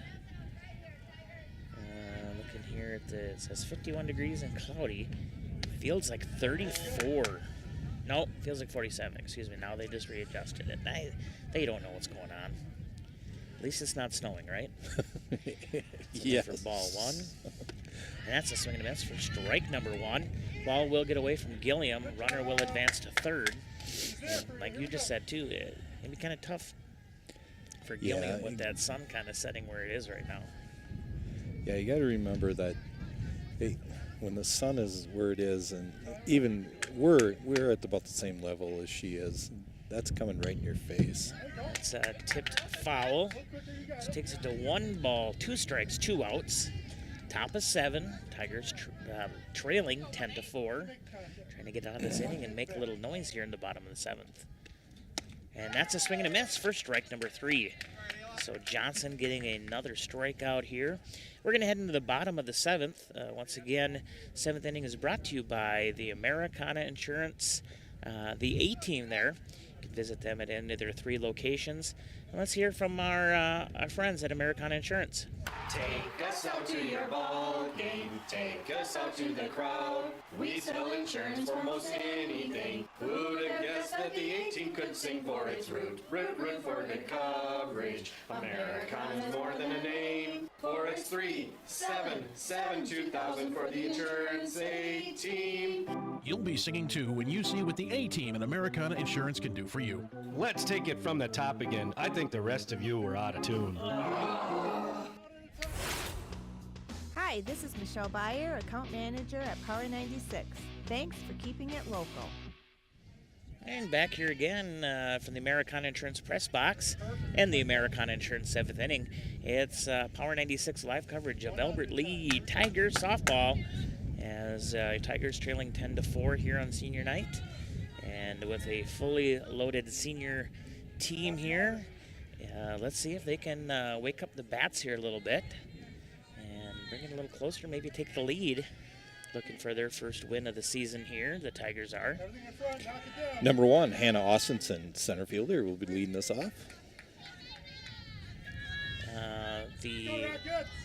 Looking here at it says 51 degrees and cloudy. Feels like 34. No, feels like 47. Excuse me. Now they just readjusted it. They don't know what's going on. At least it's not snowing, right? Yes. For ball 1. And that's a swing and a miss for strike number 1. Ball will get away from Gilliam. Runner will advance to third. And like you just said, too, it can be kind of tough for Gilliam with that sun kind of setting where it is right now. Yeah, you got to remember that when the sun is where it is, and even we're at about the same level as she is, that's coming right in your face. It's a tipped foul. This takes it to 1 ball, 2 strikes, 2 outs. Top of 7. Tigers trailing 10-4. Trying to get out of this inning and make a little noise here in the bottom of the 7th. And that's a swing and a miss for strike number 3. So Johnson getting another strikeout here. We're going to head into the bottom of the 7th. Once again, 7th inning is brought to you by the Americana Insurance, the A-team there. You can visit them at any of their 3 locations. And let's hear from our friends at Americana Insurance. Take us out to your ball game. Take us out to the crowd. We sell insurance for most anything. Who'd have guessed that the A-team could sing for its root? Root, root for good coverage. Americana's more than a name. For it's 377 2000 for the insurance A-team. You'll be singing too when you see what the A-team and Americana Insurance can do for you. Let's take it from the top again. I think the rest of you were out of tune. Hi, this is Michelle Bayer, Account Manager at Power 96. Thanks for keeping it local. And back here again from the Americana Insurance Press Box and the Americana Insurance 7th inning. It's Power 96 live coverage of Albert Lee Tigers softball as Tigers trailing 10-4 here on senior night. And with a fully loaded senior team here, let's see if they can wake up the bats here a little bit and bring it a little closer, maybe take the lead. Looking for their first win of the season here, the Tigers are. Number 1, Hannah Austinson, center fielder, will be leading us off. The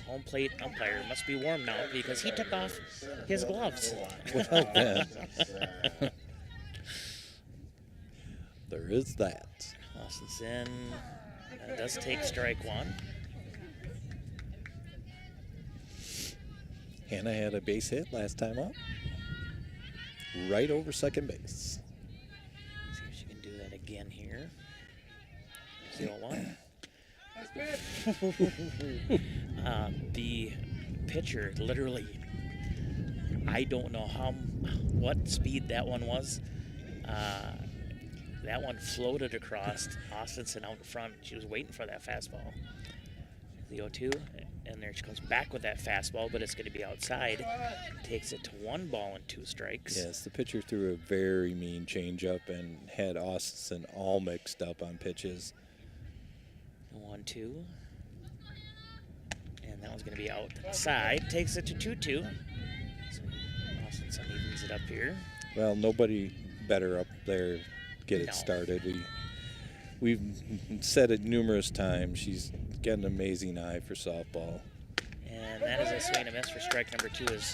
home plate umpire must be warm now because he took off his gloves. Well, then. There is that. Austinson does take strike 1. Hannah had a base hit last time up. Right over second base. See if she can do that again here. 0-1. The pitcher literally, I don't know what speed that one was. That one floated across Austinson out in front. She was waiting for that fastball. The 0-2, and there she comes back with that fastball, but it's going to be outside. Takes it to 1 ball and 2 strikes. Yes, the pitcher threw a very mean changeup and had Austinson all mixed up on pitches. 1-2. And that one's going to be outside. Takes it to 2-2. So Austinson evens it up here. Well, nobody better up there get it started. We've said it numerous times. She's got an amazing eye for softball. And that is a swing and a miss for strike number 2 as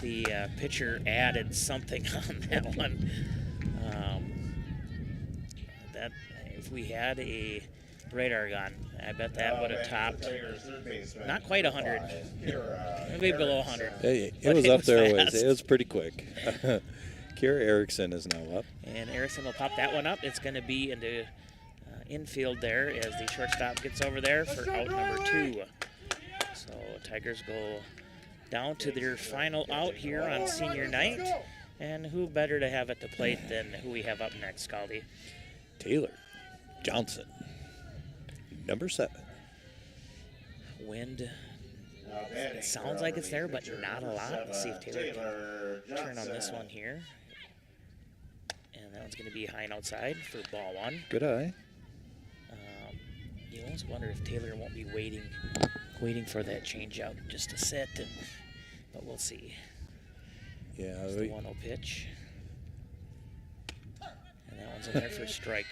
the pitcher added something on that one. That if we had a radar gun, I bet that would have topped not quite 100, maybe below 100. It was up there. It was pretty quick. Kira Erickson is now up. And Erickson will pop that one up. It's going to be into infield there as the shortstop gets over there for out number 2. So Tigers go down to their final out here on senior night. And who better to have at the plate than who we have up next, Scaldi? Taylor Johnson, number 7. Wind. It sounds like it's there, but not a lot. Let's see if Taylor can turn on this one here. And that one's going to be high and outside for ball 1. Good eye. You almost wonder if Taylor won't be waiting for that changeout just to sit, but we'll see. Yeah, it's the 1-0 pitch, and that one's in there for strike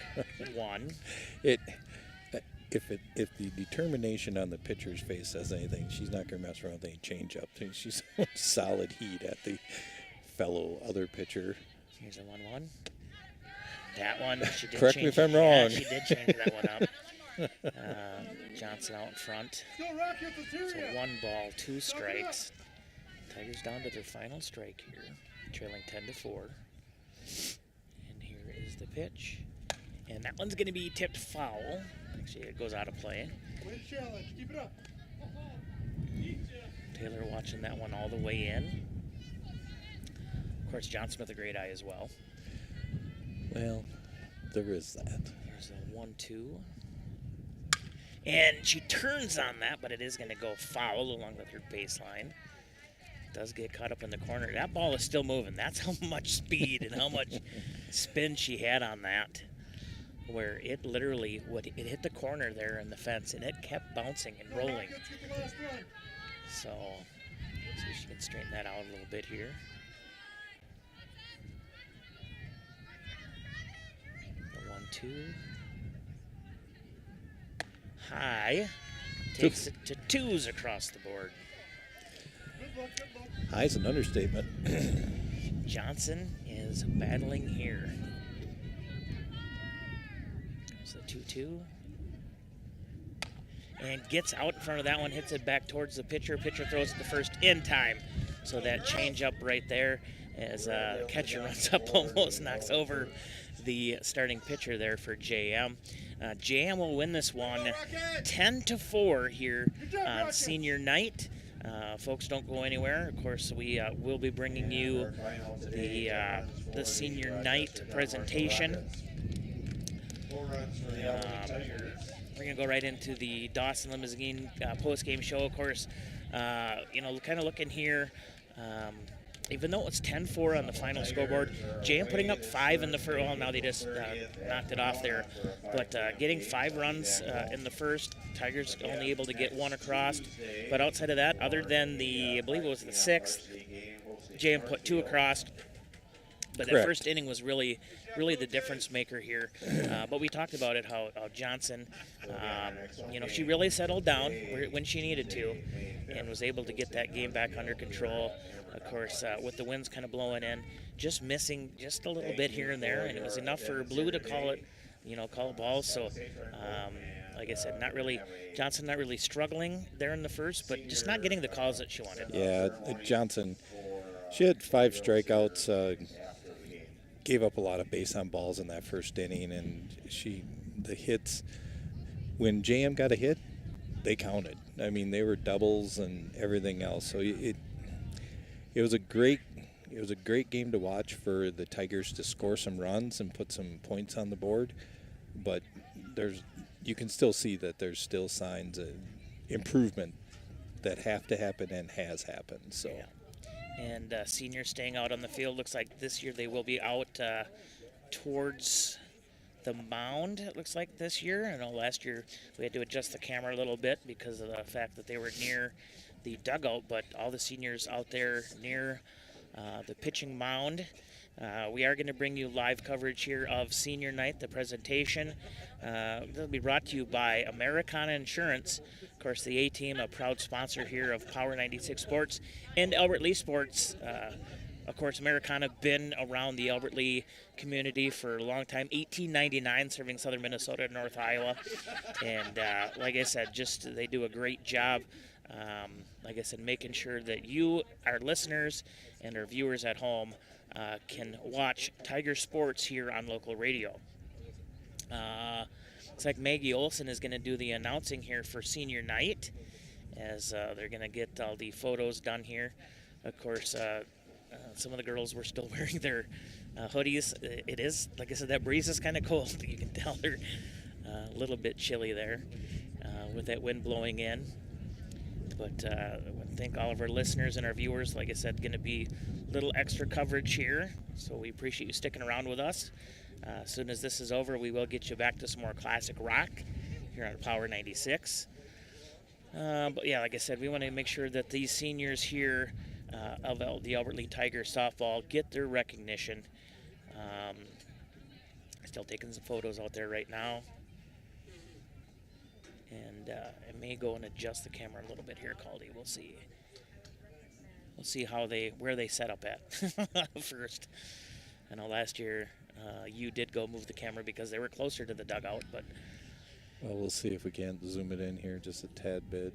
1. If the determination on the pitcher's face says anything, she's not going to mess around with any changeup. She's solid heat at the fellow other pitcher. Here's a 1-1. That one, she did. Correct me if I'm wrong. Yeah, she did change that one up. Johnson out in front. So 1 ball, 2 strikes. Tigers down to their final strike here, trailing 10-4. And here is the pitch. And that one's going to be tipped foul. Actually, it goes out of play. Taylor watching that one all the way in. Of course, Johnson with a great eye as well. Well, there is that. There's a 1-2. And she turns on that, but it is going to go foul along the third baseline. Does get caught up in the corner. That ball is still moving. That's how much speed and how much spin she had on that. Where it literally it hit the corner there in the fence, and it kept bouncing and rolling. So, see if she can straighten that out a little bit here. The 1-2. High. Takes it to 2s across the board. High's an understatement. Johnson is battling here. There's the 2-2. And gets out in front of that one, hits it back towards the pitcher. Pitcher throws it to first in time. So that change up right there as catcher runs up, almost knocks over the starting pitcher there for JM. JM will win this one 10-4 here on senior night. Folks, don't go anywhere. Of course, we will be bringing you the senior night presentation. We're going to go right into the Dawson Limousine post-game show. Of course, kind of looking here. even though it was 10-4 on the final scoreboard, JM putting up 5 in the first. Well, now they just knocked it off there. But getting 5 runs in the first, Tigers only able to get 1 across. But outside of that, other than I believe it was the 6th, JM put 2 across. But that first inning was really the difference maker here. But we talked about it, how Johnson, she really settled down when she needed to and was able to get that game back under control. Of course, with the winds kind of blowing in, just missing just a little bit here and there, and it was enough for Blue to call a ball. So, like I said, Johnson not really struggling there in the first, but just not getting the calls that she wanted. Yeah, Johnson, she had 5 strikeouts, gave up a lot of base on balls in that first inning, and the hits, when JM got a hit, they counted. I mean, they were doubles and everything else. So it was a great game to watch for the Tigers to score some runs and put some points on the board. But you can still see that there's still signs of improvement that have to happen and has happened. So. Yeah. And seniors staying out on the field. Looks like this year they will be out towards the mound, it looks like, this year. I know last year we had to adjust the camera a little bit because of the fact that they were near the dugout, but all the seniors out there near the pitching mound. We are going to bring you live coverage here of senior night, the presentation. It'll be brought to you by Americana Insurance. Of course, the A-Team, a proud sponsor here of Power 96 Sports and Albert Lee Sports. Of course, Americana been around the Albert Lee community for a long time, 1899, serving southern Minnesota and North Iowa. And like I said, they do a great job, like I said, making sure that you, our listeners, and our viewers at home can watch Tiger Sports here on local radio. Looks like Maggie Olson is going to do the announcing here for senior night, as they're going to get all the photos done here. Of course, some of the girls were still wearing their hoodies. It is, like I said, that breeze is kind of cold. You can tell they're a little bit chilly there with that wind blowing in. But I want to thank all of our listeners and our viewers. Like I said, going to be a little extra coverage here, so we appreciate you sticking around with us. As soon as this is over, we will get you back to some more classic rock here on Power 96. But yeah, like I said, we want to make sure that these seniors here of the Albert Lee Tigers softball get their recognition. Still taking some photos out there right now. And I may go and adjust the camera a little bit here, Caldy. We'll see. We'll see where they set up at first. I know last year you did go move the camera because they were closer to the dugout, but well, we'll see if we can't zoom it in here just a tad bit.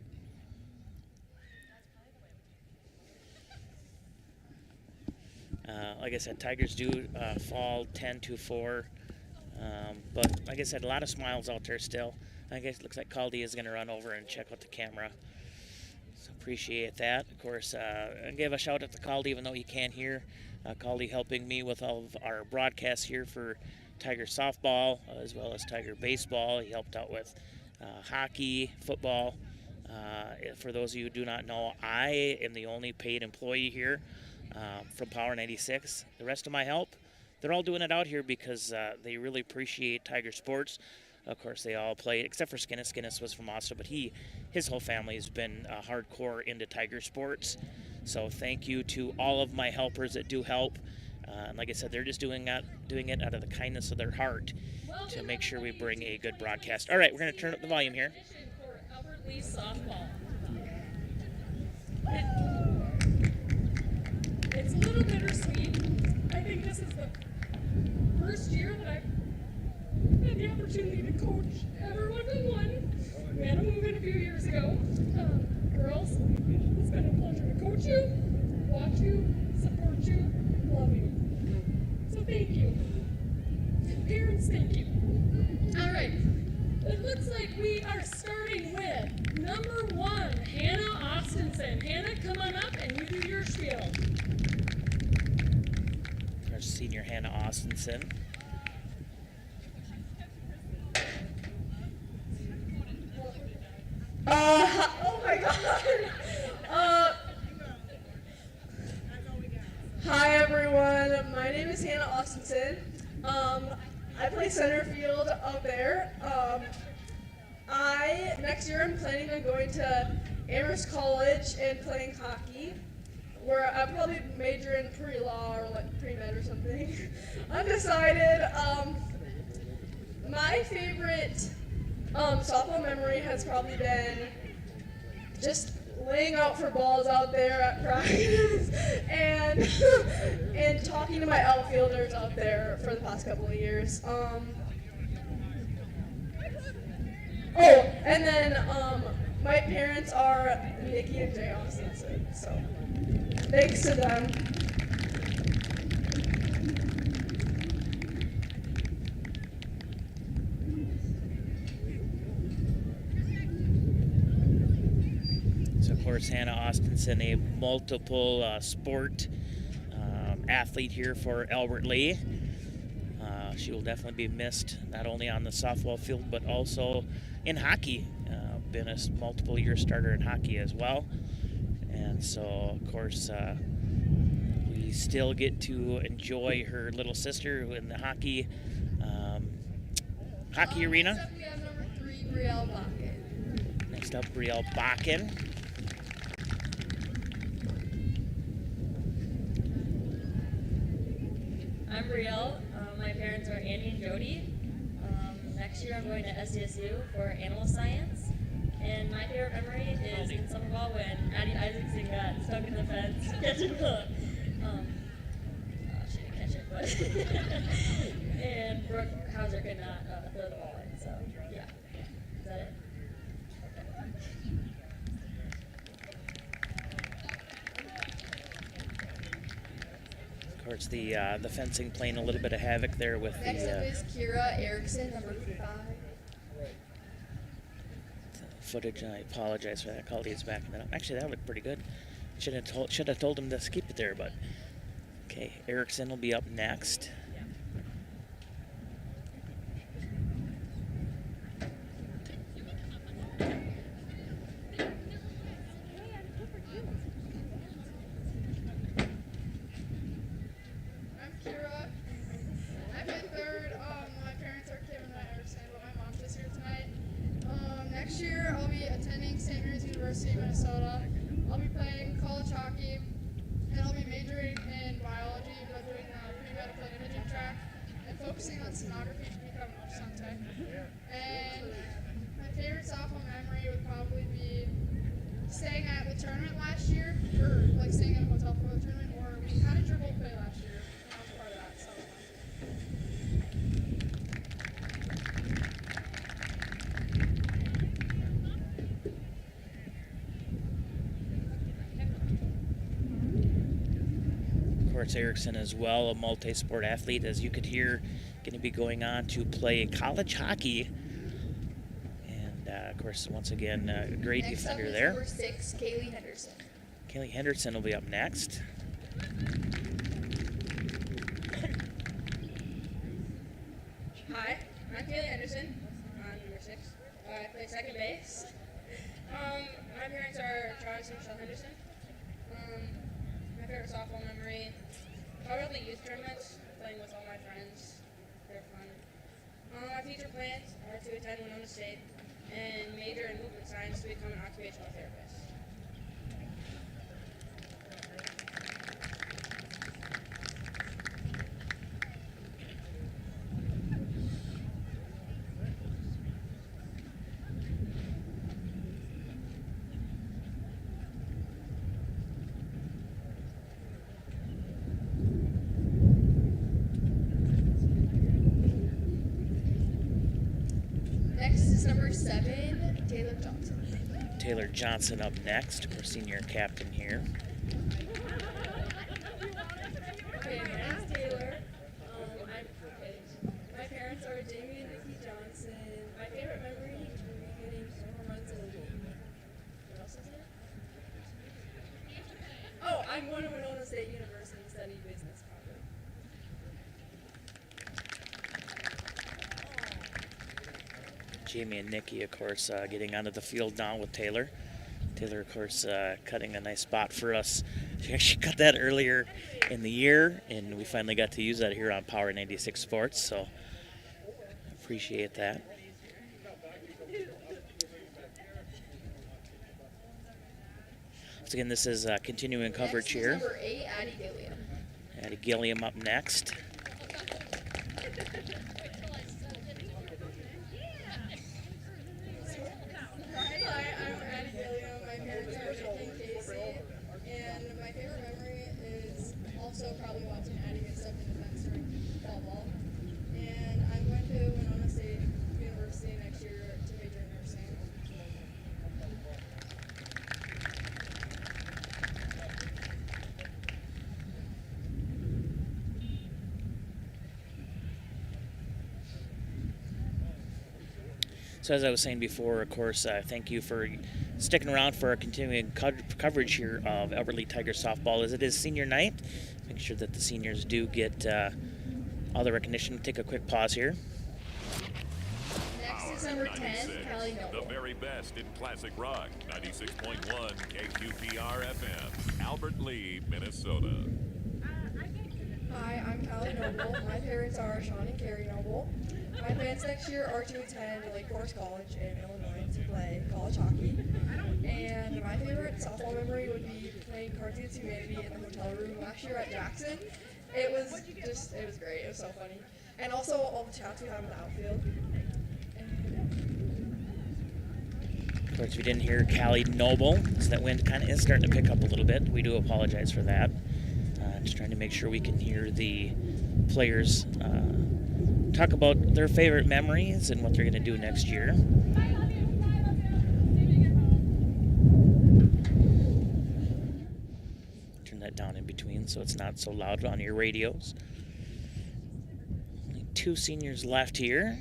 Like I said, Tigers do fall 10-4, but like I said, a lot of smiles out there still. I guess it looks like Caldy is going to run over and check out the camera. So appreciate that. Of course, I give a shout out to Caldy, even though he can't hear. Caldy helping me with all of our broadcasts here for Tiger softball as well as Tiger baseball. He helped out with hockey, football. For those of you who do not know, I am the only paid employee here from Power 96. The rest of my help, they're all doing it out here because they really appreciate Tiger sports. Of course, they all played, except for Skinnis. Skinnis was from Austin, but his whole family has been hardcore into Tiger sports. So thank you to all of my helpers that do help. And like I said, they're just doing it out of the kindness of their heart to make sure we bring a good broadcast. All right, we're going to turn up the volume here. For Albert Lee softball. It's a little bittersweet. I think this is the first year that I've had the opportunity to coach ever one-on-one. We had a move in a few years ago. Girls, it's been a pleasure to coach you, watch you, support you, love you. So thank you. Parents, thank you. All right. It looks like we are starting with number 1, Hannah Austinson. Hannah, come on up and you do your spiel. Our senior Hannah Austinson. Oh my God. everyone. My name is Hannah Austinson. I play center field up there. Next year I'm planning on going to Amherst College and playing hockey, where I'll probably major in pre-law or like pre-med or something. Undecided. My favorite softball memory has probably been just laying out for balls out there at practice and talking to my outfielders out there for the past couple of years. And then my parents are Nikki and Jay Austinson, so thanks to them. So, of course, Hannah Austinson, a multiple sport athlete here for Albert Lee. She will definitely be missed, not only on the softball field, but also in hockey. Been a multiple year starter in hockey as well. And so, of course, we still get to enjoy her little sister in the hockey arena. Next up, we have number 3, Brielle Bakken. Next up, Brielle Bakken. I'm Brielle. My parents are Andy and Jody. Next year I'm going to SDSU for animal science. And my favorite memory is in summer ball when Addie Isaacson got stuck in the fence catching the, she didn't catch it, but, and Brooke Hauser could not throw the ball in, so yeah. Is that it? Of course, the fencing playing a little bit of havoc there with Next up is Kira Erickson, number 5. Footage. I apologize for that. Quality is backing that up. Actually, that looked pretty good. Should have told him to keep it there, but okay. Erickson will be up next. I'm Kira. I'm in 3rd. My parents are Kim and Matt Erickson, but my mom's just here tonight. Next year, I'll be attending St. Mary's University, Minnesota. I'll be playing college hockey, and I'll be majoring in biology, but doing pre-medical imaging track, and focusing on sonography to become an ultrasound tech. And my favorite softball memory would probably be staying at the tournament last year, or like staying at a hotel for the tournament, or we had a dribble play last year, and I was part of that, so it was fun. Of course, Erickson as well, a multi-sport athlete, as you could hear, going to be going on to play college hockey. And, of course, once again, a great Next defender up is there. number 6, Kaylee Henderson. Kaylee Henderson will be up next. Hi, I'm Kaylee Henderson. I'm number 6. I play second base. My parents are Travis and Michelle Henderson. My favorite softball memory, probably youth tournaments, playing with all my friends. They're fun. My future plans are to attend Winona State and major in movement science to become an occupational therapist. Next is number 7, Taylor Johnson. Taylor Johnson up next, our senior captain here. Okay, my name's Taylor. My parents are Jamie and Nikki Johnson. My favorite memory is getting home runs in the game. What else is it? Oh, I'm going to Winona State University studying business probably. Jamie and Nikki, of course, getting onto the field now with Taylor. Taylor, of course, cutting a nice spot for us. She actually cut that earlier in the year, and we finally got to use that here on Power 96 Sports, so appreciate that. So again, this is continuing coverage here. Number 8, Addie Gilliam. Addie Gilliam up next. Hi, I'm Addie Gilliam. My parents are Rick and Casey, and my favorite memory is also probably watching Addie get stuck in the fence during fall ball. And I'm going to Winona State University next year to major in nursing. So as I was saying before, of course, thank you for sticking around for our continuing coverage here of Albert Lee Tiger softball as it is senior night. Make sure that the seniors do get all the recognition. Take a quick pause here. Next is number 10, Callie Noble. The very best in classic rock. 96.1 KQPR FM, Albert Lee, Minnesota. Hi, I'm Callie Noble. My parents are Sean and Carrie Noble. My plans next year are to attend Lake Forest College in Illinois to play college hockey. And my favorite softball memory would be playing Cards Against Humanity in the hotel room last year at Jackson. It was great. It was so funny. And also all the chats we had in the outfield. Of course, we didn't hear Callie Noble, so that wind kind of is starting to pick up a little bit. We do apologize for that. Just trying to make sure we can hear the players talk about their favorite memories and what they're going to do next year. Turn that down in between so it's not so loud on your radios. Only 2 seniors left here.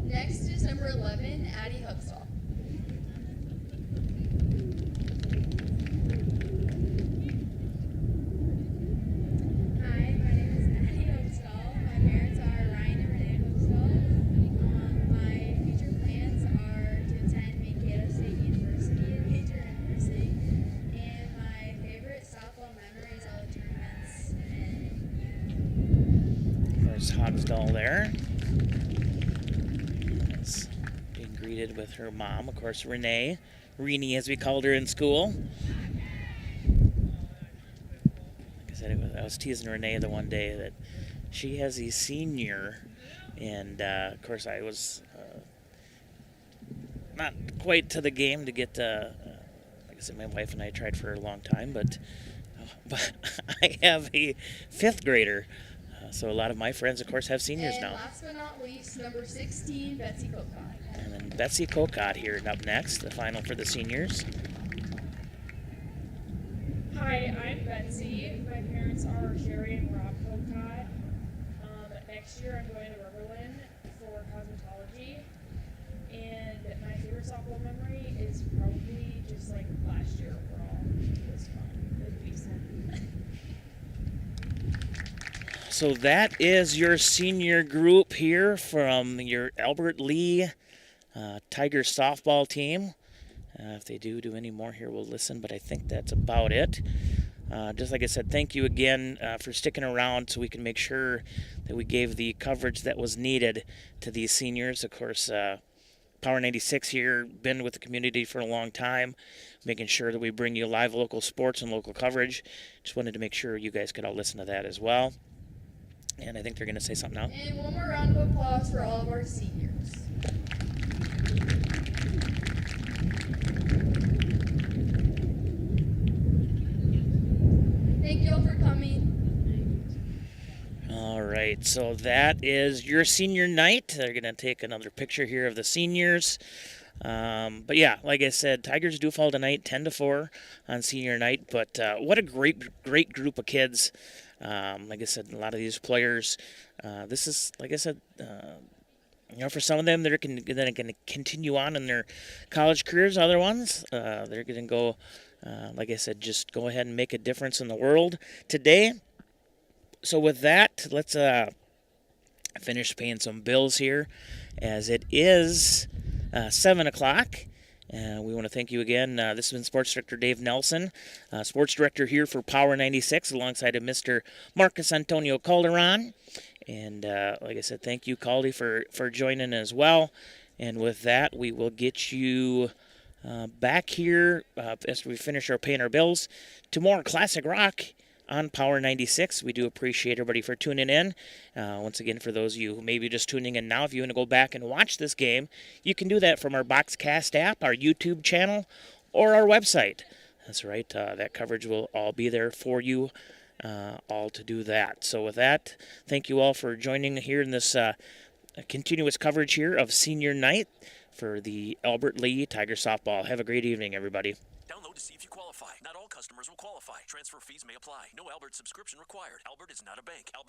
Next is number 11, Addie Hubstall. Hi, my name is Addie Hubstall. My parents are Ryan and Renee Hubstall. My future plans are to attend Mankato State University and major in nursing. And my favorite softball memory is all the tournaments. There's Hobsdall there. Being greeted with her mom, of course, Renee as we called her in school. Like I said, I was teasing Renee the one day that she has a senior, and of course I was not quite to the game to get. Like I said, my wife and I tried for a long time, but I have a 5th grader. So a lot of my friends, of course, have seniors and now. Last but not least, number 16, Betsy Kokot. And then Betsy Kokot here up next, the final for the seniors. Hi, I'm Betsy. My parents are Sherry and Rob Kokot. Next year I'm going to Riverland for cosmetology. And my favorite softball memory is probably just like last year overall. It was fun. It was decent. So that is your senior group here from your Albert Lee Tiger softball team. If they do any more here, we'll listen, but I think that's about it. Just like I said, thank you again for sticking around so we can make sure that we gave the coverage that was needed to these seniors. Of course, Power 96 here, been with the community for a long time, making sure that we bring you live local sports and local coverage. Just wanted to make sure you guys could all listen to that as well. And I think they're going to say something now. And one more round of applause for all of our seniors. Thank you all for coming. All right, so that is your senior night. They're going to take another picture here of the seniors. But yeah, like I said, Tigers do fall tonight, 10-4 on senior night. But what a great group of kids. Like I said, a lot of these players, this is, like I said, for some of them, they're going to continue on in their college careers. Other ones, they're going to go, like I said, just go ahead and make a difference in the world today. So with that, let's finish paying some bills here, as it is 7 o'clock. We want to thank you again. This has been Sports Director Dave Nelson, Sports Director here for Power 96, alongside of Mr. Marcus Antonio Calderon. And like I said, thank you, Caldy, for joining as well. And with that, we will get you back here as we finish our paying our bills to more classic rock on Power 96. We do appreciate everybody for tuning in. Once again, for those of you who may be just tuning in now, if you want to go back and watch this game, you can do that from our Boxcast app, our YouTube channel, or our website. That's right. That coverage will all be there for you all to do that. So with that, thank you all for joining here in this continuous coverage here of senior night for the Albert Lee Tiger Softball. Have a great evening, everybody. Download to see if you qualify. Not all customers will qualify. Transfer fees may apply. No Albert subscription required. Albert is not a bank. Albert